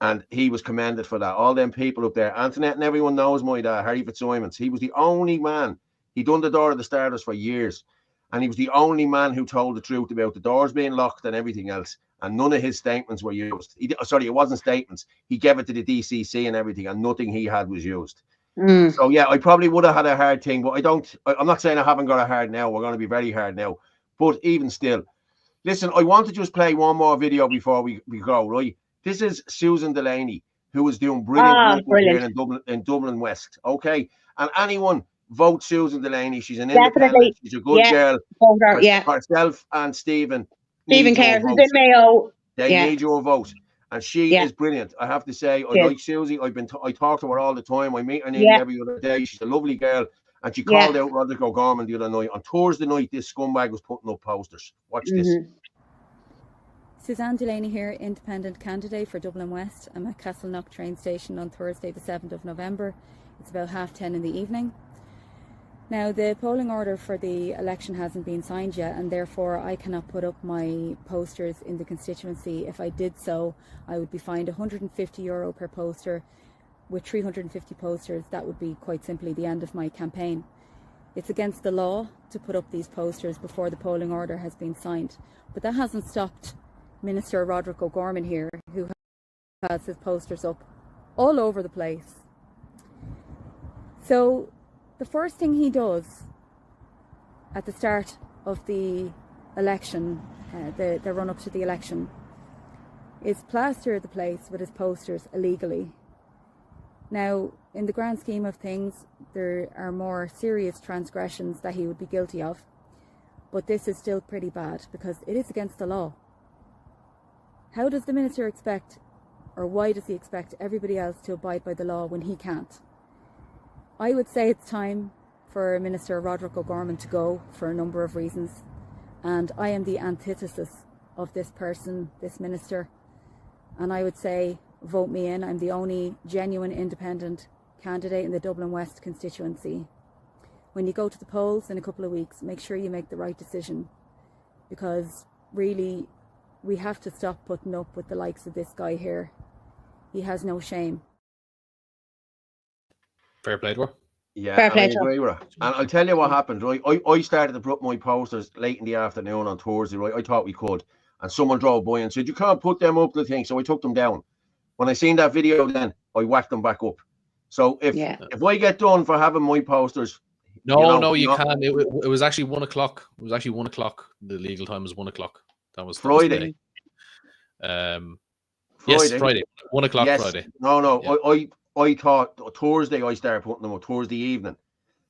And he was commended for that. All them people up there, Antoinette and everyone knows my dad, Harry Fitzsimons. He was the only man. He done the door of the Stardust for years. And he was the only man who told the truth about the doors being locked and everything else. And none of his statements were used. It wasn't statements. He gave it to the DCC and everything, and nothing he had was used. So yeah, I probably would have had a hard thing, but I'm not saying I haven't got a hard now. We're going to be very hard now. But even still, listen, I want to just play one more video before we go, right? This is Susan Delaney, who is doing brilliant work here in Dublin West. Okay. And anyone vote Susan Delaney. She's an independent, she's a good girl. Herself and Stephen Kerr, who's in Mayo. They need your vote. And she is brilliant. I have to say, I like Susie. I talk to her all the time. I meet her nearly every other day. She's a lovely girl. And she called out Roderick O'Gorman the other night. On Thursday night, this scumbag was putting up posters. Watch this. Suzanne Delaney here, independent candidate for Dublin West. I'm at Castleknock train station on Thursday the 7th of November. It's about 10:30 in the evening. Now, the polling order for the election hasn't been signed yet, and therefore I cannot put up my posters in the constituency. If I did so, I would be fined €150 per poster. With 350 posters, that would be quite simply the end of my campaign. It's against the law to put up these posters before the polling order has been signed. But that hasn't stopped Minister Roderick O'Gorman here, who has his posters up all over the place. So the first thing he does at the start of the election, the run up to the election, is plaster the place with his posters illegally. Now, in the grand scheme of things, there are more serious transgressions that he would be guilty of, but this is still pretty bad because it is against the law. How does the minister expect, or why does he expect everybody else to abide by the law when he can't? I would say it's time for Minister Roderick O'Gorman to go for a number of reasons, and I am the antithesis of this person, this minister, and I would say vote me in. I'm the only genuine independent candidate in the Dublin West constituency. When you go to the polls in a couple of weeks, make sure you make the right decision, because really we have to stop putting up with the likes of this guy here. He has no shame. Fair play to her. Yeah, I agree with her. And I'll tell you what happened, right? I started to put up my posters late in the afternoon on Thursday, right? I thought we could. And someone drove by and said, you can't put them up the thing. So I took them down. When I seen that video then, I whacked them back up. So if I get done for having my posters... No, you can't. It was actually 1 o'clock. It was actually 1 o'clock. The legal time was 1 o'clock. That was Friday. Friday. Yes, Friday. 1 o'clock Friday. No. Yeah. I thought Thursday I started putting them up, Thursday evening.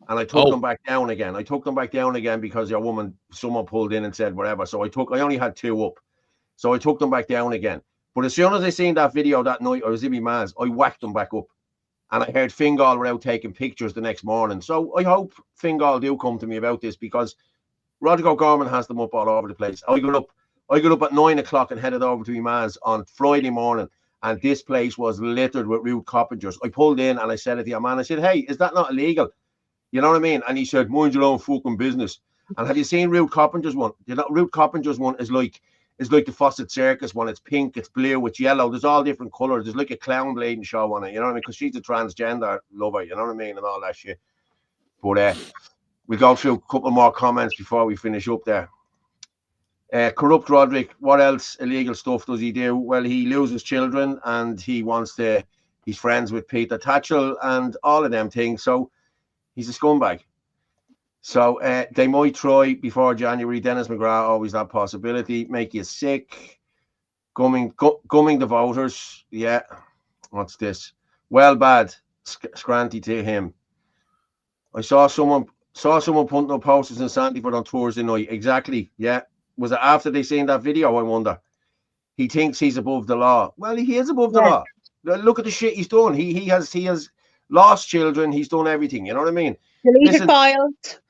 And I took them back down again. I took them back down again because someone pulled in and said whatever. So I only had 2 up. So I took them back down again. But as soon as I seen that video that night, I was in my man's, I whacked them back up. And I heard Fingal were out taking pictures the next morning. So I hope Fingal do come to me about this, because Roderick O'Gorman has them up all over the place. I got up at 9 o'clock and headed over to my man's on Friday morning. And this place was littered with rude coppagers. I pulled in and I said it to your man. I said, hey, is that not illegal? You know what I mean? And he said, mind your own fucking business. And have you seen Rude Coppinger's one? Rude Coppinger's one is like the Fawcett Circus one. It's pink, it's blue, it's yellow. There's all different colours. There's like a clown blading show on it. You know what I mean? Because she's a transgender lover. You know what I mean? And all that shit. But we'll go through a couple more comments before we finish up there. Corrupt Roderick, what else illegal stuff does he do? Well, he loses children and he's friends with Peter Tatchell and all of them things. So he's a scumbag. So they might try before January. Dennis McGrath, always that possibility. Make you sick. Gumming the voters. Yeah. What's this? Well, bad. Scranty to him. I saw someone putting up posters in Sandyford on Thursday night. Exactly. Yeah. Was it after they seen that video, I wonder? He thinks he's above the law. Well, he is above the law. Look at the shit he's done. He has lost children. He's done everything. You know what I mean? Deleted files.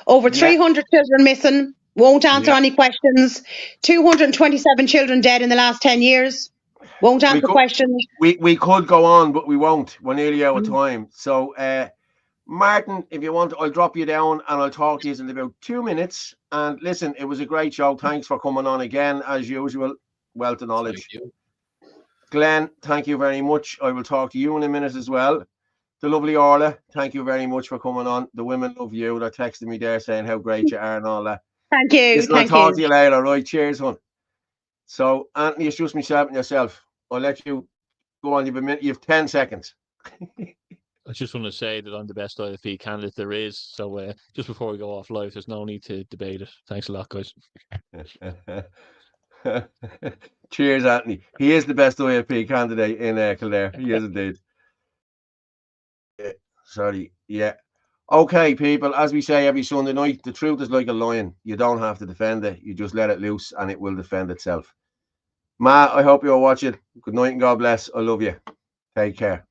Over 300 children missing. Won't answer any questions. 227 children dead in the last 10 years. Won't answer questions. We could go on, but we won't. We're nearly out of time. So, Martin, if you want, I'll drop you down and I'll talk to you in about 2 minutes. And listen, it was a great show. Thanks for coming on again, as usual. Wealth of knowledge. Glenn, thank you very much. I will talk to you in a minute as well. The lovely Orla, thank you very much for coming on. The women love you. They're texting me there saying how great you are and all that. Thank you. Listen, I'll talk to you later. Right, cheers, hon. So, Anthony, it's just myself and yourself. I'll let you go on. You have 10 seconds. I just want to say that I'm the best IFP candidate there is. So just before we go off live, there's no need to debate it. Thanks a lot, guys. Cheers, Anthony. He is the best IFP candidate in Kildare. He is indeed. Sorry. Yeah. Okay, people. As we say every Sunday night, the truth is like a lion. You don't have to defend it. You just let it loose and it will defend itself. Matt, I hope you're watching. Good night and God bless. I love you. Take care.